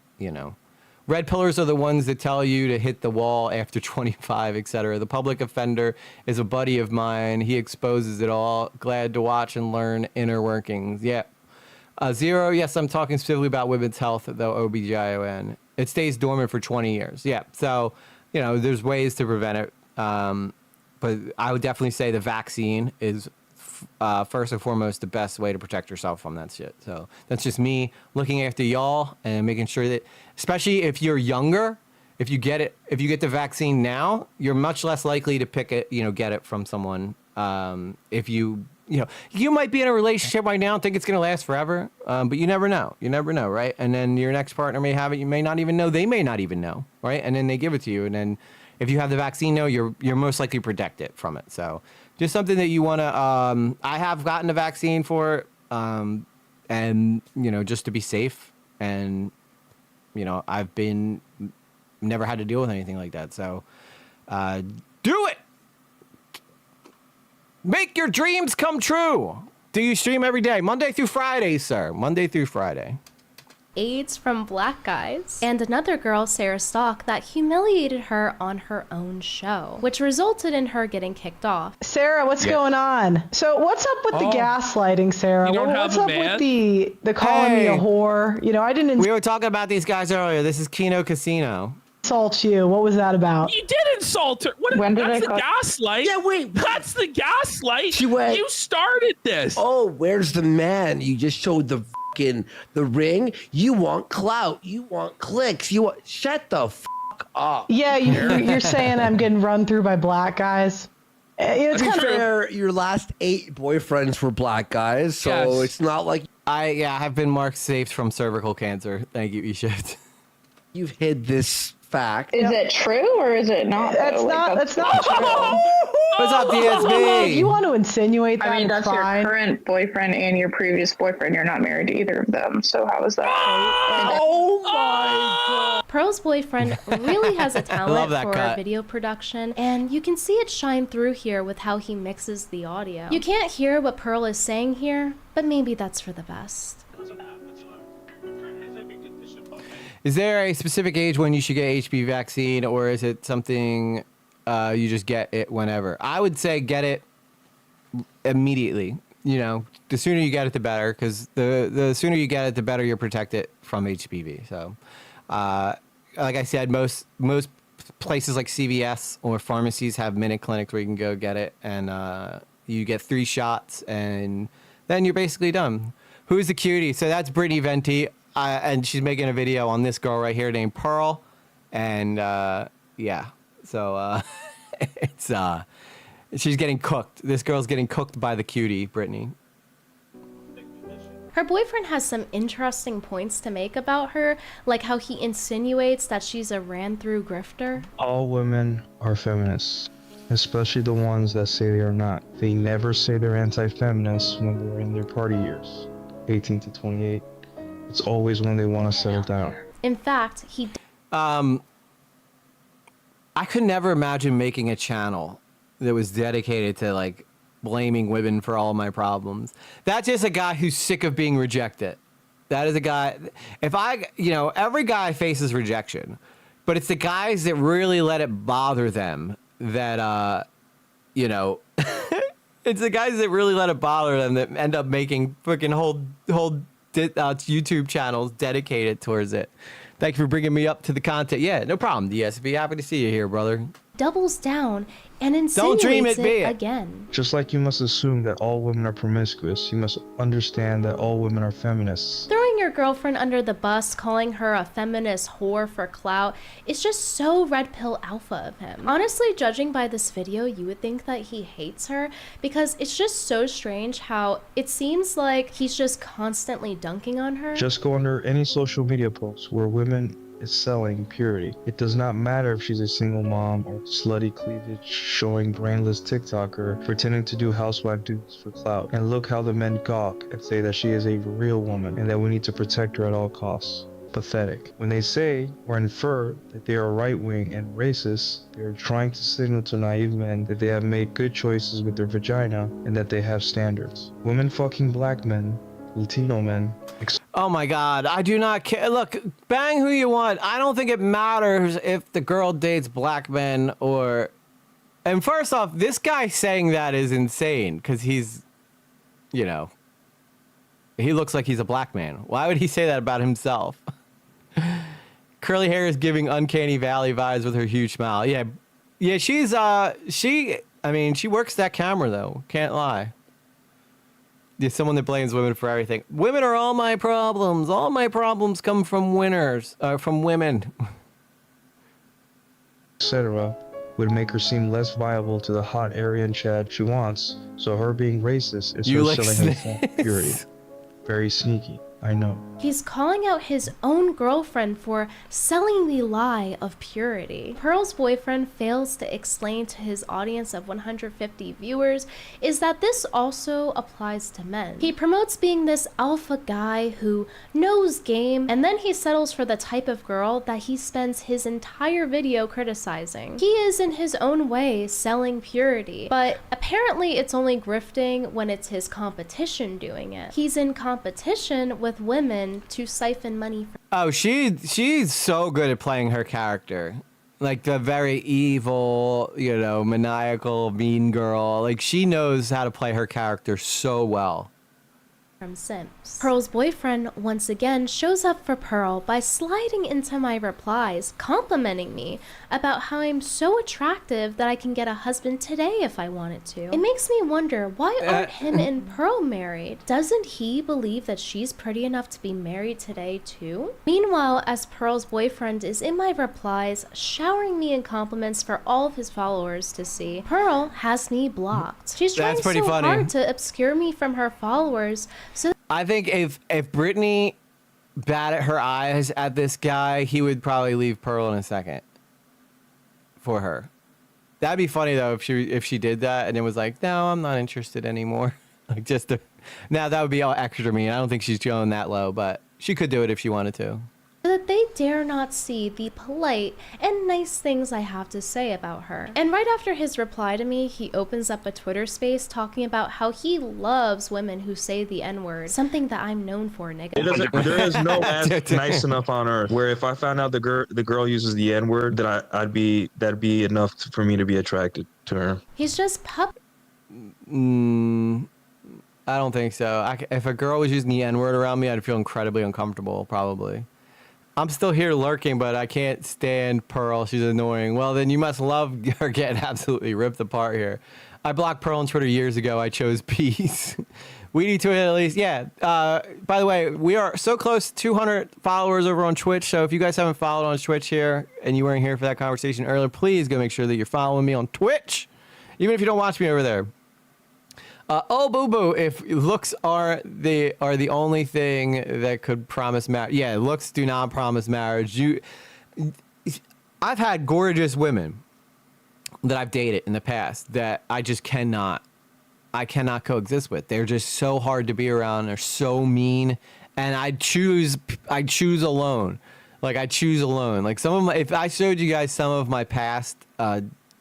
red pillars are the ones that tell you to hit the wall after 25, etc. The public offender is a buddy of mine. He exposes it all. Glad to watch and learn inner workings. Yeah. Zero, yes, I'm talking specifically about women's health, though, OBGYN. It stays dormant for 20 years. Yeah. So, there's ways to prevent it. But I would definitely say the vaccine is first and foremost the best way to protect yourself from that shit. So that's just me looking after y'all and making sure that, especially if you're younger, if you get the vaccine now, you're much less likely to pick it, get it from someone. If you might be in a relationship right now and think it's going to last forever, but you never know. You never know, right? And then your next partner may have it. You may not even know. They may not even know, right? And then they give it to you. And then if you have the vaccine, you're most likely protected from it. So just something that you want to, I have gotten a vaccine for, and, just to be safe. And, I've never had to deal with anything like that. So, do it. Make your dreams come true. Do you stream every day? Monday through Friday, sir. Monday through Friday. AIDS from black guys, and another girl, Sarah Stock, that humiliated her on her own show, which resulted in her getting kicked off. Sarah, what's going on? So what's up with the gaslighting, Sarah? What's up with the calling me a whore? I didn't we were talking about these guys earlier. This is Kino Casino. Insult you. What was that about? You did insult her. That's the gaslight. Yeah, wait. That's the gaslight. You started this. Oh, where's the man? You just showed the ring. You want clout. You want clicks. Shut the up. Yeah, you're saying I'm getting run through by black guys. It's kind of your last 8 boyfriends were black guys, so it's not like I have been marked safe from cervical cancer. Thank you, Eshift. You've hid this fact. Is it true or is it not? That's not true. What's up, DSB? If you want to insinuate that, I mean, that's fine. your current boyfriend and your previous boyfriend. You're not married to either of them. So how is that? Oh my God. Pearl's boyfriend really has a talent for video production, and you can see it shine through here with how he mixes the audio. You can't hear what Pearl is saying here, but maybe that's for the best. Is there a specific age when you should get HPV vaccine, or is it something you just get it whenever? I would say get it immediately. The sooner you get it, the better, because the sooner you get it, the better you're protected from HPV. So, like I said, most places like CVS or pharmacies have minute clinics where you can go get it, and you get 3 shots, and then you're basically done. Who's the cutie? So that's Brittany Venti. And she's making a video on this girl right here named Pearl, and so it's she's getting cooked. This girl's getting cooked by the cutie, Brittany. Her boyfriend has some interesting points to make about her, like how he insinuates that she's a ran-through grifter. All women are feminists, especially the ones that say they are not. They never say they're anti-feminists when they're in their party years, 18 to 28. It's always when they want to settle down. In fact, I could never imagine making a channel that was dedicated to like blaming women for all my problems. That's just a guy who's sick of being rejected. That is a guy. If I, every guy faces rejection, but it's the guys that really let it bother them that, it's the guys that really let it bother them that end up making freaking whole YouTube channels dedicated towards it. Thank you for bringing me up to the content. Yeah, no problem, DSP. Happy to see you here, brother. Doubles down and Don't dream insinuates it, be it it. again. Just like you must assume that all women are promiscuous, you must understand that all women are feminists. Throwing your girlfriend under the bus, calling her a feminist whore for clout, is just so red pill alpha of him. Honestly, judging by this video, you would think that he hates her because it's just so strange how it seems like he's just constantly dunking on her. Just go under any social media post where women is selling purity. It does not matter if she's a single mom or slutty cleavage showing brainless TikToker pretending to do housewife duties for clout. And look how the men gawk and say that she is a real woman and that we need to protect her at all costs. Pathetic. When they say or infer that they are right-wing and racist, they are trying to signal to naive men that they have made good choices with their vagina and that they have standards. Women fucking black men, Latino men. Oh my God, I do not care. Look, bang who you want. I don't think it matters if the girl dates black men or... And first off, this guy saying that is insane because he's, he looks like he's a black man. Why would he say that about himself? Curly hair is giving Uncanny Valley vibes with her huge smile. Yeah, she's, she works that camera though. Can't lie. There's someone that blames women for everything. Women are all my problems. All my problems come from from women. Etc. would make her seem less viable to the hot Aryan Chad she wants. So her being racist is her selling her purity. Very sneaky, I know. He's calling out his own girlfriend for selling the lie of purity. Pearl's boyfriend fails to explain to his audience of 150 viewers is that this also applies to men. He promotes being this alpha guy who knows game, and then he settles for the type of girl that he spends his entire video criticizing. He is in his own way selling purity, but apparently it's only grifting when it's his competition doing it. He's in competition with women to siphon money from. Oh, she's so good at playing her character. Like the very evil, maniacal, mean girl. Like she knows how to play her character so well. From simps. Pearl's boyfriend once again shows up for Pearl by sliding into my replies, complimenting me about how I'm so attractive that I can get a husband today if I wanted to. It makes me wonder, why aren't him and Pearl married? Doesn't he believe that she's pretty enough to be married today too? Meanwhile, as Pearl's boyfriend is in my replies, showering me in compliments for all of his followers to see, Pearl has me blocked. She's trying so hard to obscure me from her followers. So I think if Brittany batted her eyes at this guy, he would probably leave Pearl in a second for her. That'd be funny though if she did that and it was like, no, I'm not interested anymore. Like now that would be all extra mean. I don't think she's going that low, but she could do it if she wanted to. that they dare not see the polite and nice things I have to say about her. And right after his reply to me, he opens up a Twitter space talking about how he loves women who say the N-word, something that I'm known for, nigga. There is no ass nice enough on earth where if I found out the girl uses the N-word, then that'd be enough for me to be attracted to her. He's just I don't think so. If a girl was using the N-word around me, I'd feel incredibly uncomfortable, probably. I'm still here lurking, but I can't stand Pearl. She's annoying. Well, then you must love her getting absolutely ripped apart here. I blocked Pearl on Twitter years ago. I chose peace. We need to at least, yeah. By the way, we are so close to 200 followers over on Twitch. So if you guys haven't followed on Twitch here and you weren't here for that conversation earlier, please go make sure that you're following me on Twitch, even if you don't watch me over there. Oh, boo boo! If looks are the only thing that could promise marriage, yeah, looks do not promise marriage. I've had gorgeous women that I've dated in the past that I just cannot coexist with. They're just so hard to be around. They're so mean, and I choose alone. Like I choose alone. Like some of my, if I showed you guys some of my past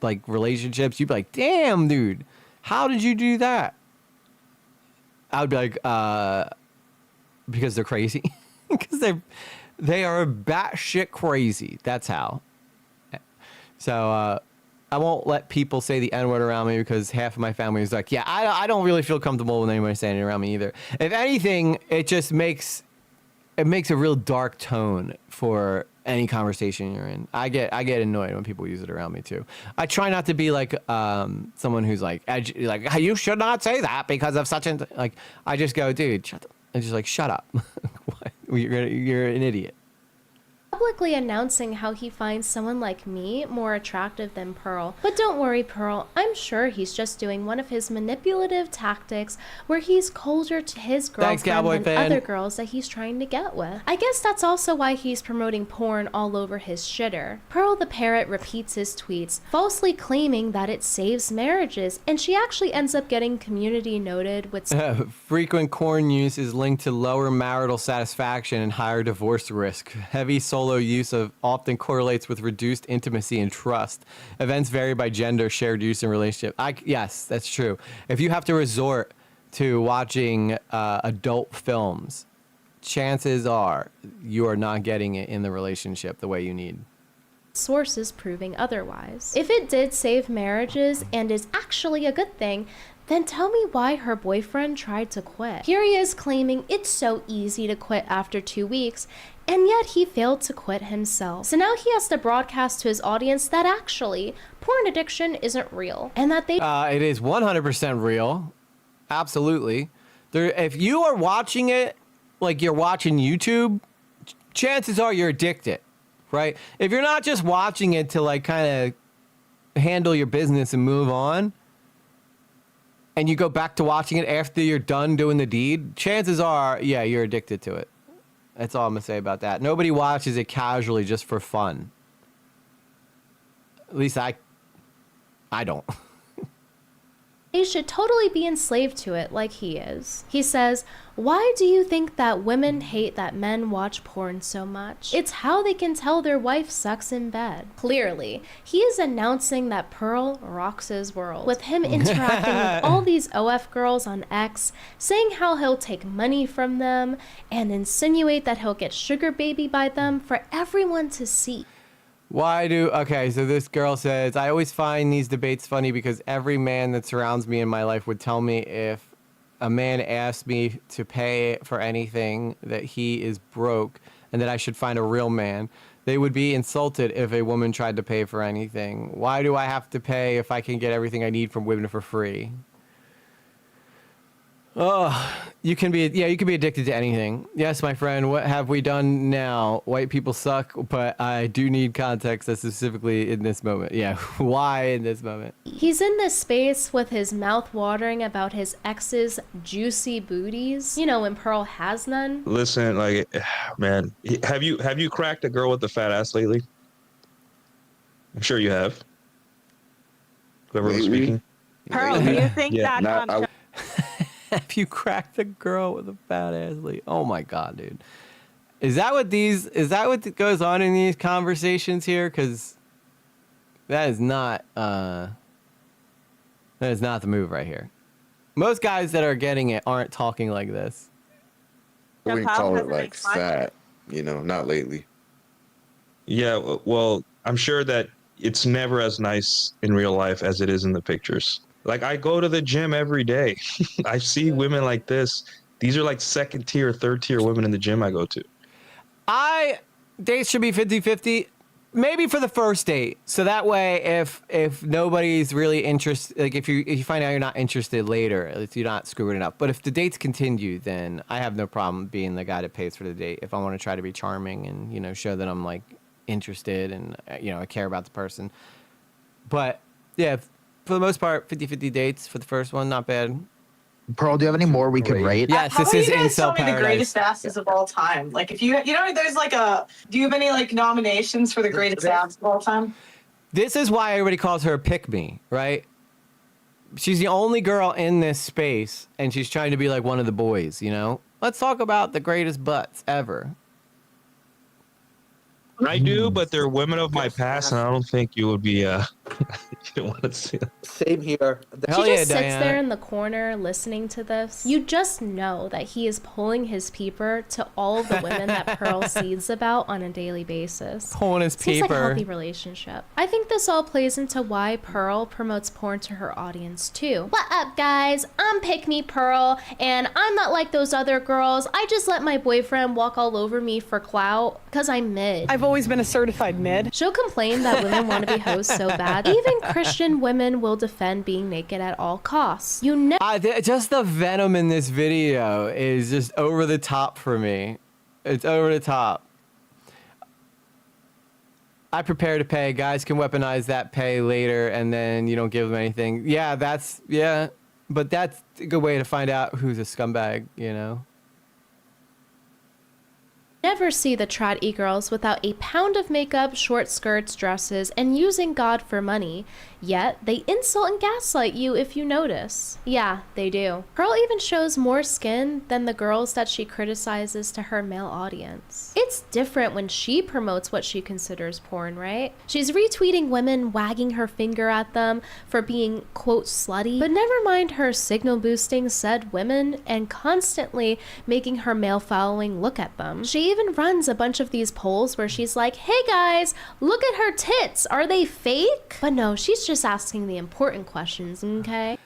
like relationships, you'd be like, "Damn, dude, how did you do that?" I would be like, because they're crazy. Because they are batshit crazy. That's how. So I won't let people say the N-word around me because half of my family is like, yeah, I don't really feel comfortable with anybody saying it around me either. If anything, it just makes a real dark tone for any conversation you're in. I get annoyed when people use it around me too. I try not to be like someone who's like you should not say that because of such and like. I just go, dude, shut up. I'm just like, shut up. You're an idiot. Publicly announcing how he finds someone like me more attractive than Pearl. But don't worry, Pearl, I'm sure he's just doing one of his manipulative tactics where he's colder to his girlfriend than other girls that he's trying to get with. I guess that's also why he's promoting porn all over his shitter. Pearl the parrot repeats his tweets, falsely claiming that it saves marriages, and she actually ends up getting community noted with frequent corn use is linked to lower marital satisfaction and higher divorce risk. Heavy solo use often correlates with reduced intimacy and trust. Events vary by gender, shared use, and relationship. Yes, that's true. If you have to resort to watching adult films, chances are you are not getting it in the relationship the way you need. Sources proving otherwise. If it did save marriages and is actually a good thing, then tell me why her boyfriend tried to quit. Here he is claiming it's so easy to quit after 2 weeks, and yet he failed to quit himself. So now he has to broadcast to his audience that actually porn addiction isn't real, and that they it is 100% real. Absolutely. If you are watching it like you're watching YouTube, chances are you're addicted, right? If you're not just watching it to like kind of handle your business and move on, and you go back to watching it after you're done doing the deed, chances are, yeah, you're addicted to it. That's all I'm going to say about that. Nobody watches it casually just for fun. At least I don't. They should totally be enslaved to it like he is. He says, why do you think that women hate that men watch porn so much? It's how they can tell their wife sucks in bed. Clearly, he is announcing that Pearl rocks his world, with him interacting with all these OF girls on X, saying how he'll take money from them, and insinuate that he'll get sugar baby by them for everyone to see. Okay, so this girl says, I always find these debates funny because every man that surrounds me in my life would tell me if a man asked me to pay for anything that he is broke and that I should find a real man. They would be insulted if a woman tried to pay for anything. Why do I have to pay if I can get everything I need from women for free? Oh, you can be addicted to anything. Yes, my friend, what have we done now? White people suck, but I do need context specifically in this moment. Yeah, why in this moment? He's in this space with his mouth watering about his ex's juicy booties. You know, when Pearl has none. Listen, like, man, have you cracked a girl with a fat ass lately? I'm sure you have. Whoever was speaking. Pearl, do you think that Have you cracked a girl with a fat ass? Oh my god, dude. Is that what goes on in these conversations here? Because that is not the move right here. Most guys that are getting it aren't talking like this. I wouldn't call it like fat, not lately. Yeah, well, I'm sure that it's never as nice in real life as it is in the pictures. Like, I go to the gym every day. I see women like this. These are like second tier, third tier women in the gym I go to. Dates should be 50-50, maybe for the first date. So that way, if nobody's really interested, like if you find out you're not interested later, if you're not screwing it up. But if the dates continue, then I have no problem being the guy that pays for the date. If I want to try to be charming and, show that I'm like interested and, I care about the person. But yeah, for the most part, 50-50 dates for the first one, not bad. Pearl, do you have any more we could rate? Yes, this is Incel Paradise. The greatest asses of all time. Like, if there's like do you have any like nominations for the greatest ass of all time? This is why everybody calls her a pick-me, right? She's the only girl in this space, and she's trying to be like one of the boys, Let's talk about the greatest butts ever. I do, but they're women of my past, and I don't think you would be. You don't want to see them. Same here. She just sits there in the corner listening to this. You just know that he is pulling his peeper to all of the women that Pearl sees about on a daily basis. Pulling his Seems like a peeper. healthy relationship. I think this all plays into why Pearl promotes porn to her audience too. What up, guys? I'm Pick Me Pearl, and I'm not like those other girls. I just let my boyfriend walk all over me for clout because I'm mid. I've always been a certified mid. She'll complain that women want to be hosts so bad. Even Christian women will defend being naked at all costs. You never. Just the venom in this video is just over the top for me. It's over the top. I prepare to pay. Guys can weaponize that pay later, and then you don't give them anything. Yeah, but that's a good way to find out who's a scumbag, you know? Never see the trad e-girls without a pound of makeup, short skirts, dresses, and using God for money. Yet, they insult and gaslight you if you notice. Yeah, they do. Pearl even shows more skin than the girls that she criticizes to her male audience. It's different when she promotes what she considers porn, right? She's retweeting women, wagging her finger at them for being, quote, slutty. But never mind her signal boosting said women and constantly making her male following look at them. She even runs a bunch of these polls where she's like, hey guys, look at her tits. Are they fake? But no, she's just asking the important questions, okay?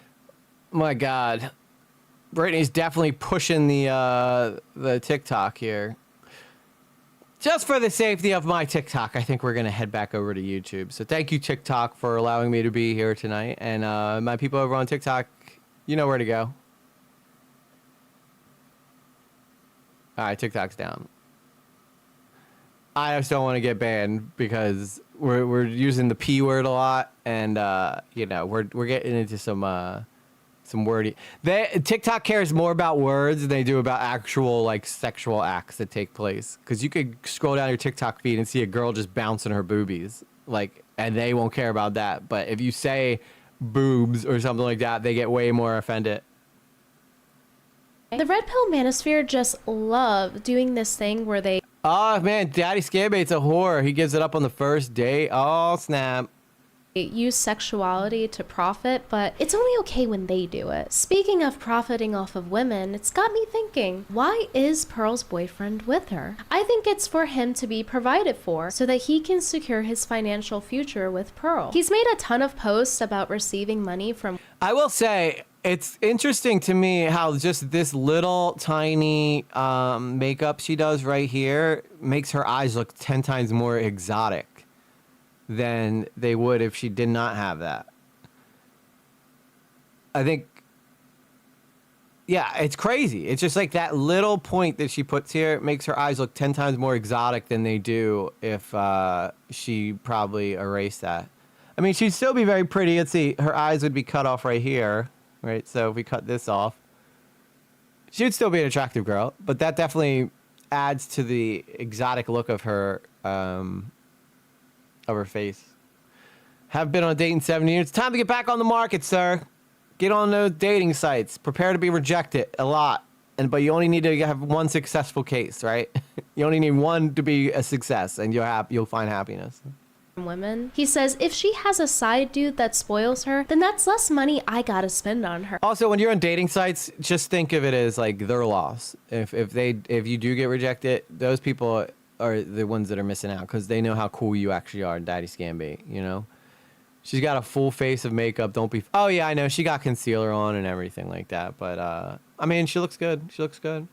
My God. Brittany's definitely pushing the TikTok here. Just for the safety of my TikTok, I think we're going to head back over to YouTube. So thank you, TikTok, for allowing me to be here tonight. And my people over on TikTok, you know where to go. All right, TikTok's down. I just don't want to get banned because we're using the P word a lot, and you know, we're getting into some wordy. TikTok cares more about words than they do about actual like sexual acts that take place. Because you could scroll down your TikTok feed and see a girl just bouncing her boobies, like, and they won't care about that. But if you say boobs or something like that, they get way more offended. The Red Pill Manosphere just love doing this thing where they Oh man, Daddy Scarebait's a whore. He gives it up on the first date. Oh snap. use sexuality to profit, but it's only okay when they do it. Speaking of profiting off of women, it's got me thinking, why is Pearl's boyfriend with her? I think it's for him to be provided for so that he can secure his financial future with Pearl. He's made a ton of posts about receiving money from... I will say, it's interesting to me how just this little tiny makeup she does right here makes her eyes look 10 times more exotic than they would if she did not have that. I think, yeah, it's crazy. It's just like that little point that she puts here makes her eyes look 10 times more exotic than they do if she probably erased that. I mean, she'd still be very pretty. Let's see, her eyes would be cut off right here. Right, so if we cut this off, she would still be an attractive girl, but that definitely adds to the exotic look of her face. Have been on a date in 7 years. It's time to get back on the market, sir. Get on those dating sites. Prepare to be rejected a lot, but you only need to have one successful case, right? You only need one to be a success, and you'll find happiness. Women. He says if she has a side dude that spoils her, then that's less money I gotta spend on her. Also, when you're on dating sites, just think of it as like their loss. If you do get rejected, those people are the ones that are missing out because they know how cool you actually are, Daddy Scamby. You know, she's got a full face of makeup. Don't be. Oh yeah, I know she got concealer on and everything like that. But I mean, she looks good. She looks good.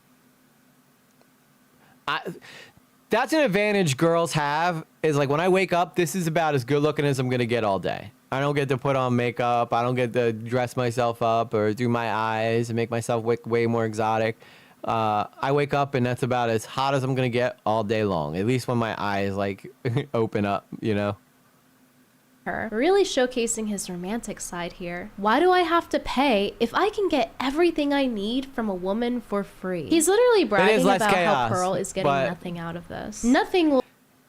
That's an advantage girls have, is like when I wake up, this is about as good looking as I'm going to get all day. I don't get to put on makeup. I don't get to dress myself up or do my eyes and make myself way more exotic. I wake up and that's about as hot as I'm going to get all day long, at least when my eyes like open up, you know? Her, really showcasing his romantic side here. Why do I have to pay if I can get everything I need from a woman for free? He's literally bragging about how Pearl is getting nothing out of this. Nothing.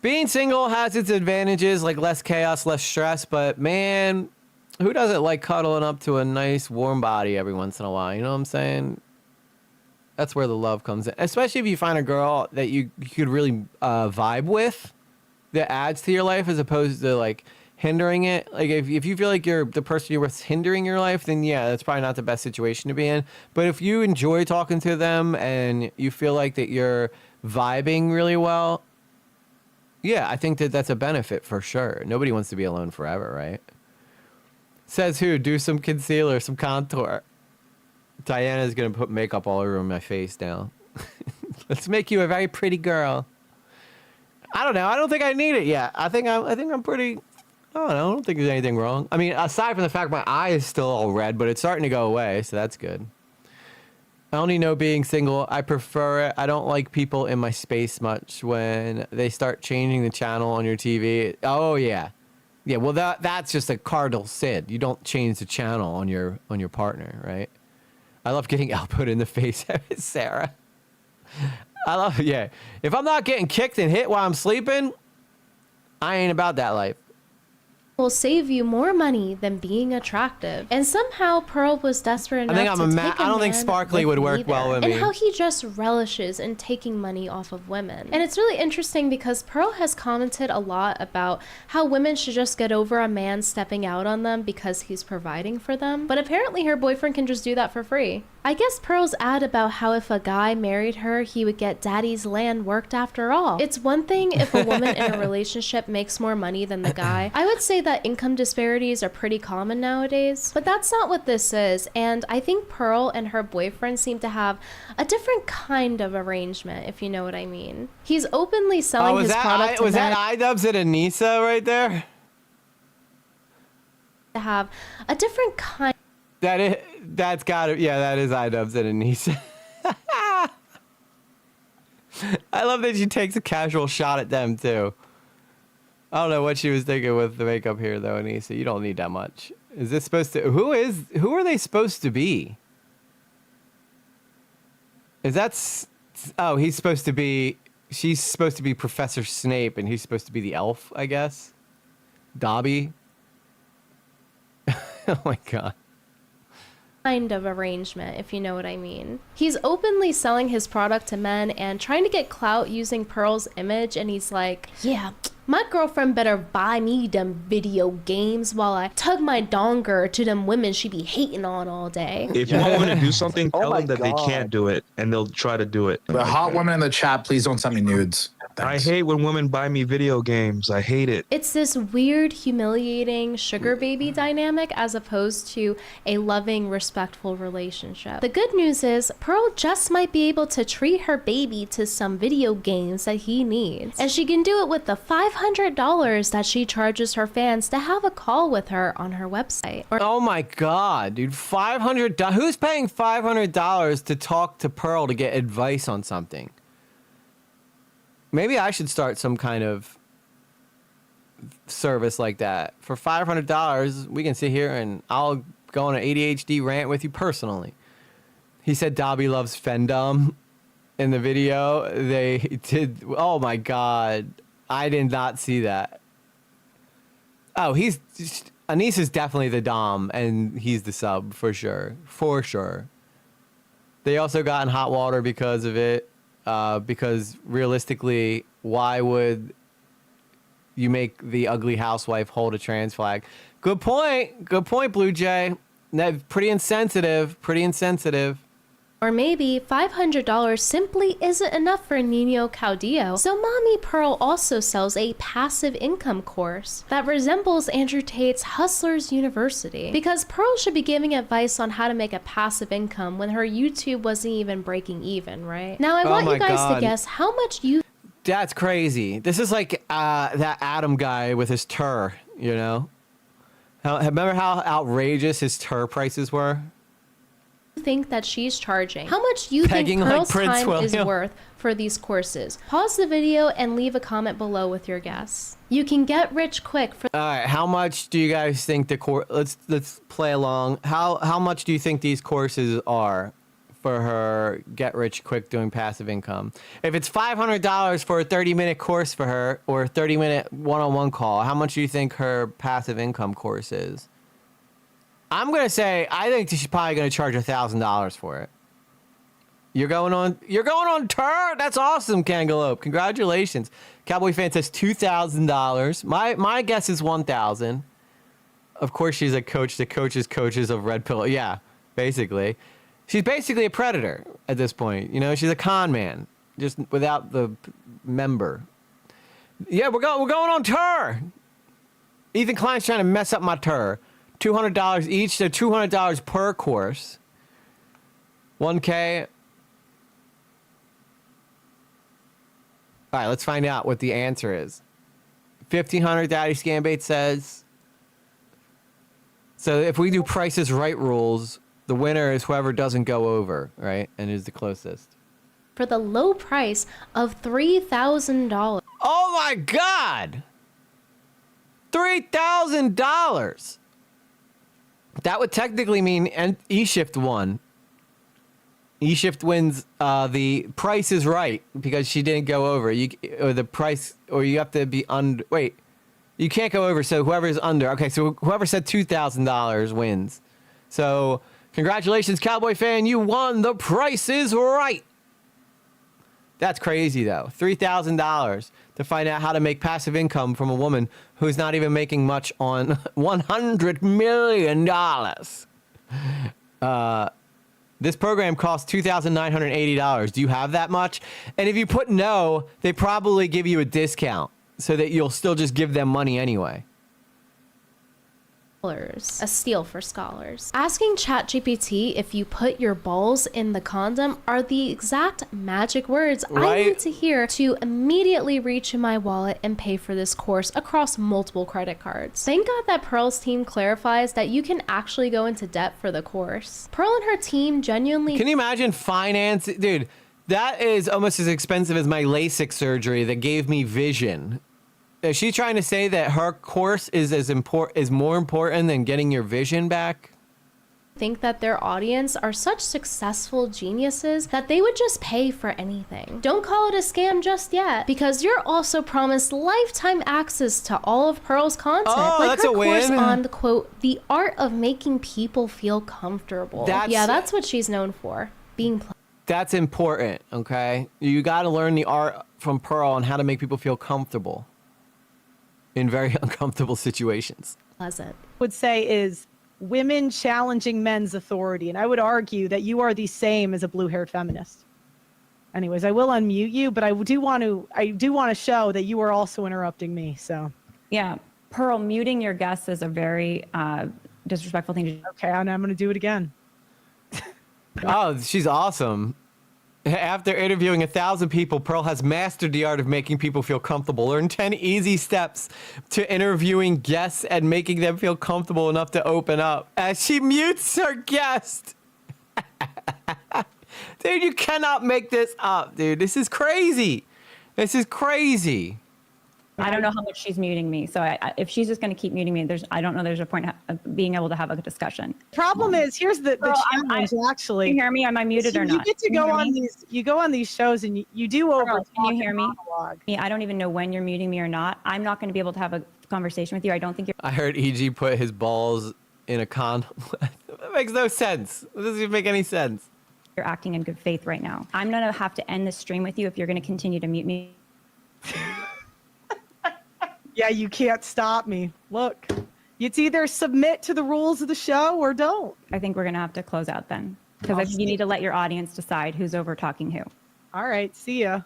Being single has its advantages, like less chaos, less stress, but man, who doesn't like cuddling up to a nice warm body every once in a while? You know what I'm saying? That's where the love comes in, especially if you find a girl that you could really vibe with. that adds to your life as opposed to like hindering it. Like if you feel like you're the person you're with hindering your life, then yeah, that's probably not the best situation to be in. But if you enjoy talking to them and you feel like that you're vibing really well, yeah, I think that that's a benefit for sure. Nobody wants to be alone forever, right? Says who? Do some concealer, some contour. Diana's gonna put makeup all over my face now. Let's make you a very pretty girl. I don't know. I don't think I need it yet. I think I'm pretty. I don't know. I don't think there's anything wrong. I mean, aside from the fact my eye is still all red, but it's starting to go away, so that's good. I only know being single. I prefer it. I don't like people in my space much when they start changing the channel on your TV. Oh yeah, yeah. Well, that's just a cardinal sin. You don't change the channel on your partner, right? I love getting output in the face, Sarah. I love it. Yeah. If I'm not getting kicked and hit while I'm sleeping, I ain't about that life. Will save you more money than being attractive. And somehow Pearl was desperate enough I don't think man sparkly would work well with me. And how he just relishes in taking money off of women. And it's really interesting because Pearl has commented a lot about how women should just get over a man stepping out on them because he's providing for them. But apparently her boyfriend can just do that for free. I guess Pearl's ad about how if a guy married her, he would get daddy's land worked after all. It's one thing if a woman in a relationship makes more money than the guy. I would say that income disparities are pretty common nowadays, but that's not what this is. And I think Pearl and her boyfriend seem to have a different kind of arrangement, if you know what I mean. He's openly selling his product to was men. that iDubbbz and Anissa right there? To have a different kind. That's got it. Yeah, that is iDubbbz and Anissa. I love that she takes a casual shot at them too. I don't know what she was thinking with the makeup here though, Anissa. You don't need that much. Is this supposed to? Who are they supposed to be? Is that? Oh, he's supposed to be. She's supposed to be Professor Snape, and he's supposed to be the elf, I guess. Dobby. Oh my god. Kind of arrangement, if you know what I mean. He's openly selling his product to men and trying to get clout using Pearl's image, and he's like, yeah, my girlfriend better buy me them video games while I tug my donger to them women she be hating on all day. If you want women to do something, tell them that they can't do it, and they'll try to do it. The hot women in the chat, please don't send me nudes. Thanks. I hate when women buy me video games. I hate it. It's this weird, humiliating sugar baby dynamic as opposed to a loving, respectful relationship. The good news is Pearl just might be able to treat her baby to some video games that he needs. And she can do it with the $500 that she charges her fans to have a call with her on her website. Oh my god, dude. $500. Who's paying $500 to talk to Pearl to get advice on something? Maybe I should start some kind of service like that. For $500, we can sit here and I'll go on an ADHD rant with you personally. He said Dobby loves Fendom in the video. They did. Oh my god. I did not see that. Oh, Anissa's definitely the dom and he's the sub for sure. For sure. They also got in hot water because of it. Because realistically, why would you make the ugly housewife hold a trans flag? Good point. Good point, Blue Jay. Pretty insensitive. Pretty insensitive. Or maybe $500 simply isn't enough for Nino Caudillo. So Mommy Pearl also sells a passive income course that resembles Andrew Tate's Hustlers University. Because Pearl should be giving advice on how to make a passive income when her YouTube wasn't even breaking even, right? Now I want you guys to guess how much you... That's crazy. This is like that Adam guy with his tur, you know? Remember how outrageous his tur prices were? Think that she's charging. How much you think Pearl's time is worth for these courses? Pause the video and leave a comment below with your guess. You can get rich quick for... All right, how much do you guys think the course... Let's play along. How much do you think these courses are for her get rich quick doing passive income? If it's $500 for a 30-minute course for her or a 30-minute one-on-one call, how much do you think her passive income course is? I'm going to say, I think she's probably going to charge $1,000 for it. You're going on tour? That's awesome, Kangaloope. Congratulations. Cowboy fan says $2,000. My guess is 1,000. Of course, she's a coach that coaches coaches of Red Pill. Yeah, basically. She's basically a predator at this point. You know, she's a con man, just without the member. Yeah, we're going on tour. Ethan Klein's trying to mess up my tour. $200 each, so $200 per course. 1K. All right, let's find out what the answer is. 1,500, Daddy Scambait says. So if we do Price is Right rules, the winner is whoever doesn't go over, right? And is the closest. For the low price of $3,000. Oh my God! $3,000! That would technically mean E-Shift won. E-Shift wins the Price is Right because she didn't go over. You have to be under. Wait, you can't go over, so whoever is under. Okay, so whoever said $2,000 wins. So congratulations, Cowboy fan, you won the Price is Right. That's crazy though. $3,000 to find out how to make passive income from a woman who's not even making much on $100 million. This program costs $2,980. Do you have that much? And if you put no, they probably give you a discount so that you'll still just give them money anyway. A steal for scholars. Asking ChatGPT if you put your balls in the condom are the exact magic words I need to hear to immediately reach in my wallet and pay for this course across multiple credit cards. Thank God that Pearl's team clarifies that you can actually go into debt for the course. Pearl and her team genuinely... Can you imagine finance? Dude, that is almost as expensive as my LASIK surgery that gave me vision. Is she trying to say that her course is more important than getting your vision back? Think that their audience are such successful geniuses that they would just pay for anything. Don't call it a scam just yet, because you're also promised lifetime access to all of Pearl's content. Oh, like that's her a course win. on the quote, the art of making people feel comfortable. That's what she's known for. That's important, okay? You got to learn the art from Pearl on how to make people feel comfortable in very uncomfortable situations. Pleasant. Would say is women challenging men's authority. And I would argue that you are the same as a blue-haired feminist. Anyways, I will unmute you, but I do want to show that you are also interrupting me. So yeah, Pearl, muting your guests is a very disrespectful thing to do. Okay, and I'm going to do it again. Oh, she's awesome. After interviewing 1,000 people, Pearl has mastered the art of making people feel comfortable. Learn 10 easy steps to interviewing guests and making them feel comfortable enough to open up. As she mutes her guest. Dude, you cannot make this up, dude. This is crazy. This is crazy. I don't know how much she's muting me. So if she's just going to keep muting me, I don't know there's a point of being able to have a discussion. Problem is, here's the challenge, actually. Can you hear me? Am I muted or not? You get to go on these shows and you do over. Can you hear me? I don't even know when you're muting me or not. I'm not going to be able to have a conversation with you. I don't think you're. I heard EG put his balls in a condom. That makes no sense. It doesn't even make any sense. You're acting in good faith right now. I'm going to have to end the stream with you if you're going to continue to mute me. Yeah, you can't stop me. Look, it's either submit to the rules of the show or don't. I think we're going to have to close out then, because I think you need to let your audience decide who's over talking who. All right, see ya.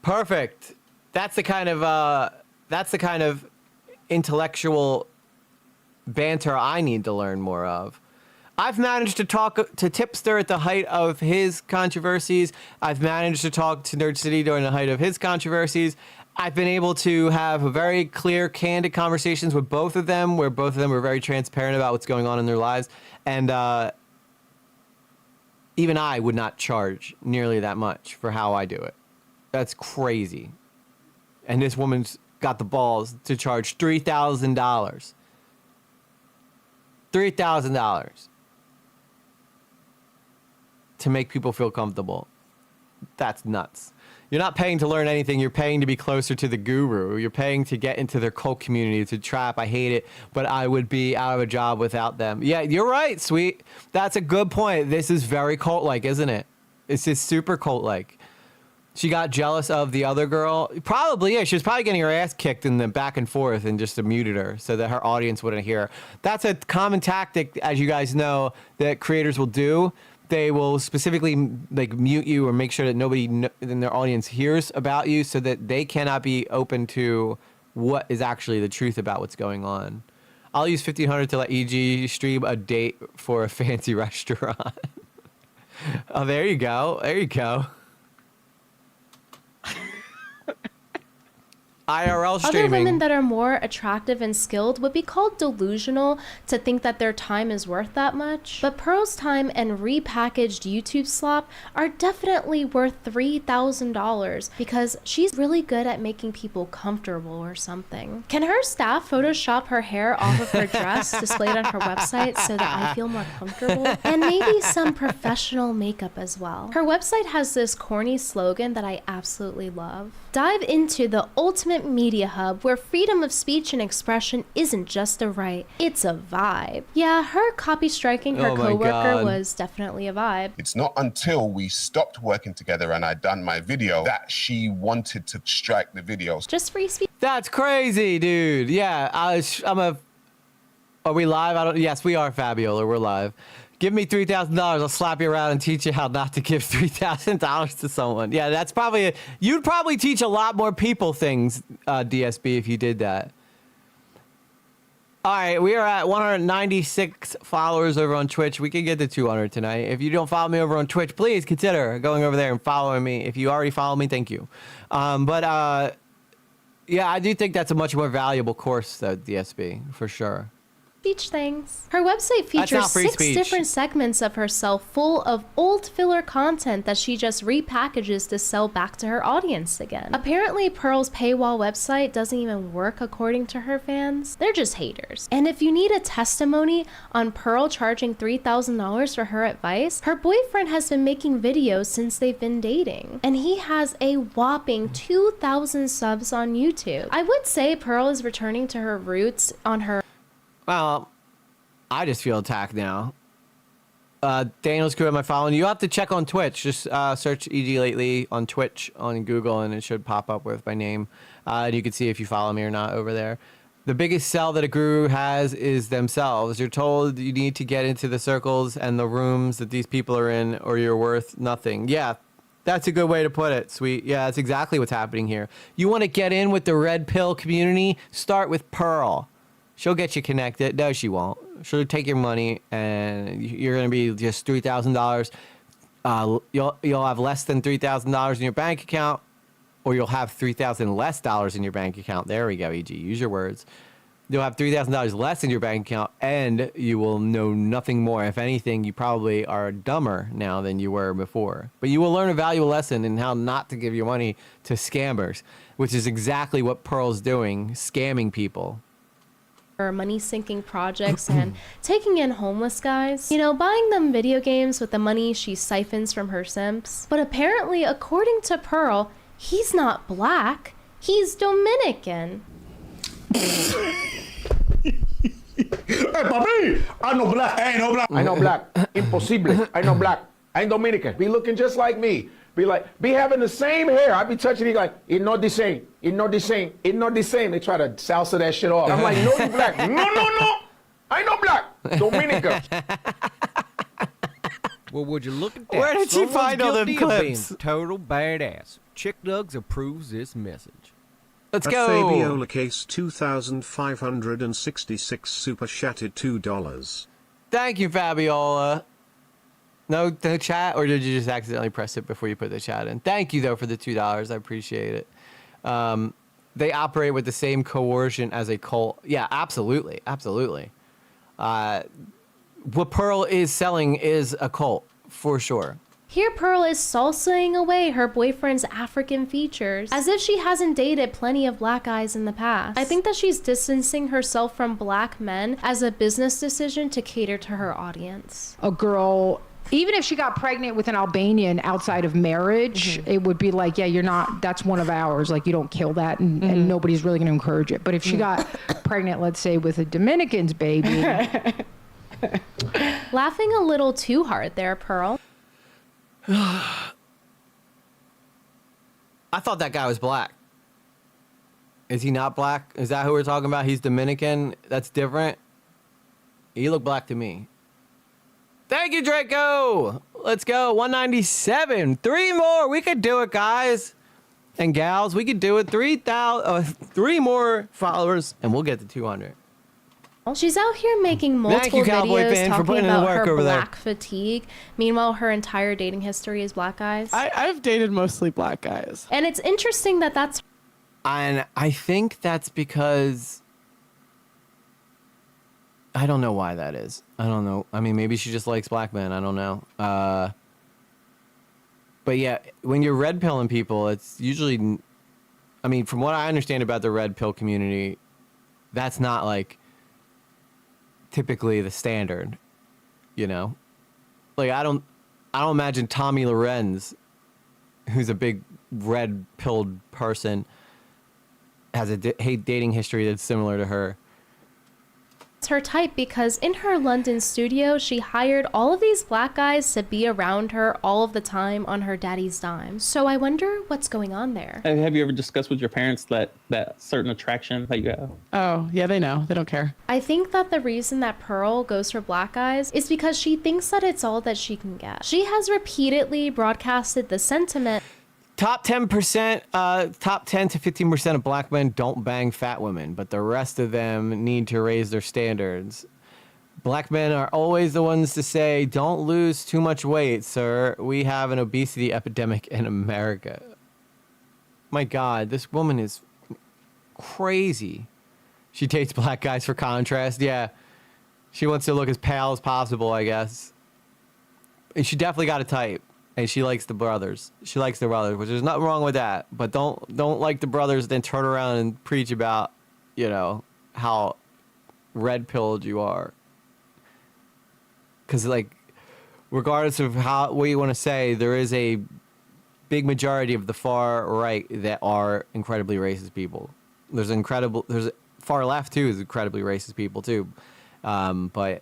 Perfect. That's the kind of intellectual banter I need to learn more of. I've managed to talk to Tipster at the height of his controversies. I've managed to talk to Nerd City during the height of his controversies. I've been able to have a very clear, candid conversations with both of them, where both of them were very transparent about what's going on in their lives. And even I would not charge nearly that much for how I do it. That's crazy. And this woman's got the balls to charge $3,000. $3,000 to make people feel comfortable. That's nuts. You're not paying to learn anything. You're paying to be closer to the guru. You're paying to get into their cult community, to trap. I hate it, but I would be out of a job without them. Yeah, you're right, sweet. That's a good point. This is very cult-like, isn't it? It's just super cult-like. She got jealous of the other girl. Probably, yeah. She was probably getting her ass kicked in the back and forth and just muted her so that her audience wouldn't hear her. That's a common tactic, as you guys know, that creators will do. They will specifically like mute you or make sure that nobody in their audience hears about you so that they cannot be open to what is actually the truth about what's going on. I'll use 1,500 to let EG stream a date for a fancy restaurant. Oh, there you go. There you go. IRL streaming. Other women that are more attractive and skilled would be called delusional to think that their time is worth that much. But Pearl's time and repackaged YouTube slop are definitely worth $3,000 because she's really good at making people comfortable or something. Can her staff Photoshop her hair off of her dress displayed on her website so that I feel more comfortable? And maybe some professional makeup as well. Her website has this corny slogan that I absolutely love. Dive into the ultimate media hub where freedom of speech and expression isn't just a right, it's a vibe. Yeah, her copy striking her coworker was definitely a vibe. It's not until we stopped working together and I'd done my video that she wanted to strike the videos. Just free speech. That's crazy, dude. Yeah, are we live? Yes, we are, Fabiola. We're live. Give me $3,000. I'll slap you around and teach you how not to give $3,000 to someone. Yeah, that's probably you'd probably teach a lot more people things, DSB, if you did that. All right, we are at 196 followers over on Twitch. We can get to 200 tonight. If you don't follow me over on Twitch, please consider going over there and following me. If you already follow me, thank you. Yeah, I do think that's a much more valuable course, though, DSB, for sure. Speech things. Her website features 6 different segments of herself full of old filler content that she just repackages to sell back to her audience again. Apparently, Pearl's paywall website doesn't even work according to her fans. They're just haters. And if you need a testimony on Pearl charging $3,000 for her advice, her boyfriend has been making videos since they've been dating. And he has a whopping 2,000 subs on YouTube. I would say Pearl is returning to her roots on her. Well, I just feel attacked now. Daniel's crew, am I following you? You'll have to check on Twitch. Just search EG Lately on Twitch on Google, and it should pop up with my name. And you can see if you follow me or not over there. The biggest sell that a guru has is themselves. You're told you need to get into the circles and the rooms that these people are in, or you're worth nothing. Yeah, that's a good way to put it, sweet. Yeah, that's exactly what's happening here. You want to get in with the red pill community? Start with Pearl. She'll get you connected. No, she won't. She'll take your money, and you're going to be just $3,000. You'll have less than $3,000 in your bank account, or you'll have $3,000 less dollars in your bank account. There we go, EG. Use your words. You'll have $3,000 less in your bank account, and you will know nothing more. If anything, you probably are dumber now than you were before. But you will learn a valuable lesson in how not to give your money to scammers, which is exactly what Pearl's doing, scamming people. Money sinking projects and taking in homeless guys, you know, buying them video games with the money she siphons from her simps. But apparently, according to Pearl, he's not black, he's Dominican. Hey, papi, I know black. I ain't no black. I know black. Impossible. I know black. I ain't Dominican. Be looking just like me. Be having the same hair. I be touching it like, it's not the same. It's not the same. It's not the same. They try to salsa that shit off. I'm like, no, you black. No. I know black. Dominica. Well, would you look at that? Where did she find all them clips? Total badass. Chick Nugs approves this message. Let's At go. Fabiola Case 2,566 super chatted $2. Thank you, Fabiola. No chat, or did you just accidentally press it before you put the chat in? Thank you, though, for the $2. I appreciate it. They operate with the same coercion as a cult. Yeah, absolutely. Absolutely. What Pearl is selling is a cult, for sure. Here Pearl is salsaing away her boyfriend's African features, as if she hasn't dated plenty of black guys in the past. I think that she's distancing herself from black men as a business decision to cater to her audience. A girl, even if she got pregnant with an Albanian outside of marriage, it would be like, yeah, you're not, that's one of ours. Like, you don't kill that, and nobody's really going to encourage it. But if she got pregnant, let's say, with a Dominican's baby. Laughing a little too hard there, Pearl. I thought that guy was black. Is he not black? Is that who we're talking about? He's Dominican? That's different? He looked black to me. Thank you, Draco. Let's go. 197. 3 more. We could do it, guys and gals. We could do it. 3 more followers, and we'll get to 200. She's out here making multiple videos talking about her black fatigue. Meanwhile, her entire dating history is black guys. I've dated mostly black guys. And it's interesting that that's... And I think that's because... I don't know why that is. I don't know. I mean, maybe she just likes black men. I don't know. But yeah, when you're red pilling people, it's usually... I mean, from what I understand about the red pill community, that's not like... typically the standard, you know, like I don't imagine Tommy Lorenz, who's a big red pilled person, has a dating history that's similar to her. It's her type because in her London studio, she hired all of these black guys to be around her all of the time on her daddy's dime. So I wonder what's going on there. Have you ever discussed with your parents that certain attraction that you have? Oh, yeah, they know. They don't care. I think that the reason that Pearl goes for black guys is because she thinks that it's all that she can get. She has repeatedly broadcasted the sentiment. Top 10%, top 10 to 15% of black men don't bang fat women, but the rest of them need to raise their standards. Black men are always the ones to say, don't lose too much weight, sir. We have an obesity epidemic in America. My God, this woman is crazy. She dates black guys for contrast. Yeah, she wants to look as pale as possible, I guess. And she definitely got a type. And she likes the brothers. She likes the brothers, which there's nothing wrong with that. But don't like the brothers, then turn around and preach about, you know, how red-pilled you are. Because, like, regardless of what you want to say, there is a big majority of the far right that are incredibly racist people. There's far left too is incredibly racist people too. But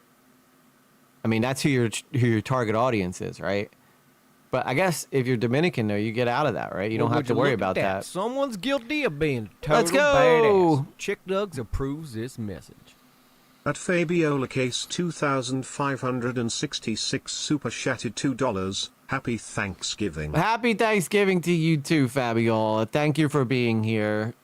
I mean, that's who your target audience is, right? But I guess if you're Dominican, though, you get out of that, right? You don't have to worry about that. Someone's guilty of being a total Let's go. badass. Chick Dugs approves this message. At Fabiola Case 2566 super chatted $2. Happy Thanksgiving. Happy Thanksgiving to you too, Fabiola. Thank you for being here.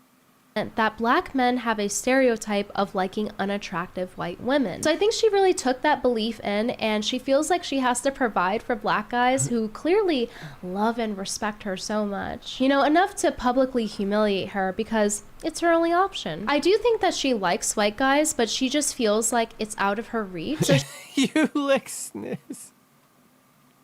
That black men have a stereotype of liking unattractive white women. So I think she really took that belief in, and she feels like she has to provide for black guys who clearly love and respect her so much. You know, enough to publicly humiliate her because it's her only option. I do think that she likes white guys, but she just feels like it's out of her reach. So you like sniz.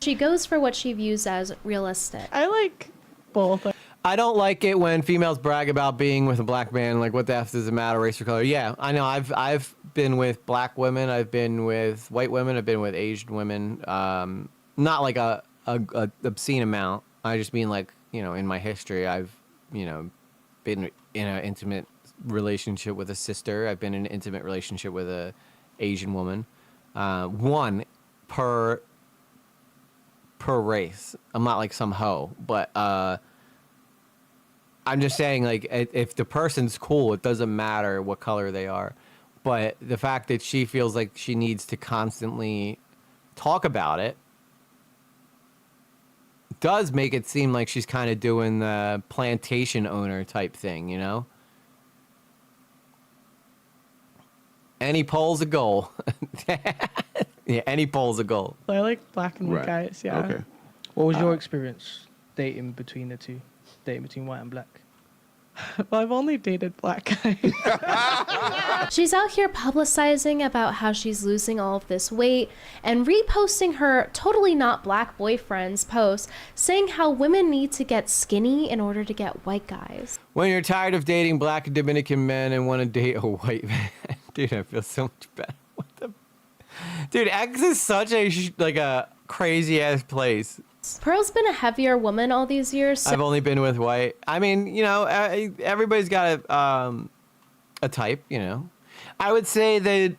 She goes for what she views as realistic. I like both. I don't like it when females brag about being with a black man. Like, what the F does it matter, race or color? Yeah, I know. I've been with black women. I've been with white women. I've been with Asian women. Not like a obscene amount. I just mean like, you know, in my history, I've, you know, been in an intimate relationship with a sister. I've been in an intimate relationship with a Asian woman. One per race. I'm not like some hoe, but I'm just saying, like, if the person's cool, it doesn't matter what color they are. But the fact that she feels like she needs to constantly talk about it does make it seem like she's kind of doing the plantation owner type thing, you know? Any poll's a goal. Yeah, any poll's a goal. I like black and white guys, yeah. Okay. What was your experience dating between the two? Dating between white and black? Well, I've only dated black guys. She's out here publicizing about how she's losing all of this weight and reposting her totally not black boyfriend's posts saying how women need to get skinny in order to get white guys. When you're tired of dating black and Dominican men and want to date a white man. Dude, I feel so much better. What the... Dude, X is such a crazy ass place. Pearl's been a heavier woman all these years. So I've only been with white. I mean, you know, everybody's got a type, you know. I would say that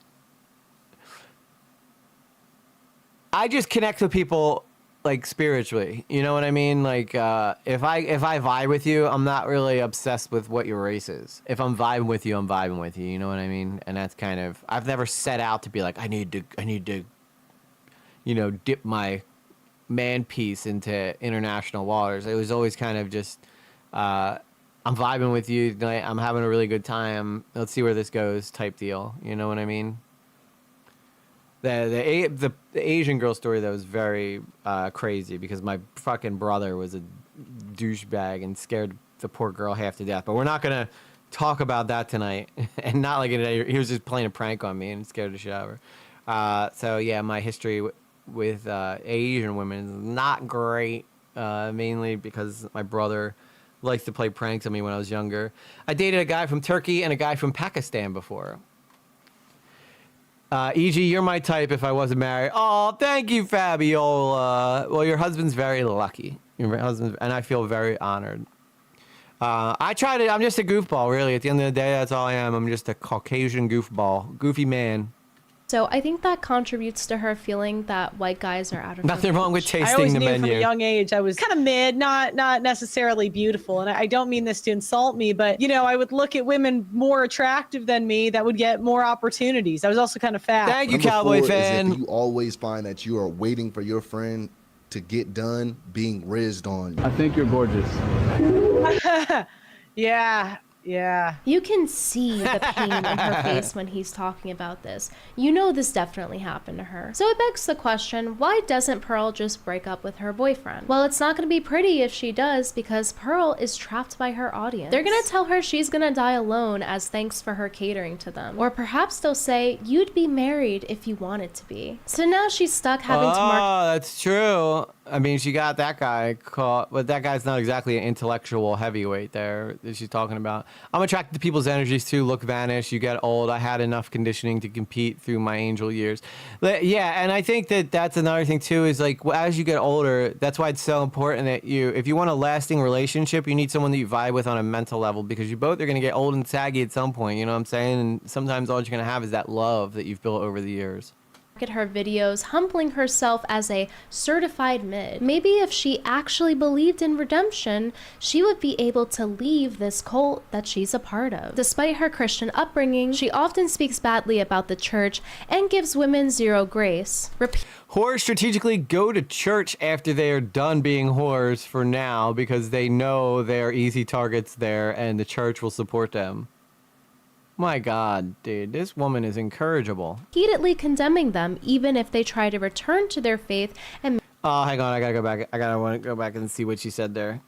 I just connect with people like spiritually. You know what I mean? Like if I vibe with you, I'm not really obsessed with what your race is. If I'm vibing with you, I'm vibing with you. You know what I mean? And that's kind of, I've never set out to be like I need to, you know, dip my man piece into international waters. It was always kind of just I'm vibing with you tonight. I'm having a really good time. Let's see where this goes type deal. You know what I mean? The Asian girl story that was very crazy because my fucking brother was a douchebag and scared the poor girl half to death. But we're not gonna talk about that tonight. And not like he was just playing a prank on me and scared the shit out of her. So yeah, my history with Asian women is not great. Mainly because my brother likes to play pranks on me when I was younger. I dated a guy from Turkey and a guy from Pakistan before. E.g., you're my type if I wasn't married. Oh, thank you, Fabiola. Well, your husband's very lucky. Your husband, and I feel very honored. I'm just a goofball, really. At the end of the day, that's all I am. I'm just a Caucasian goofball. Goofy man. So I think that contributes to her feeling that white guys are out of Nothing wrong with I always tasting the knew from menu. a young age I was kind of mid, not necessarily beautiful. And I don't mean this to insult me, but, you know, I would look at women more attractive than me that would get more opportunities. I was also kind of fat. Thank you, Number Cowboy 4 is fan. if you always find that you are waiting for your friend to get done being rizzed on. I think you're gorgeous. Yeah. You can see the pain in her face when he's talking about this. You know this definitely happened to her. So it begs the question, why doesn't Pearl just break up with her boyfriend? Well, it's not going to be pretty if she does because Pearl is trapped by her audience. They're going to tell her she's going to die alone as thanks for her catering to them. Or perhaps they'll say, you'd be married if you wanted to be. So now she's stuck having to mark... Oh, that's true. I mean, she got that guy caught, but that guy's not exactly an intellectual heavyweight there that she's talking about. I'm attracted to people's energies too. Look vanish. You get old. I had enough conditioning to compete through my angel years. Yeah, and I think that that's another thing too. Is like as you get older, that's why it's so important that if you want a lasting relationship, you need someone that you vibe with on a mental level because you both are gonna get old and saggy at some point. You know what I'm saying? And sometimes all you're gonna have is that love that you've built over the years. At her videos, humbling herself as a certified mid. Maybe if she actually believed in redemption, she would be able to leave this cult that she's a part of. Despite her Christian upbringing, she often speaks badly about the church and gives women zero grace. Whores strategically go to church after they are done being whores for now because they know they are easy targets there and the church will support them. My God, dude, this woman is incorrigible. Repeatedly condemning them, even if they try to return to their faith and... Oh, hang on, I gotta go back. I want to go back and see what she said there.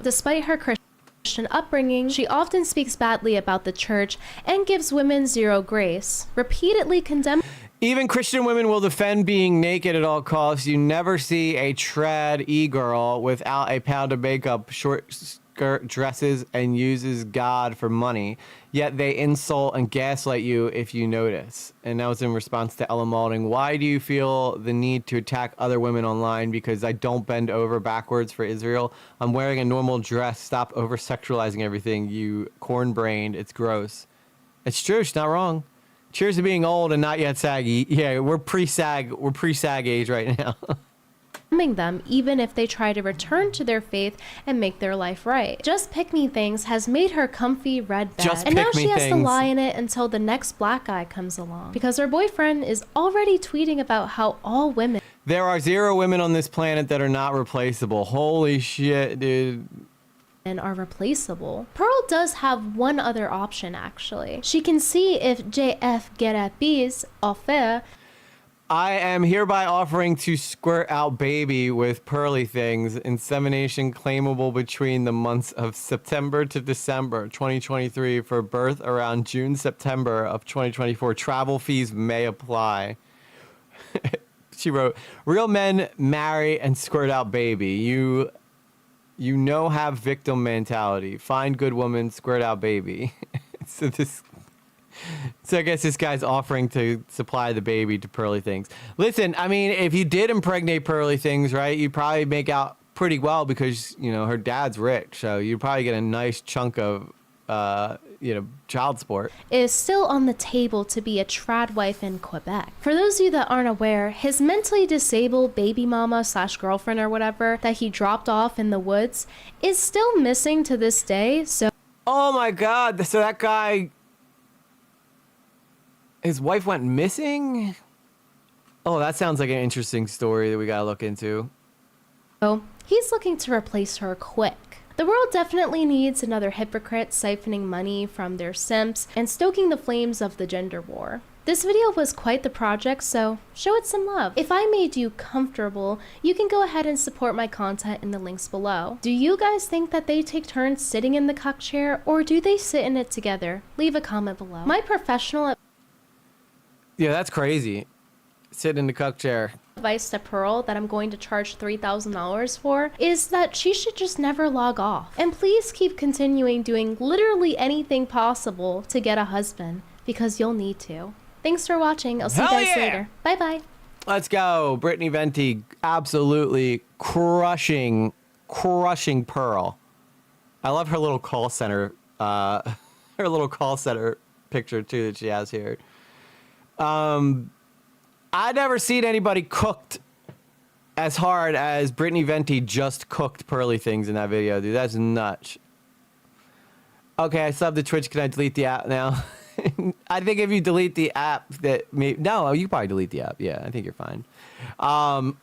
Despite her Christian upbringing, she often speaks badly about the church and gives women zero grace. Repeatedly condemning... Even Christian women will defend being naked at all costs. You never see a trad e-girl without a pound of makeup, short skirt, dresses, and uses God for money. Yet they insult and gaslight you if you notice. And that was in response to Ella Maulding. Why do you feel the need to attack other women online? Because I don't bend over backwards for Israel. I'm wearing a normal dress. Stop over-sexualizing everything, you corn-brained. It's gross. It's true. She's not wrong. Cheers to being old and not yet saggy. Yeah, we're pre-sag age right now. them even if they try to return to their faith and make their life right. Just Pick Me Things has made her comfy red bed. And now she has to lie in it until the next black guy comes along. Because her boyfriend is already tweeting about how all women... There are 0 women on this planet that are not replaceable. Holy shit, dude. And are replaceable. Pearl does have one other option actually. She can see if JF Gerapi's offer. I am hereby offering to squirt out baby with pearly things, insemination claimable between the months of September to December 2023 for birth around June, September of 2024. Travel fees may apply. She wrote, real men marry and squirt out baby. You have victim mentality. Find good woman, squirt out baby. So I guess this guy's offering to supply the baby to Pearly Things. Listen, I mean, if you did impregnate Pearly Things, right, you'd probably make out pretty well because, you know, her dad's rich. So you'd probably get a nice chunk of child support. Is still on the table to be a trad wife in Quebec. For those of you that aren't aware, his mentally disabled baby mama / girlfriend or whatever that he dropped off in the woods is still missing to this day. So, oh my God! So that guy, his wife went missing. Oh, that sounds like an interesting story that we gotta look into. So he's looking to replace her quick. The world definitely needs another hypocrite siphoning money from their simps and stoking the flames of the gender war. This video was quite the project, so show it some love. If I made you comfortable, you can go ahead and support my content in the links below. Do you guys think that they take turns sitting in the cuck chair, or do they sit in it together? Leave a comment below. My professional Yeah, that's crazy. Sit in the cuck chair. advice to Pearl that I'm going to charge $3,000 for is that she should just never log off. And please keep continuing doing literally anything possible to get a husband, because you'll need to. Thanks for watching. I'll see you guys later. Bye bye. Let's go. Brittany Venti absolutely crushing Pearl. I love her little call center, picture too that she has here. I've never seen anybody cooked as hard as Brittany Venti just cooked Pearly things in that video, dude. That's nuts. Okay, I subbed to Twitch. Can I delete the app now? I think if you delete the app, no, you probably delete the app. Yeah, I think you're fine. But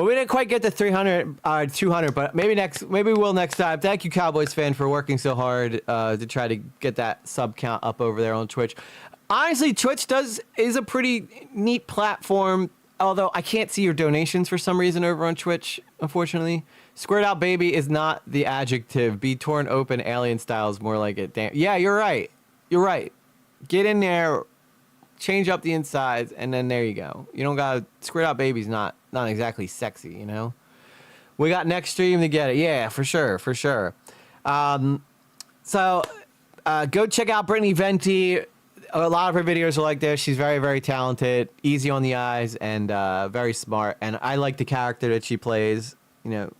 we didn't quite get to 200, but maybe we'll next time. Thank you, Cowboys fan, for working so hard to try to get that sub count up over there on Twitch. Honestly, Twitch is a pretty neat platform, although I can't see your donations for some reason over on Twitch, unfortunately. Squared out baby is not the adjective. Be torn open alien style is more like it. Damn. Yeah, you're right. You're right. Get in there, change up the insides, and then there you go. You don't got squared out baby's not exactly sexy, you know? We got next stream to get it. Yeah, for sure. So go check out Brittany Venti. A lot of her videos are like this. She's very, very talented, easy on the eyes, and very smart. And I like the character that she plays. You know,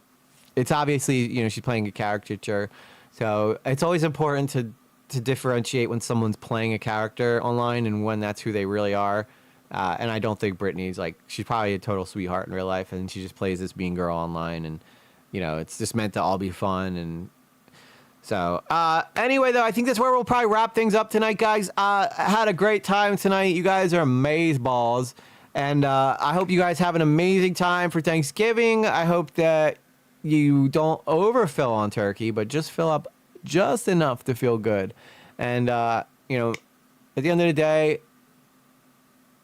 it's obviously, she's playing a caricature. So it's always important to differentiate when someone's playing a character online and when that's who they really are. And I don't think Brittany's she's probably a total sweetheart in real life, and she just plays this mean girl online. And, it's just meant to all be fun. And so, anyway, though, I think that's where we'll probably wrap things up tonight, guys. I had a great time tonight. You guys are amazeballs. And I hope you guys have an amazing time for Thanksgiving. I hope that you don't overfill on turkey, but just fill up just enough to feel good. And, at the end of the day,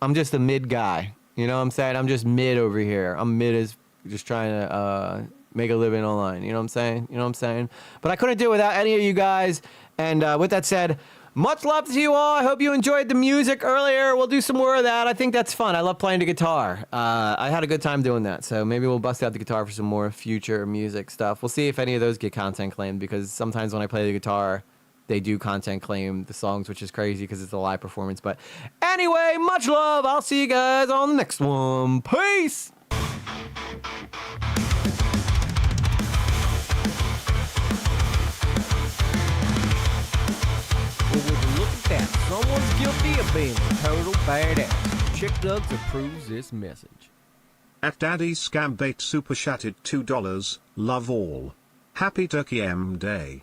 I'm just a mid guy. You know what I'm saying? I'm just mid over here. I'm mid as just trying to make a living online. You know what I'm saying? But I couldn't do it without any of you guys. And with that said, much love to you all. I hope you enjoyed the music earlier. We'll do some more of that. I think that's fun. I love playing the guitar. I had a good time doing that. So maybe we'll bust out the guitar for some more future music stuff. We'll see if any of those get content claimed, because sometimes when I play the guitar, they do content claim the songs, which is crazy because it's a live performance. But anyway, much love. I'll see you guys on the next one. Peace. Someone's guilty of being a total badass. Chick Dugs approves this message. At Daddy's Scam Bait Super Chatted $2. Love all. Happy Turkey M Day.